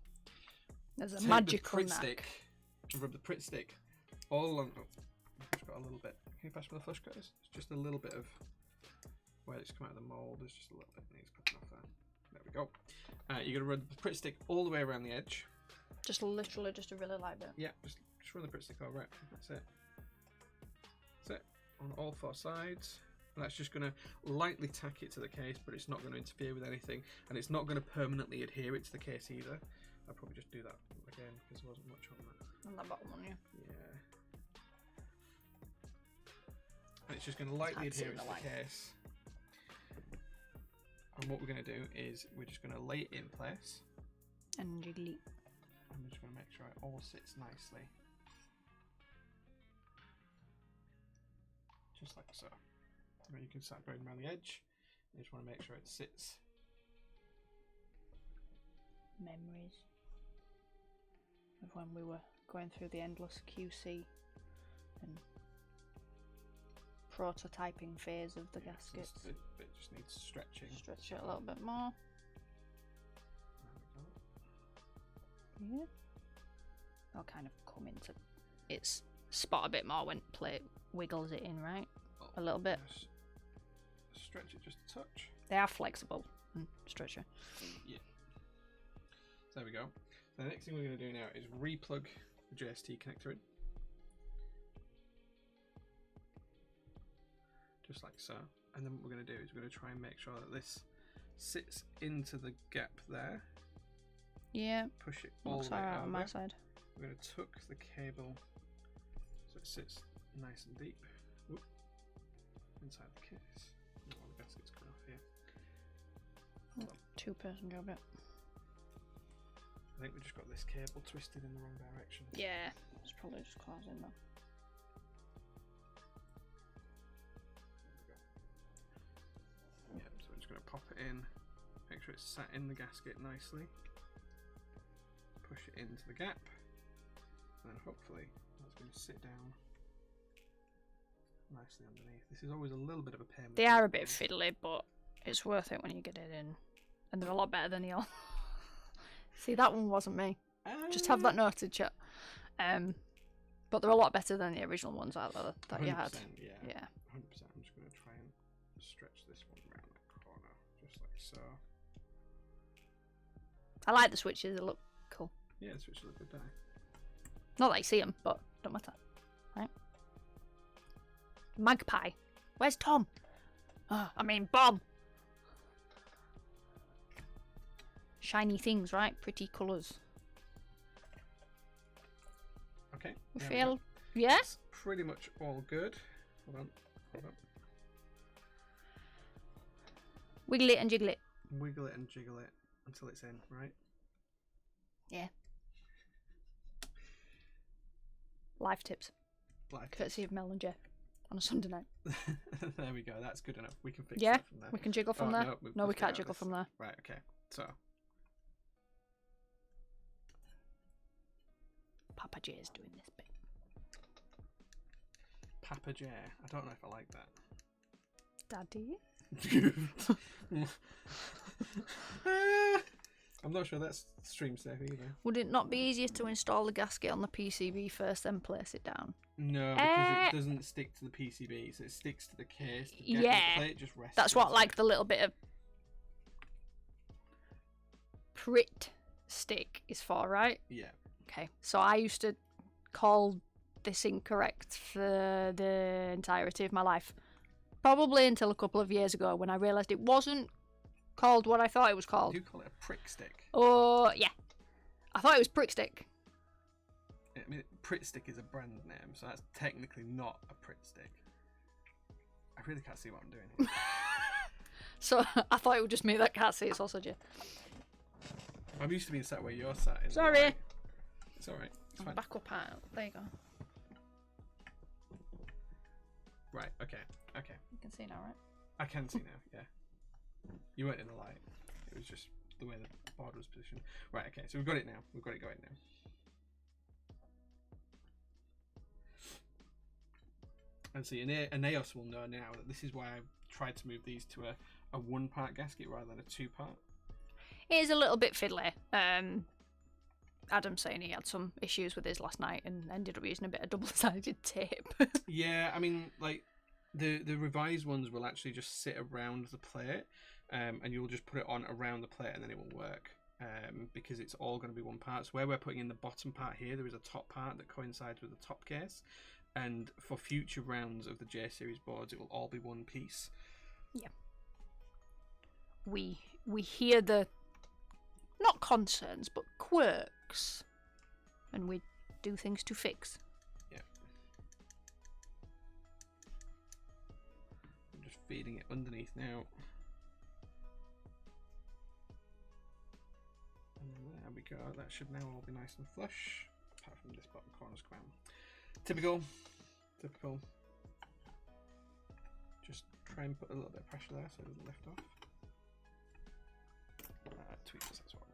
Speaker 3: There's a
Speaker 2: Take
Speaker 3: magical
Speaker 2: the Pritt
Speaker 3: knack.
Speaker 2: stick and rub the Pritt stick all along. Oh, I've just got a little bit. Can you pass me the flush cutters? It's just a little bit of where it's come out of the mould. There's just a little bit that needs cutting off there. There we go. You're going to run the Pritt stick all the way around the edge.
Speaker 3: Just literally just a really light bit.
Speaker 2: Yeah, just run the Pritt stick over it. That's it. That's it. On all four sides. And that's just going to lightly tack it to the case, but it's not going to interfere with anything. And it's not going to permanently adhere it to the case either. I'll probably just do that again because there wasn't much on that.
Speaker 3: On that bottom one, yeah.
Speaker 2: Yeah. And it's just going to lightly
Speaker 3: Taps it
Speaker 2: adhere
Speaker 3: in
Speaker 2: it to
Speaker 3: the
Speaker 2: the case. And what we're going to do is we're just going to lay it in place.
Speaker 3: And jiggly.
Speaker 2: I'm just going to make sure it all sits nicely. Just like so. And then you can start going around the edge. You just want to make sure it sits.
Speaker 3: Memories of when we were going through the endless QC and prototyping phase of the gaskets.
Speaker 2: It just needs stretching.
Speaker 3: Stretch it a little bit more. Yeah. That'll kind of come into its spot a bit more when plate wiggles it in, right? A little bit.
Speaker 2: Just stretch it just a touch.
Speaker 3: They are flexible and stretchy.
Speaker 2: Yeah. So there we go. So the next thing we're going to do now is replug the JST connector in. Just like so. And then what we're going to do is we're going to try and make sure that this sits into the gap there.
Speaker 3: Yeah.
Speaker 2: Push it all
Speaker 3: Looks
Speaker 2: the way
Speaker 3: alright
Speaker 2: over.
Speaker 3: on my side.
Speaker 2: We're going to tuck the cable so it sits nice and deep. Whoop. Inside the case. Oh, the gasket's coming off here.
Speaker 3: Two-person job, yeah.
Speaker 2: I think we just got this cable twisted in the wrong direction.
Speaker 3: Yeah. It's probably just closing though.
Speaker 2: Yeah, so we're just going to pop it in, make sure it's sat in the gasket nicely, push it into the gap, and then hopefully that's going to sit down nicely underneath. This is always a little bit of a pain.
Speaker 3: They are a bit fiddly, but it's worth it when you get it in. And they're a lot better than the old. See, that one wasn't me. Just have that noted, chat. But they're a lot better than the original ones out there that you had.
Speaker 2: Yeah.
Speaker 3: Yeah.
Speaker 2: 100%. I'm just going to try and stretch this one around that corner, just like so.
Speaker 3: I like the switches, they look cool.
Speaker 2: Yeah, the switches look good, don't they?
Speaker 3: Not that you see them, but don't matter. Right? Magpie. Where's Tom? I mean, Bob. Shiny things, right? Pretty colours.
Speaker 2: Okay.
Speaker 3: We
Speaker 2: there
Speaker 3: feel...
Speaker 2: go.
Speaker 3: Yes?
Speaker 2: Pretty much all good. Hold on.
Speaker 3: Wiggle it and jiggle it.
Speaker 2: Wiggle it and jiggle it until it's in, right?
Speaker 3: Yeah. Life tips.
Speaker 2: Like.
Speaker 3: Courtesy of Mel and Jeff on a Sunday night.
Speaker 2: There we go. That's good enough. We can fix
Speaker 3: Yeah,
Speaker 2: that from there.
Speaker 3: we can jiggle from
Speaker 2: Oh,
Speaker 3: there. No, we
Speaker 2: we've
Speaker 3: can't
Speaker 2: got
Speaker 3: jiggle
Speaker 2: this.
Speaker 3: from there.
Speaker 2: Right. Okay. So.
Speaker 3: Papa J is doing this bit.
Speaker 2: Papa J. I don't know if I like that.
Speaker 3: Daddy?
Speaker 2: I'm not sure that's stream safe either.
Speaker 3: Would it not be easier to install the gasket on the PCB first, then place it down?
Speaker 2: No, because it doesn't stick to the PCB, so it sticks to the case. The
Speaker 3: Yeah.
Speaker 2: plate just rests.
Speaker 3: That's what,
Speaker 2: into
Speaker 3: like,
Speaker 2: it.
Speaker 3: the little bit of Pritt stick is for, right?
Speaker 2: Yeah.
Speaker 3: Okay, so I used to call this incorrect for the entirety of my life. Probably until a couple of years ago when I realised it wasn't called what I thought it was called.
Speaker 2: You call it a prick stick.
Speaker 3: Oh, yeah. I thought it was prick stick.
Speaker 2: I mean, Pritt stick is a brand name, so that's technically not a Pritt stick. I really can't see what I'm doing here.
Speaker 3: So I thought it was just me that can't see it sausage.
Speaker 2: I'm used to being sat where you're sat. In the
Speaker 3: Sorry.
Speaker 2: light. It's alright. It's fine.
Speaker 3: Back up out. There you go.
Speaker 2: Right. Okay. Okay.
Speaker 3: You can see now, right?
Speaker 2: I can see now. Yeah. You weren't in the light. It was just the way the board was positioned. Right. Okay. So we've got it now. We've got it going now. And see, Aeneas will know now that this is why I've tried to move these to a one-part gasket rather than a two-part.
Speaker 3: It is a little bit fiddly. Adam's saying he had some issues with his last night and ended up using a bit of double-sided tape.
Speaker 2: Yeah, I mean, like the revised ones will actually just sit around the plate, and you'll just put it on around the plate, and then it will work. Because it's all going to be one part. So where we're putting in the bottom part here, there is a top part that coincides with the top case. And for future rounds of the J series boards, it will all be one piece.
Speaker 3: Yeah. We hear the not concerns but quirks, and we do things to fix.
Speaker 2: Yeah. I'm just feeding it underneath now. And there we go. That should now all be nice and flush, apart from this bottom corner's crown. Typical. Just try and put a little bit of pressure there so it doesn't lift off. Tweezers, that's what I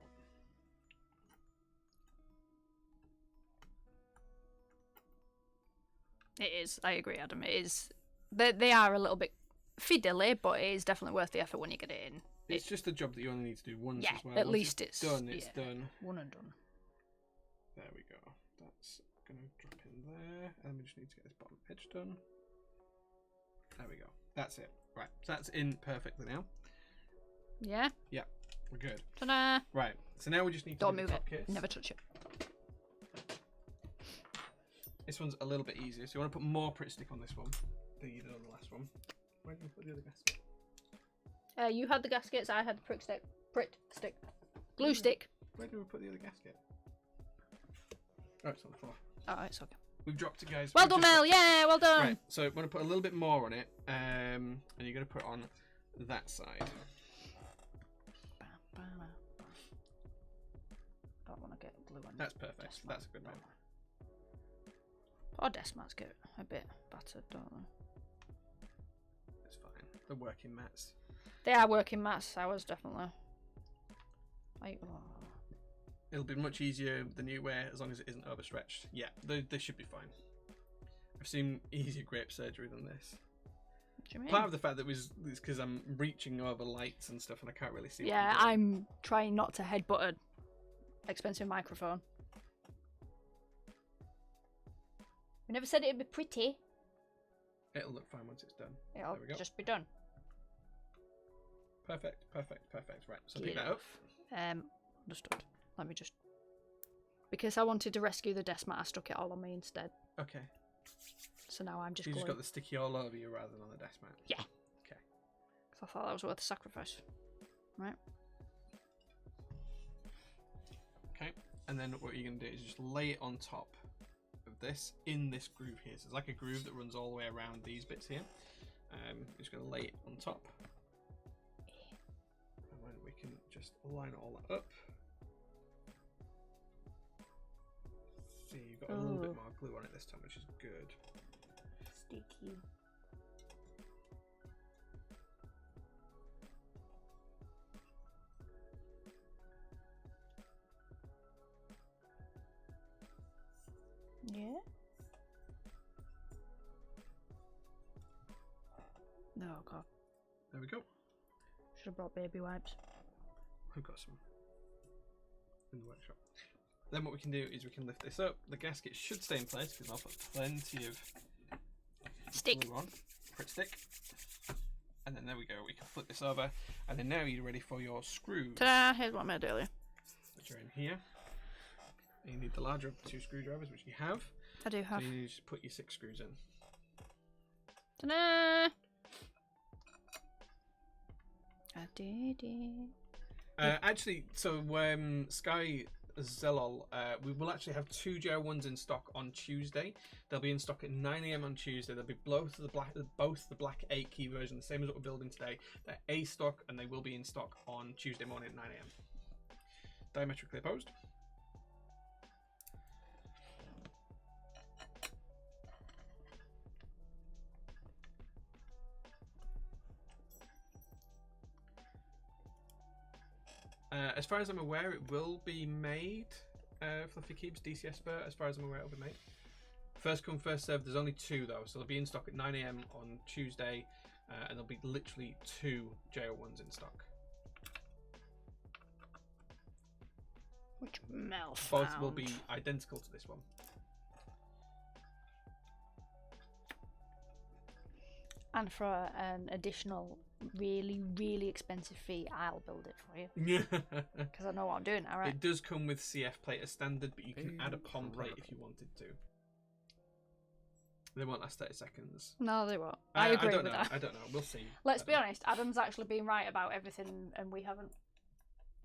Speaker 2: want.
Speaker 3: It is. I agree, Adam. It is. They are a little bit fiddly, but it is definitely worth the effort when you get it in.
Speaker 2: It's just a job that you only need to do once as well.
Speaker 3: At
Speaker 2: Once
Speaker 3: least it's
Speaker 2: done. It's done.
Speaker 3: One and done.
Speaker 2: There we go. That's going to drop in there. And we just need to get this bottom edge done. There we go. That's it. Right. So that's in perfectly now.
Speaker 3: Yeah?
Speaker 2: Yeah. We're good.
Speaker 3: Ta-da!
Speaker 2: Right. So now we just need to
Speaker 3: Don't
Speaker 2: do
Speaker 3: move
Speaker 2: the top
Speaker 3: it.
Speaker 2: case.
Speaker 3: Never touch it.
Speaker 2: This one's a little bit easier. So you want to put more Pritt stick on this one than you did on the last one. Where did you put the other gasket?
Speaker 3: You had the gaskets, I had the prick stick. Glue stick.
Speaker 2: Where did we put the other gasket? Oh, it's on the floor.
Speaker 3: Oh, it's okay.
Speaker 2: We've dropped it, guys.
Speaker 3: Well
Speaker 2: We've
Speaker 3: done,
Speaker 2: just
Speaker 3: Mel. Yeah, well done.
Speaker 2: Right, so I'm going to put a little bit more on it, and you're going to put it on that side.
Speaker 3: Don't want to get glue on.
Speaker 2: That's perfect. That's a good move.
Speaker 3: Our desk mats get a bit battered, don't they?
Speaker 2: It's fine. The working mats.
Speaker 3: They are working mats. Ours definitely.
Speaker 2: It'll be much easier the new way as long as it isn't overstretched. Yeah, they should be fine. I've seen easier grape surgery than this.
Speaker 3: What do you mean?
Speaker 2: Part of the fact that was because I'm reaching over lights and stuff and I can't really see.
Speaker 3: Yeah,
Speaker 2: what I'm doing.
Speaker 3: I'm trying not to headbutt an expensive microphone. We never said it'd be pretty.
Speaker 2: It'll look fine once it's done.
Speaker 3: It'll
Speaker 2: There we go.
Speaker 3: just be done.
Speaker 2: Perfect. Right, so pick that up.
Speaker 3: Understood. Let me just... Because I wanted to rescue the desk mat, I stuck it all on me instead.
Speaker 2: Okay.
Speaker 3: So now I'm just
Speaker 2: You just
Speaker 3: gluing.
Speaker 2: got the sticky all over you rather than on the desk mat.
Speaker 3: Yeah.
Speaker 2: Okay.
Speaker 3: 'Cause I thought that was worth the sacrifice. Right?
Speaker 2: Okay. And then what you're going to do is just lay it on top of this in this groove here. So it's like a groove that runs all the way around these bits here. You're just going to lay it on top. And then we can just line all that up. See, you've got a little bit more glue on it this time, which is good.
Speaker 3: Sticky. Yeah? No, God.
Speaker 2: There we go.
Speaker 3: Should have brought baby wipes.
Speaker 2: I've got some in the workshop. Then what we can do is we can lift this up. The gasket should stay in place because I'll put plenty of
Speaker 3: Stick.
Speaker 2: glue on. Pritt stick. And then there we go. We can flip this over. And then now you're ready for your screws.
Speaker 3: Ta-da! Here's what I made earlier.
Speaker 2: Which are in here. And you need the larger of the 2 screwdrivers, which you have.
Speaker 3: I do have.
Speaker 2: So you need to just put your 6 screws in.
Speaker 3: Ta-da! I did it.
Speaker 2: Actually, so Sky Zelol, we will actually have 2 J-01s in stock on Tuesday. They'll be in stock at 9 AM on Tuesday. They'll be both the black 8 key version, the same as what we're building today. They're A stock and they will be in stock on Tuesday morning at 9 AM. Diametrically opposed. As far as I'm aware, it will be made. Fluffy Keeps DCS Spur. As far as I'm aware, it'll be made. First come, first served. There's only 2 though, so they'll be in stock at 9 AM on Tuesday, and there'll be literally 2 J-01s in stock.
Speaker 3: Which Mel
Speaker 2: Both
Speaker 3: found.
Speaker 2: will be identical to this one.
Speaker 3: And for an additional, really, really expensive fee, I'll build it for you.
Speaker 2: Yeah.
Speaker 3: Because I know what I'm doing now, right?
Speaker 2: It does come with CF plate as standard, but you can add a POM plate if you wanted to. They won't last 30 seconds.
Speaker 3: No, they won't. I agree
Speaker 2: don't
Speaker 3: with
Speaker 2: know.
Speaker 3: that.
Speaker 2: I don't know. We'll see.
Speaker 3: Let's be honest, Adam's actually been right about everything, and we haven't.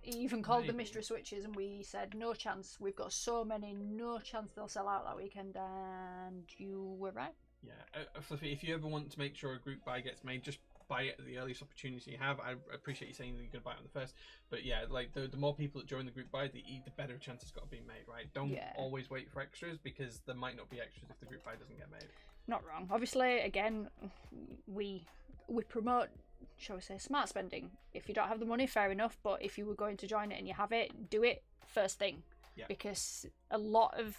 Speaker 3: He even called the mystery switches, and we said, no chance. We've got so many, no chance they'll sell out that weekend, and you were right.
Speaker 2: Yeah, Fluffy, if you ever want to make sure a group buy gets made, just buy it at the earliest opportunity you have. I appreciate you saying that you're going to buy it on the first, but yeah, like the more people that join the group buy, the better chance it's got of being made, right? Don't always wait for extras, because there might not be extras if the group buy doesn't get made.
Speaker 3: Not wrong. Obviously, again, we promote, shall we say, smart spending. If you don't have the money, fair enough, but if you were going to join it and you have it, do it first thing.
Speaker 2: Yeah. Because
Speaker 3: a lot of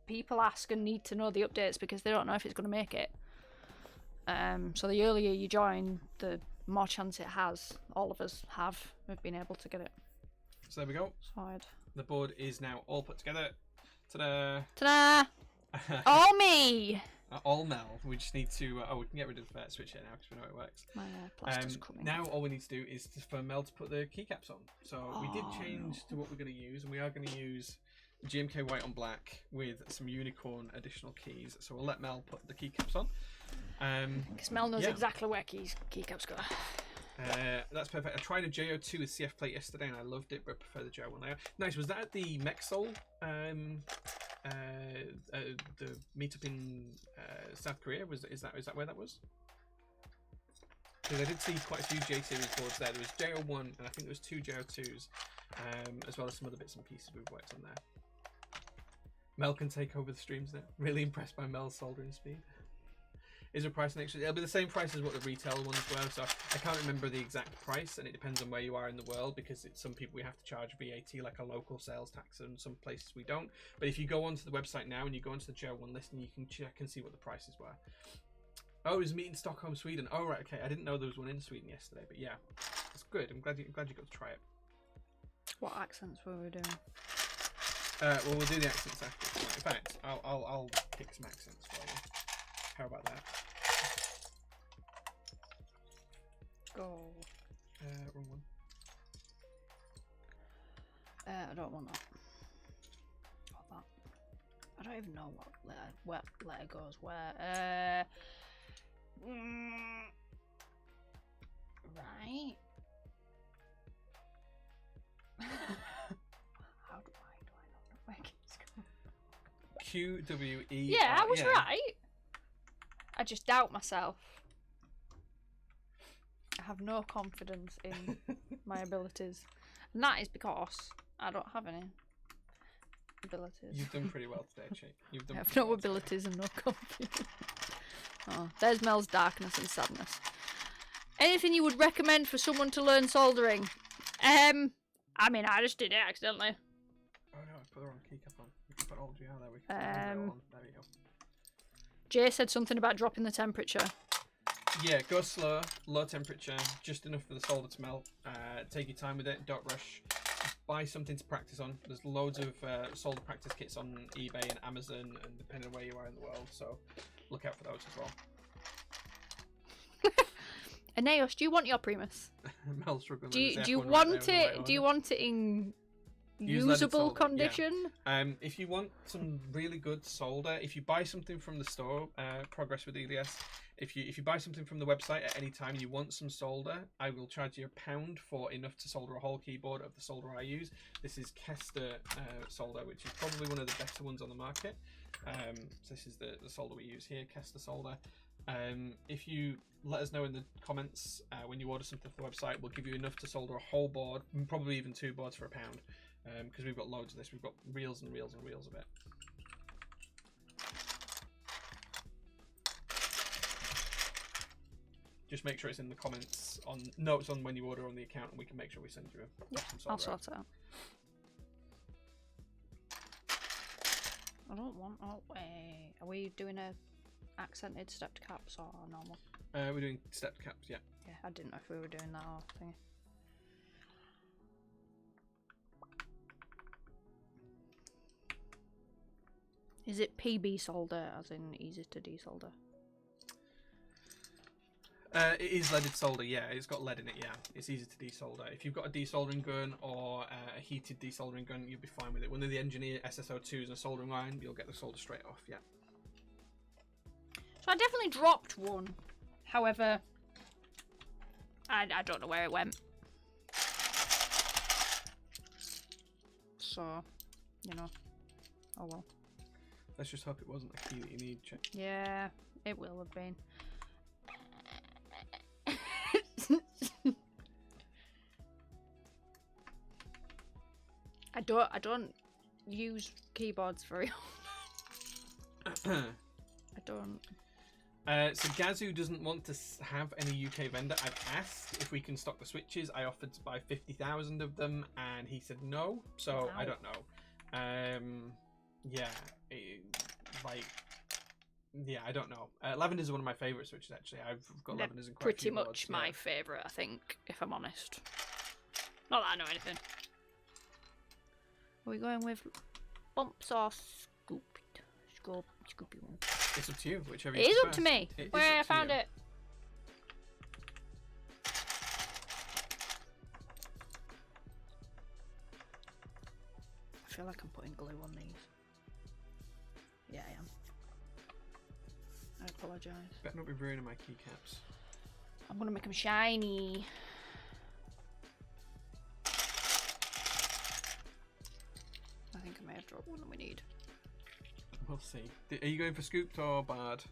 Speaker 3: people ask and need to know the updates because they don't know if it's going to make it. So the earlier you join, the more chance it has. All of us have been able to get it.
Speaker 2: So there we go.
Speaker 3: Sorted.
Speaker 2: The board is now all put together. Ta-da!
Speaker 3: Ta-da! All me!
Speaker 2: All Mel. We just need to... we can get rid of the switch here now because we know it works.
Speaker 3: My plaster's coming
Speaker 2: now
Speaker 3: off.
Speaker 2: all we need to do is for Mel to put the keycaps on. So we did change to what we're going to use, and we are going to use GMK white on black with some unicorn additional keys. So we'll let Mel put the keycaps on.
Speaker 3: Because Mel knows exactly where keycaps go.
Speaker 2: That's perfect. I tried a J-02 with CF plate yesterday and I loved it, but I prefer the J-01 layout. Nice. Was that at the Mexol? The meetup in South Korea? Is that where that was? Because I did see quite a few J series boards there. There was J-01 and I think there was 2 J-02s, as well as some other bits and pieces we've worked on there. Mel can take over the streams now. Really impressed by Mel's soldering speed. Is there a price next? It'll be the same price as what the retail ones were, so I can't remember the exact price, and it depends on where you are in the world, because it's some people we have to charge VAT, like a local sales tax, and some places we don't. But if you go onto the website now and you go onto the J-01 list, and you can check and see what the prices were. Oh, it was meet in Stockholm, Sweden. Oh, right, okay. I didn't know there was one in Sweden yesterday, but yeah, it's good. I'm glad you got to try it.
Speaker 3: What accents were we doing?
Speaker 2: Well, we'll do the accents after. In fact, I'll pick some accents for you. How about that?
Speaker 3: Go.
Speaker 2: Wrong one.
Speaker 3: I don't want that. What that? I don't even know what letter goes where. Right. How do I know where it's going?
Speaker 2: QWE.
Speaker 3: Yeah, I was right. I just doubt myself. I have no confidence in my abilities. And that is because I don't have any abilities.
Speaker 2: You've done pretty well today, Chick. You've done
Speaker 3: I have no abilities and no confidence. Oh, there's Mel's darkness and sadness. Anything you would recommend for someone to learn soldering? I mean, I just did it accidentally.
Speaker 2: Oh no, I put the wrong keycap on. We can put all GR there. We can put it on. There we go.
Speaker 3: Jay said something about dropping the temperature.
Speaker 2: Yeah, go slow, low temperature, just enough for the solder to melt. Take your time with it, don't rush. Buy something to practice on. There's loads of solder practice kits on eBay and Amazon, and depending on where you are in the world, so look out for those as well.
Speaker 3: Aeneas, do you want your Primus?
Speaker 2: Mel's struggling.
Speaker 3: Do you want it? Do you want it in usable condition?
Speaker 2: Yeah. If you want some really good solder, if you buy something from the store, Progress with EDS, if you buy something from the website at any time and you want some solder, I will charge you £1 for enough to solder a whole keyboard of the solder I use. This is Kester solder, which is probably one of the better ones on the market. So this is the solder we use here, Kester solder. If you let us know in the comments when you order something from the website, we'll give you enough to solder a whole board, probably even 2 boards for £1. Because we've got loads of this. We've got reels and reels and reels of it. Just make sure it's in the comments on notes on when you order on the account, and we can make sure we send you some
Speaker 3: I'll
Speaker 2: solder out.
Speaker 3: sort it out. I don't want. Oh wait, are we doing a accented stepped caps or normal?
Speaker 2: We're doing stepped caps, yeah.
Speaker 3: Yeah, I didn't know if we were doing that or thingy. Is it PB solder, as in easy to desolder?
Speaker 2: It is leaded solder, yeah. It's got lead in it, yeah. It's easy to desolder. If you've got a desoldering gun or a heated desoldering gun, you'll be fine with it. One of the Engineer SSO2s and a soldering iron, you'll get the solder straight off, yeah.
Speaker 3: So I definitely dropped one. However, I don't know where it went. So, you know. Oh well.
Speaker 2: Let's just hope it wasn't a key that you need. Check.
Speaker 3: Yeah, it will have been. I don't use keyboards very often. I don't.
Speaker 2: So Gazoo doesn't want to have any UK vendor. I've asked if we can stock the switches. I offered to buy 50,000 of them, and he said no. So
Speaker 3: Wow.
Speaker 2: I don't know. Yeah, I don't know. Lavenders are one of my favourite switches. Actually, I've got
Speaker 3: They're
Speaker 2: Lavenders in quite a
Speaker 3: pretty
Speaker 2: few
Speaker 3: much
Speaker 2: boards,
Speaker 3: my
Speaker 2: yeah.
Speaker 3: favourite, I think, if I'm honest. Not that I know anything. Are we going with bumps or scooped? Scoopy one.
Speaker 2: It's up to you, whichever.
Speaker 3: It
Speaker 2: you
Speaker 3: is
Speaker 2: prefer.
Speaker 3: up to me.
Speaker 2: It is
Speaker 3: Where I
Speaker 2: up to
Speaker 3: found
Speaker 2: you.
Speaker 3: it. I feel like I'm putting glue on these. Yeah, I am. I apologise.
Speaker 2: Better not be ruining my keycaps.
Speaker 3: I'm gonna make them shiny. I think I may have dropped one that we need.
Speaker 2: We'll see. Are you going for scooped or barred?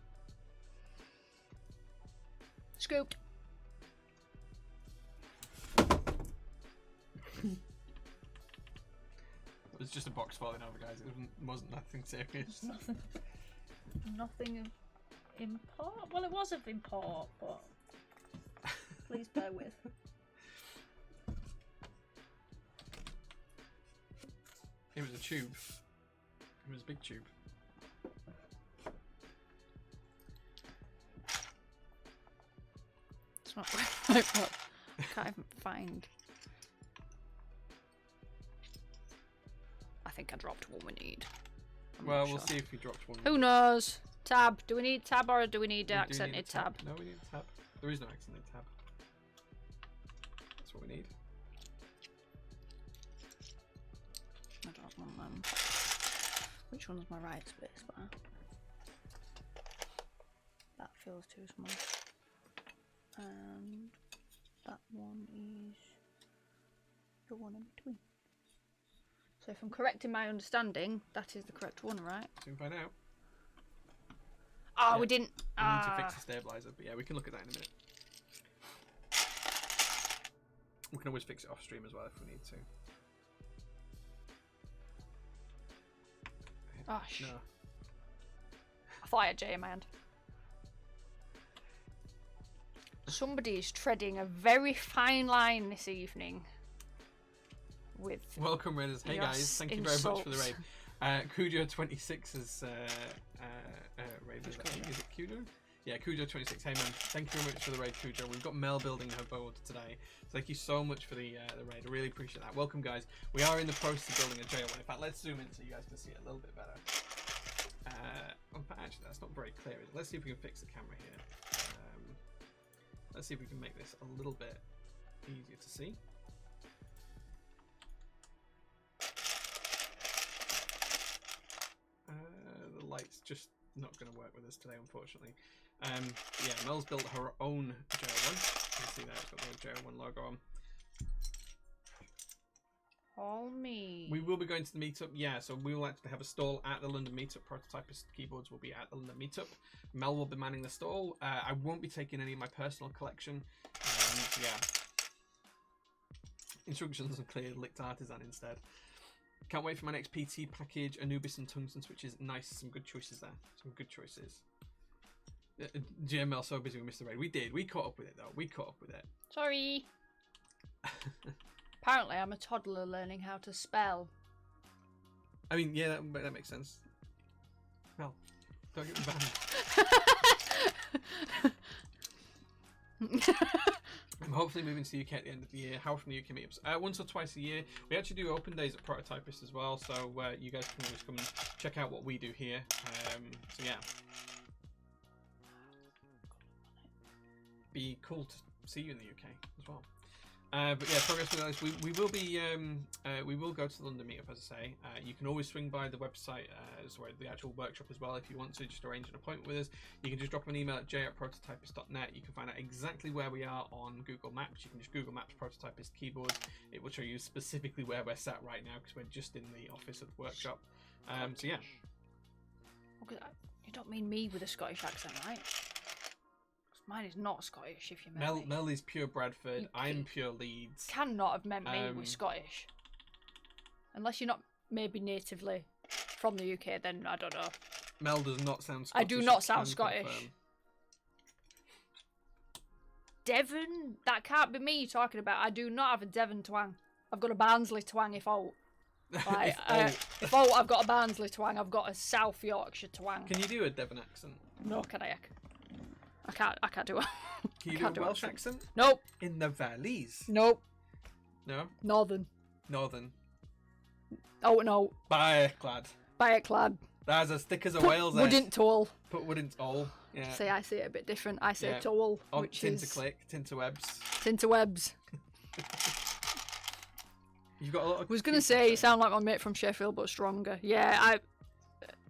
Speaker 3: Scooped.
Speaker 2: It was just a box falling over, guys. It wasn't nothing serious.
Speaker 3: Nothing of import. Well, it was of import, but please bear with.
Speaker 2: It was a tube. It was a big tube.
Speaker 3: It's not right. I can't even find. I think I dropped one we need. I'm
Speaker 2: Well,
Speaker 3: not
Speaker 2: we'll
Speaker 3: sure.
Speaker 2: see if we dropped one.
Speaker 3: Who knows? Tab. Do we need tab or do we need
Speaker 2: We do
Speaker 3: accented
Speaker 2: need a
Speaker 3: tab?
Speaker 2: No, we need a tab. There is no accented tab. That's what we need.
Speaker 3: I don't want them. Which one's my right space bar? That feels too small. And that one is the one in between. So if I'm correct in my understanding, that is the correct one, right?
Speaker 2: Soon find out.
Speaker 3: Oh,
Speaker 2: Yeah.
Speaker 3: we didn't.
Speaker 2: We need to fix the stabilizer, but yeah, we can look at that in a minute. We can always fix it off stream as well if we need to.
Speaker 3: Gosh.
Speaker 2: No.
Speaker 3: I thought I had J in my hand. Somebody is treading a very fine line this evening. With
Speaker 2: Welcome, Raiders. Hey
Speaker 3: Yes,
Speaker 2: guys, thank you very much for the
Speaker 3: insults.
Speaker 2: raid. Cujo26 has raided. I think. Is it Cujo? Yeah, Cujo26. Hey man, thank you very much for the raid, Cujo. We've got Mel building her board today. So thank you so much for the raid. I really appreciate that. Welcome, guys. We are in the process of building a J-01. In fact, let's zoom in so you guys can see it a little bit better. In fact, actually, that's not very clear. Let's see if we can fix the camera here. Let's see if we can make this a little bit easier to see. The light's just not going to work with us today, unfortunately. Yeah, Mel's built her own J-01. You can see there, it's got the J-01 logo on.
Speaker 3: all me.
Speaker 2: We will be going to the meetup, yeah, so we will actually have a stall at the London meetup. Prototypist keyboards will be at the London meetup. Mel will be manning the stall. I won't be taking any of my personal collection. Yeah. Instructions are clear, licked artisan instead. Can't wait for my next PT package. Anubis and tungsten switches. Nice, some good choices there. Some good choices. Jae Mel so busy with Mr. Raid. We did. We caught up with it though. We caught up with it.
Speaker 3: Sorry. Apparently, I'm a toddler learning how to spell.
Speaker 2: I mean, yeah, that makes sense. Well, don't get me banned. I'm hopefully moving to the UK at the end of the year. How often do UK meetups? Once or twice a year. We actually do open days at Prototypist as well, so you guys can always come and check out what we do here. So yeah, be cool to see you in the UK as well. But yeah, progress with this. We will be we will go to the London meetup, as I say. You can always swing by the website, sorry, the actual workshop as well if you want to just arrange an appointment with us. You can just drop an email at j@prototypist.net. You can find out exactly where we are on Google Maps. You can just Google Maps Prototypist keyboard. It will show you specifically where we're sat right now because we're just in the office of the workshop. So yeah.
Speaker 3: Okay, you don't mean me with a Scottish accent, right? Mine is not Scottish, if you mean
Speaker 2: Mel is pure Bradford. I'm pure Leeds.
Speaker 3: Cannot have meant me with Scottish. Unless you're not maybe natively from the UK, then I don't know.
Speaker 2: Mel does not sound Scottish.
Speaker 3: I do not sound Scottish.
Speaker 2: Confirm.
Speaker 3: Devon? That can't be me you're talking about. I do not have a Devon twang. I've got a Barnsley twang if out. Like, if I've got a Barnsley twang, I've got a South Yorkshire twang.
Speaker 2: Can you do a Devon accent?
Speaker 3: No, can I? I can't do it.
Speaker 2: Can you do a Welsh accent?
Speaker 3: Nope.
Speaker 2: In the valleys?
Speaker 3: Nope.
Speaker 2: No?
Speaker 3: Northern.
Speaker 2: Northern.
Speaker 3: Oh, no.
Speaker 2: Byeclad.
Speaker 3: Byeclad.
Speaker 2: That's as thick as a whale's egg.
Speaker 3: Wooden toll.
Speaker 2: Put wood in toll. Yeah.
Speaker 3: See, I say it a bit different. I say
Speaker 2: Yeah.
Speaker 3: toll,
Speaker 2: Oh,
Speaker 3: which is...
Speaker 2: Tinterwebs.
Speaker 3: Tinterwebs.
Speaker 2: You've got a lot of...
Speaker 3: I was going to say, you sound like my mate from Sheffield, but stronger. Yeah,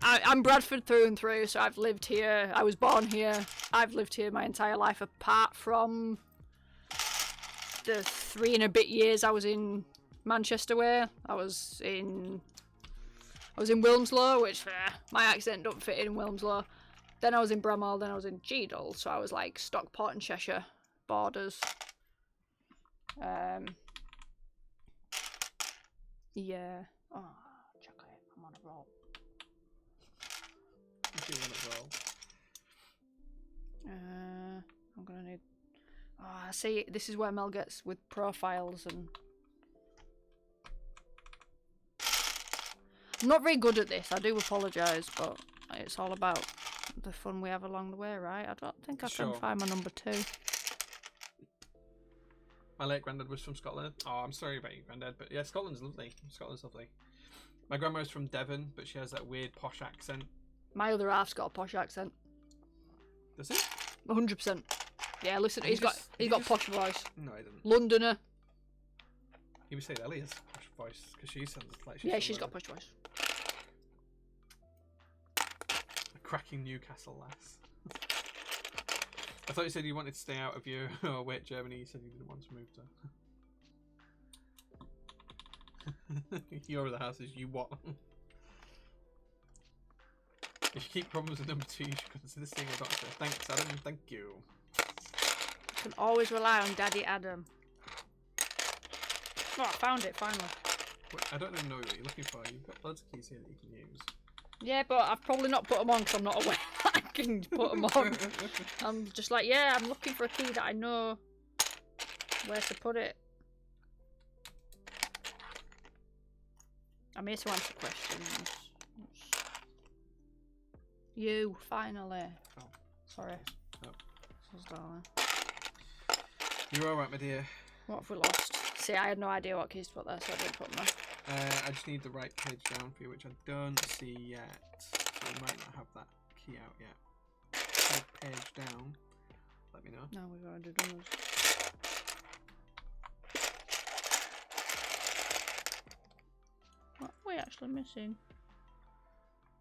Speaker 3: I'm Bradford through and through, so I've lived here. I was born here. I've lived here my entire life, apart from the 3 and a bit years I was in Manchester way. I was in Wilmslow, which my accent don't fit in Wilmslow. Then I was in Bramall, then I was in Cheadle, so I was like Stockport and Cheshire borders. Yeah. Oh, chocolate. I'm on a roll. I'm gonna need... Oh, I see, this is where Mel gets with profiles and... I'm not very good at this, I do apologise, but it's all about the fun we have along the way, right? I don't think I can find my number 2.
Speaker 2: My late granddad was from Scotland. Oh, I'm sorry about you, granddad, but yeah, Scotland's lovely. Scotland's lovely. My grandma's from Devon, but she has that weird posh accent.
Speaker 3: My other half's got a posh accent.
Speaker 2: Does he?
Speaker 3: 100%. Yeah, listen, he's got posh voice.
Speaker 2: No, he didn't.
Speaker 3: Londoner.
Speaker 2: He would say Ellie has posh voice because she sounds like
Speaker 3: she's got posh voice.
Speaker 2: A cracking Newcastle lass. I thought you said you wanted to stay out of your wait Germany. You said you didn't want to move to. Your other house is you what? If you keep problems with number 2, you should consider seeing a doctor. Thanks, Adam. Thank you.
Speaker 3: You can always rely on Daddy Adam. Oh, I found it finally.
Speaker 2: Wait, I don't even know what you're looking for. You've got loads of keys here that you can use.
Speaker 3: Yeah, but I've probably not put them on because I'm not aware that I can put them on. I'm just like, yeah, I'm looking for a key that I know where to put it. I'm here to answer questions. You, finally.
Speaker 2: Oh.
Speaker 3: Sorry.
Speaker 2: Oh.
Speaker 3: Darling.
Speaker 2: You're alright, my dear.
Speaker 3: What have we lost? See, I had no idea what keys to put there, so I didn't put them there.
Speaker 2: I just need the right page down for you, which I don't see yet. So we might not have that key out yet. Page down. Let me know.
Speaker 3: No, we've already done those. What are we actually missing?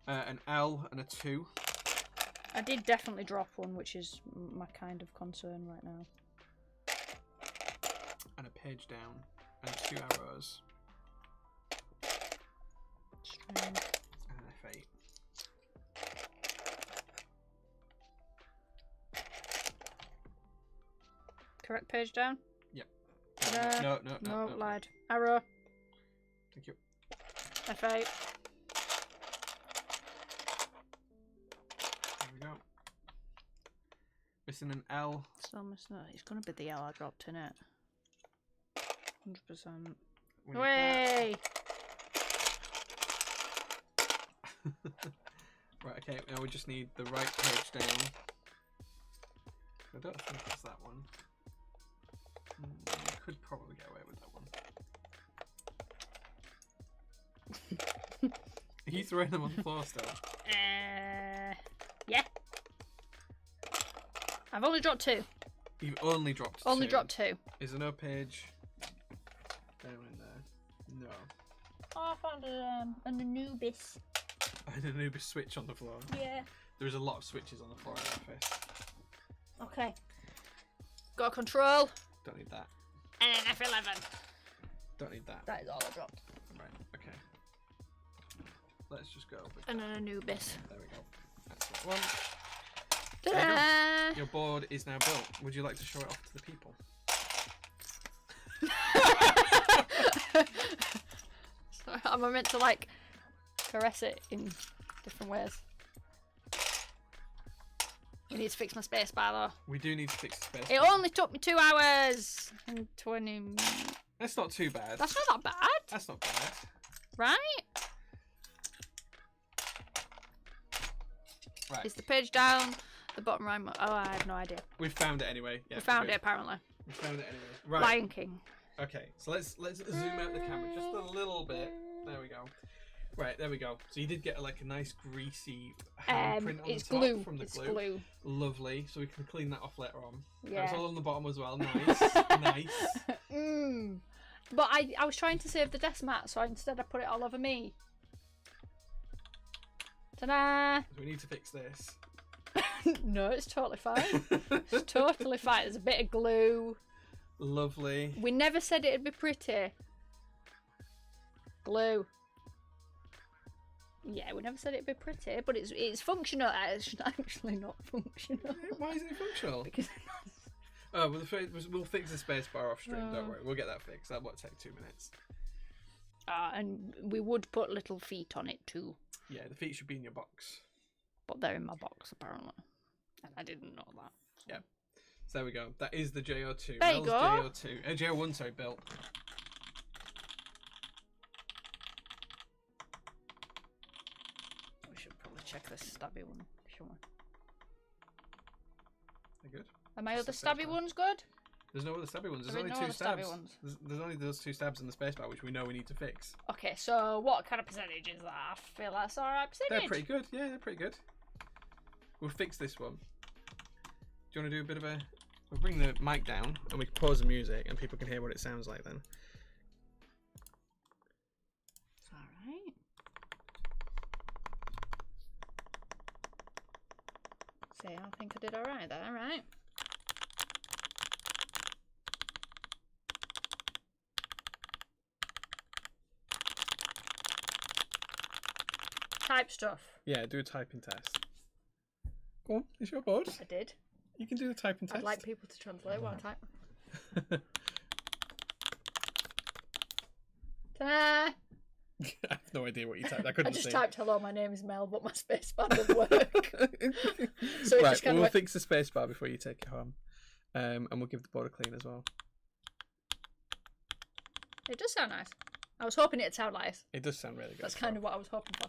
Speaker 2: An L and a 2.
Speaker 3: I did definitely drop one, which is my kind of concern right now.
Speaker 2: And a page down. And 2 arrows.
Speaker 3: String.
Speaker 2: And an F8.
Speaker 3: Correct page down?
Speaker 2: Yep.
Speaker 3: No, lied. Arrow.
Speaker 2: Thank you.
Speaker 3: F8.
Speaker 2: There we go. Missing an L.
Speaker 3: Still missing it. It's going to be the L I dropped in it. 100%.
Speaker 2: We need
Speaker 3: Way!
Speaker 2: that. Right, okay, now we just need the right page down. I don't think it's that one. I could probably get away with that one. Are you throwing them on the floor still?
Speaker 3: Yeah. I've only dropped 2.
Speaker 2: You've only dropped
Speaker 3: Only
Speaker 2: 2.
Speaker 3: dropped 2.
Speaker 2: Is there no page down in there? No.
Speaker 3: Oh, I found an Anubis.
Speaker 2: And an Uber switch on the floor.
Speaker 3: Yeah.
Speaker 2: There is a lot of switches on the floor in the office.
Speaker 3: Okay. Got control.
Speaker 2: Don't need that.
Speaker 3: And an F11.
Speaker 2: Don't need that.
Speaker 3: That is all I dropped.
Speaker 2: Right, okay. Let's just go with
Speaker 3: And
Speaker 2: that.
Speaker 3: an Anubis.
Speaker 2: There we go. That's that one.
Speaker 3: Ta-da!
Speaker 2: Your board is now built. Would you like to show it off to the people?
Speaker 3: Am I meant to like caress it in different ways? We need to fix my space bar though.
Speaker 2: We do need to fix the space.
Speaker 3: It only took me 2 hours and 20 minutes.
Speaker 2: That's not too bad.
Speaker 3: That's not that bad,
Speaker 2: That's not bad.
Speaker 3: right?
Speaker 2: Right.
Speaker 3: Is the page down? The bottom right? Oh, I have no idea.
Speaker 2: We found it anyway. Yeah,
Speaker 3: We found
Speaker 2: good.
Speaker 3: it apparently.
Speaker 2: We found it anyway. Right.
Speaker 3: Lion King.
Speaker 2: Okay, so let's zoom out the camera just a little bit. There we go. Right, there we go. So you did get like a nice greasy handprint on
Speaker 3: It's
Speaker 2: the top
Speaker 3: glue.
Speaker 2: from the
Speaker 3: It's
Speaker 2: glue.
Speaker 3: glue.
Speaker 2: Lovely. So we can clean that off later on.
Speaker 3: Yeah.
Speaker 2: It's all on the bottom as well. Nice. Nice.
Speaker 3: But I was trying to save the desk mat, so instead I put it all over me. Ta-da!
Speaker 2: So we need to fix this.
Speaker 3: No, it's totally fine. It's totally fine. There's a bit of glue.
Speaker 2: Lovely.
Speaker 3: We never said it'd be pretty. Glue. Yeah, we never said it'd be pretty, but it's functional. It's actually not functional.
Speaker 2: Why isn't it functional?
Speaker 3: Because
Speaker 2: Oh, we'll fix the space bar off stream. Don't worry, we'll get that fixed. That won't take 2 minutes.
Speaker 3: and we would put little feet on it too,
Speaker 2: Yeah, the feet should be in your box.
Speaker 3: but they're in my box apparently, and I didn't know that.
Speaker 2: Yeah. So there we go. That is the J-02.
Speaker 3: There you
Speaker 2: Mel's
Speaker 3: go.
Speaker 2: J-02. J-01, sorry, built.
Speaker 3: We should probably check this stabby one, shouldn't we?
Speaker 2: They're good.
Speaker 3: Are my
Speaker 2: Just
Speaker 3: other
Speaker 2: the space
Speaker 3: stabby
Speaker 2: bar.
Speaker 3: ones good?
Speaker 2: There's no other stabby ones. There's
Speaker 3: There
Speaker 2: only
Speaker 3: ain't
Speaker 2: 2
Speaker 3: no other
Speaker 2: stabs.
Speaker 3: stabby ones.
Speaker 2: There's only those 2 stabs in the spacebar, which we know we need to fix.
Speaker 3: Okay, so what kind of percentage is that? I feel that's alright percentage.
Speaker 2: They're pretty good. Yeah, they're pretty good. We'll fix this one. Do you want to do a bit of a... We'll bring the mic down and we can pause the music and people can hear what it sounds like then.
Speaker 3: It's alright. See, I think I did alright there, alright. Type stuff.
Speaker 2: Yeah, do a typing test. Go on, it's your board.
Speaker 3: I did.
Speaker 2: You can do the typing test.
Speaker 3: I'd like people to translate what I type. Ta-da!
Speaker 2: I have no idea what you typed. I couldn't
Speaker 3: I just
Speaker 2: see.
Speaker 3: typed hello, my name is Mel, but my spacebar doesn't work. So it
Speaker 2: Right,
Speaker 3: just kind
Speaker 2: we'll
Speaker 3: of
Speaker 2: fix the spacebar before you take it home. And we'll give the board a clean as well.
Speaker 3: It does sound nice. I was hoping it'd sound nice.
Speaker 2: It does sound really good.
Speaker 3: That's kind of what I was hoping for.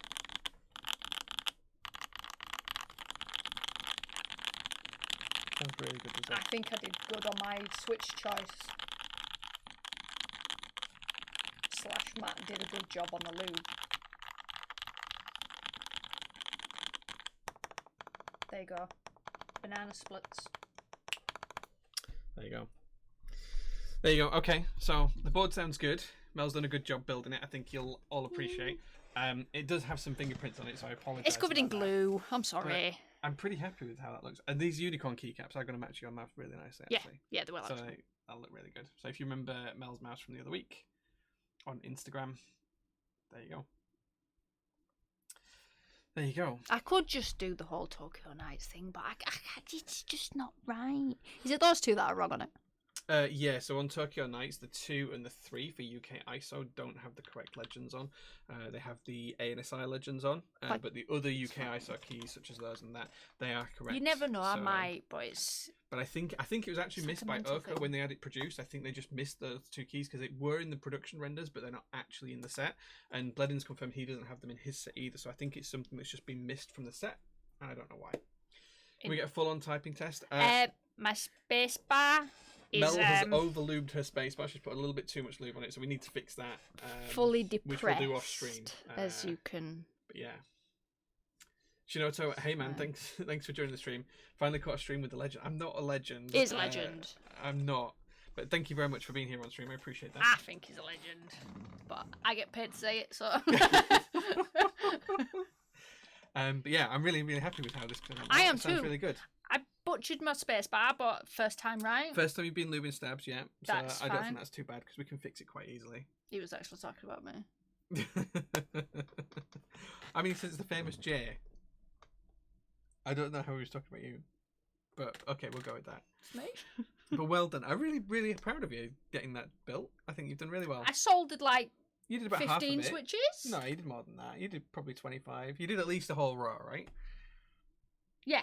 Speaker 2: Sounds really good as well.
Speaker 3: I think I did good on my switch choice. / Matt did a good job on the lube. There you go. Banana splits.
Speaker 2: There you go. There you go. Okay, so the board sounds good. Mel's done a good job building it. I think you'll all appreciate. It does have some fingerprints on it, so I apologise.
Speaker 3: It's covered in
Speaker 2: about that.
Speaker 3: glue. I'm sorry.
Speaker 2: Right. I'm pretty happy with how that looks. And these unicorn keycaps are going to match your mouse really nicely,
Speaker 3: Yeah,
Speaker 2: actually.
Speaker 3: yeah, they will
Speaker 2: So
Speaker 3: actually.
Speaker 2: that'll look really good. So if you remember Mel's mouse from the other week on Instagram, there you go. There you go.
Speaker 3: I could just do the whole Tokyo Nights thing, but it's just not right. Is it those two that are wrong on it?
Speaker 2: Yeah, so on Tokyo Nights, the 2 and the 3 for UK ISO don't have the correct legends on. They have the ANSI legends on, but the other UK ISO keys, such as those and that, they are correct.
Speaker 3: You never know, I
Speaker 2: So-
Speaker 3: might, but it's...
Speaker 2: But I think it was actually
Speaker 3: It's
Speaker 2: missed
Speaker 3: like
Speaker 2: by
Speaker 3: a mental
Speaker 2: Oko
Speaker 3: thing.
Speaker 2: when they had it produced. I think they just missed those 2 keys because they were in the production renders, but they're not actually in the set. And Bledden's confirmed he doesn't have them in his set either, so I think it's something that's just been missed from the set. And I don't know why. Can we get a full-on typing test?
Speaker 3: My space bar is
Speaker 2: Mel has over-lubed her spacebar. She's put a little bit too much lube on it, so we need to fix that.
Speaker 3: fully depressed,
Speaker 2: which we'll do off-stream.
Speaker 3: as you can...
Speaker 2: But yeah. Shinoto, hey man, thanks for joining the stream. Finally caught a stream with the legend. I'm not a legend.
Speaker 3: Is a legend.
Speaker 2: I'm not. But thank you very much for being here on stream. I appreciate that.
Speaker 3: I think he's a legend. But I get paid to say it, so...
Speaker 2: But yeah, I'm really, really happy with how this came out.
Speaker 3: I am
Speaker 2: It sounds
Speaker 3: too.
Speaker 2: really good.
Speaker 3: I butchered my space bar, but first time right.
Speaker 2: First time you've been lubing stabs, yeah. So
Speaker 3: That's
Speaker 2: I don't
Speaker 3: fine.
Speaker 2: think that's too bad because we can fix it quite easily.
Speaker 3: He was actually talking about me.
Speaker 2: I mean, since the famous J. I don't know how he was talking about you. But okay, we'll go with that.
Speaker 3: It's me.
Speaker 2: But well done. I'm really, really proud of you getting that built. I think you've done really well.
Speaker 3: I soldered like
Speaker 2: You did about half of
Speaker 3: 15
Speaker 2: it.
Speaker 3: switches.
Speaker 2: No, you did more than that. You did probably 25. You did at least a whole row, right?
Speaker 3: Yeah.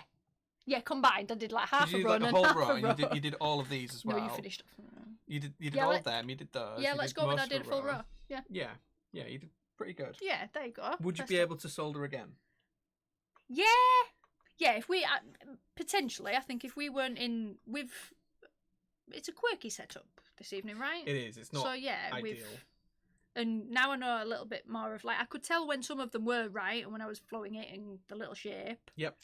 Speaker 3: Yeah, combined. I did like half a
Speaker 2: you did
Speaker 3: run
Speaker 2: like a
Speaker 3: and
Speaker 2: whole
Speaker 3: half
Speaker 2: row,
Speaker 3: a
Speaker 2: and
Speaker 3: row.
Speaker 2: you did all of these as well.
Speaker 3: No, you finished off.
Speaker 2: You did
Speaker 3: Yeah,
Speaker 2: all of them. You did those.
Speaker 3: Yeah,
Speaker 2: you
Speaker 3: let's
Speaker 2: did
Speaker 3: go with I
Speaker 2: most
Speaker 3: did a
Speaker 2: of
Speaker 3: full row. Yeah.
Speaker 2: Yeah, you did pretty good.
Speaker 3: Yeah, there you go.
Speaker 2: Would you
Speaker 3: Press
Speaker 2: be
Speaker 3: it.
Speaker 2: able to solder again?
Speaker 3: Yeah. Yeah, if we... potentially, I think if we weren't in... It's a quirky setup this evening, right?
Speaker 2: It is. It's not
Speaker 3: So, yeah,
Speaker 2: ideal.
Speaker 3: And now I know a little bit more of, like, I could tell when some of them were right and when I was flowing it in the little shape.
Speaker 2: Yep.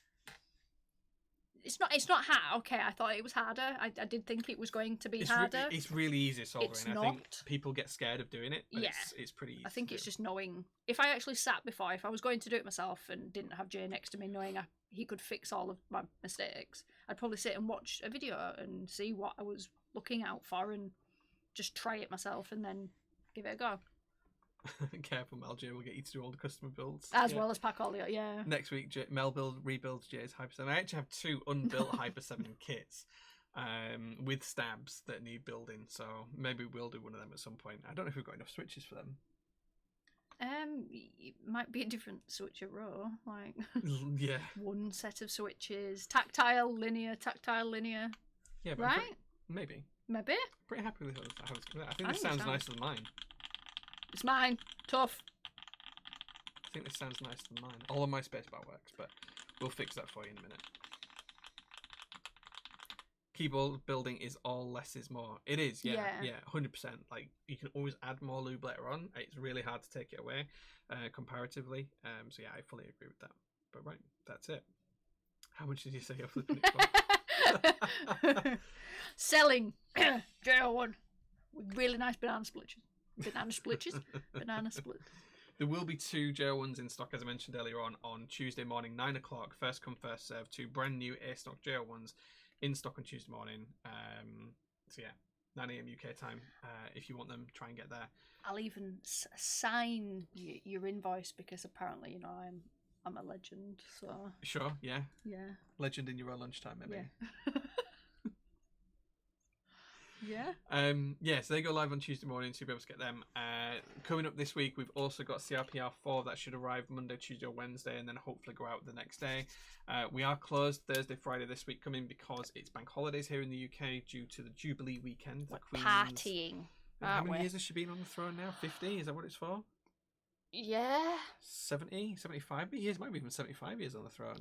Speaker 3: It's not hard. Okay, I thought it was harder. I did think it was going to be harder.
Speaker 2: It's really easy soldering.
Speaker 3: It's
Speaker 2: I think
Speaker 3: not.
Speaker 2: people get scared of doing it, but
Speaker 3: Yeah.
Speaker 2: it's pretty easy.
Speaker 3: I think
Speaker 2: to
Speaker 3: it's
Speaker 2: do.
Speaker 3: just knowing. If I actually sat before, if I was going to do it myself and didn't have Jay next to me, knowing he could fix all of my mistakes, I'd probably sit and watch a video and see what I was looking out for and just try it myself and then give it a go.
Speaker 2: Careful, Mel. Jay will get you to do all the customer builds.
Speaker 3: As well as pack all the... Yeah.
Speaker 2: Next week, Mel rebuilds Jay's Hyper 7. I actually have 2 unbuilt Hyper 7 kits with stabs that need building, so maybe we'll do one of them at some point. I don't know if we've got enough switches for them.
Speaker 3: It might be a different switch a row, like
Speaker 2: Yeah.
Speaker 3: one set of switches, tactile, linear.
Speaker 2: Yeah, but
Speaker 3: Right?
Speaker 2: Maybe.
Speaker 3: Maybe.
Speaker 2: Pretty happy with how it's coming out. I think
Speaker 3: I
Speaker 2: this
Speaker 3: think
Speaker 2: sounds
Speaker 3: so.
Speaker 2: nicer than mine.
Speaker 3: It's mine. Tough.
Speaker 2: I think this sounds nicer than mine. All of my spacebar works, but we'll fix that for you in a minute. Keyboard building is all less is more. It is, yeah, 100%. Like, you can always add more lube later on. It's really hard to take it away, comparatively. So yeah, I fully agree with that. But right, that's it. How much did you say you're flipping it for?
Speaker 3: Selling J-01 with really nice banana splitches. Banana splitches? Banana split.
Speaker 2: There will be 2 J01s in stock, as I mentioned earlier on Tuesday morning, 9 o'clock. First come, first serve. 2 brand new A-stock J01s in stock on Tuesday morning. So yeah, 9 a.m. UK time. If you want them, try and get there.
Speaker 3: I'll even sign your invoice because apparently, you know, I'm a legend. So
Speaker 2: Sure, yeah.
Speaker 3: yeah,
Speaker 2: Legend in your own lunchtime, maybe.
Speaker 3: yeah. Yeah.
Speaker 2: Yeah, so they go live on Tuesday morning, so you'll be able to get them. Coming up this week, we've also got CRPR4 that should arrive Monday, Tuesday, or Wednesday, and then hopefully go out the next day. We are closed Thursday, Friday this week coming because it's bank holidays here in the UK due to the Jubilee weekend. The Queen's
Speaker 3: Partying.
Speaker 2: How
Speaker 3: aren't
Speaker 2: many
Speaker 3: we?
Speaker 2: years has she been on the throne now? 50? Is that what it's for?
Speaker 3: Yeah.
Speaker 2: 70? 75 years? Might be even 75 years on the throne.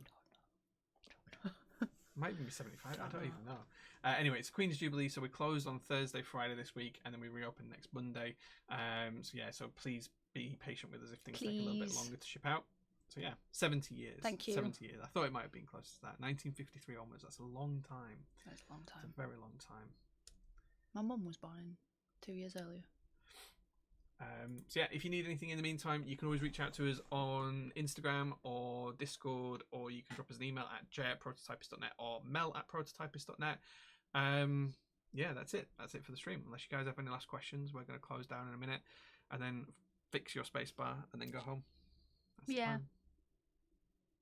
Speaker 2: Might even be 75. I don't even know. Anyway, it's Queen's Jubilee, so we're closed on Thursday, Friday this week, and then we reopen next Monday. So yeah, so please be patient with us if things take a little bit
Speaker 3: Please.
Speaker 2: longer to ship out. So yeah, 70 years.
Speaker 3: Thank you.
Speaker 2: 70 years. I thought it might have been close to that. 1953 onwards. That's a long time.
Speaker 3: That's a long
Speaker 2: It's
Speaker 3: time.
Speaker 2: a very long time.
Speaker 3: My mum was born 2 years earlier.
Speaker 2: So yeah, if you need anything in the meantime, you can always reach out to us on Instagram or Discord, or you can drop us an email at j@prototypist.net or mel@prototypist.net. Yeah, that's it. That's it for the stream. Unless you guys have any last questions, we're going to close down in a minute and then fix your spacebar and then go home. That's the
Speaker 3: Yeah.
Speaker 2: plan.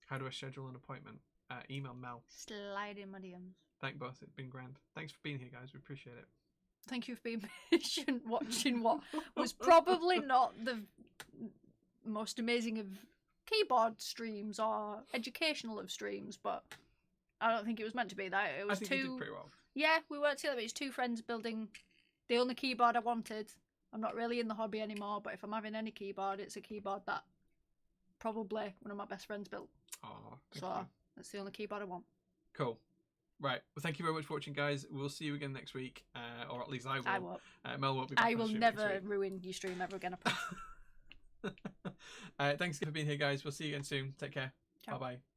Speaker 2: How do I schedule an appointment? Email Mel.
Speaker 3: Slide in my DMs.
Speaker 2: Thank both. It's been grand. Thanks for being here, guys. We appreciate it.
Speaker 3: Thank you for being patient watching what was probably not the most amazing of keyboard streams or educational of streams, but I don't think it was meant to be that. It was
Speaker 2: I think
Speaker 3: two.
Speaker 2: you did pretty well.
Speaker 3: Yeah, we worked together. It's two friends building the only keyboard I wanted. I'm not really in the hobby anymore, but if I'm having any keyboard, it's a keyboard that probably one of my best friends built.
Speaker 2: Oh,
Speaker 3: So that's the only keyboard I want.
Speaker 2: cool. Right. Well, thank you very much for watching, guys. We'll see you again next week, or at least I will.
Speaker 3: I won't.
Speaker 2: Mel won't be back.
Speaker 3: I
Speaker 2: on
Speaker 3: will
Speaker 2: stream
Speaker 3: never
Speaker 2: next week.
Speaker 3: ruin your stream ever again. I promise.
Speaker 2: Thanks for being here, guys. We'll see you again soon. Take care.
Speaker 3: Ciao.
Speaker 2: Bye bye.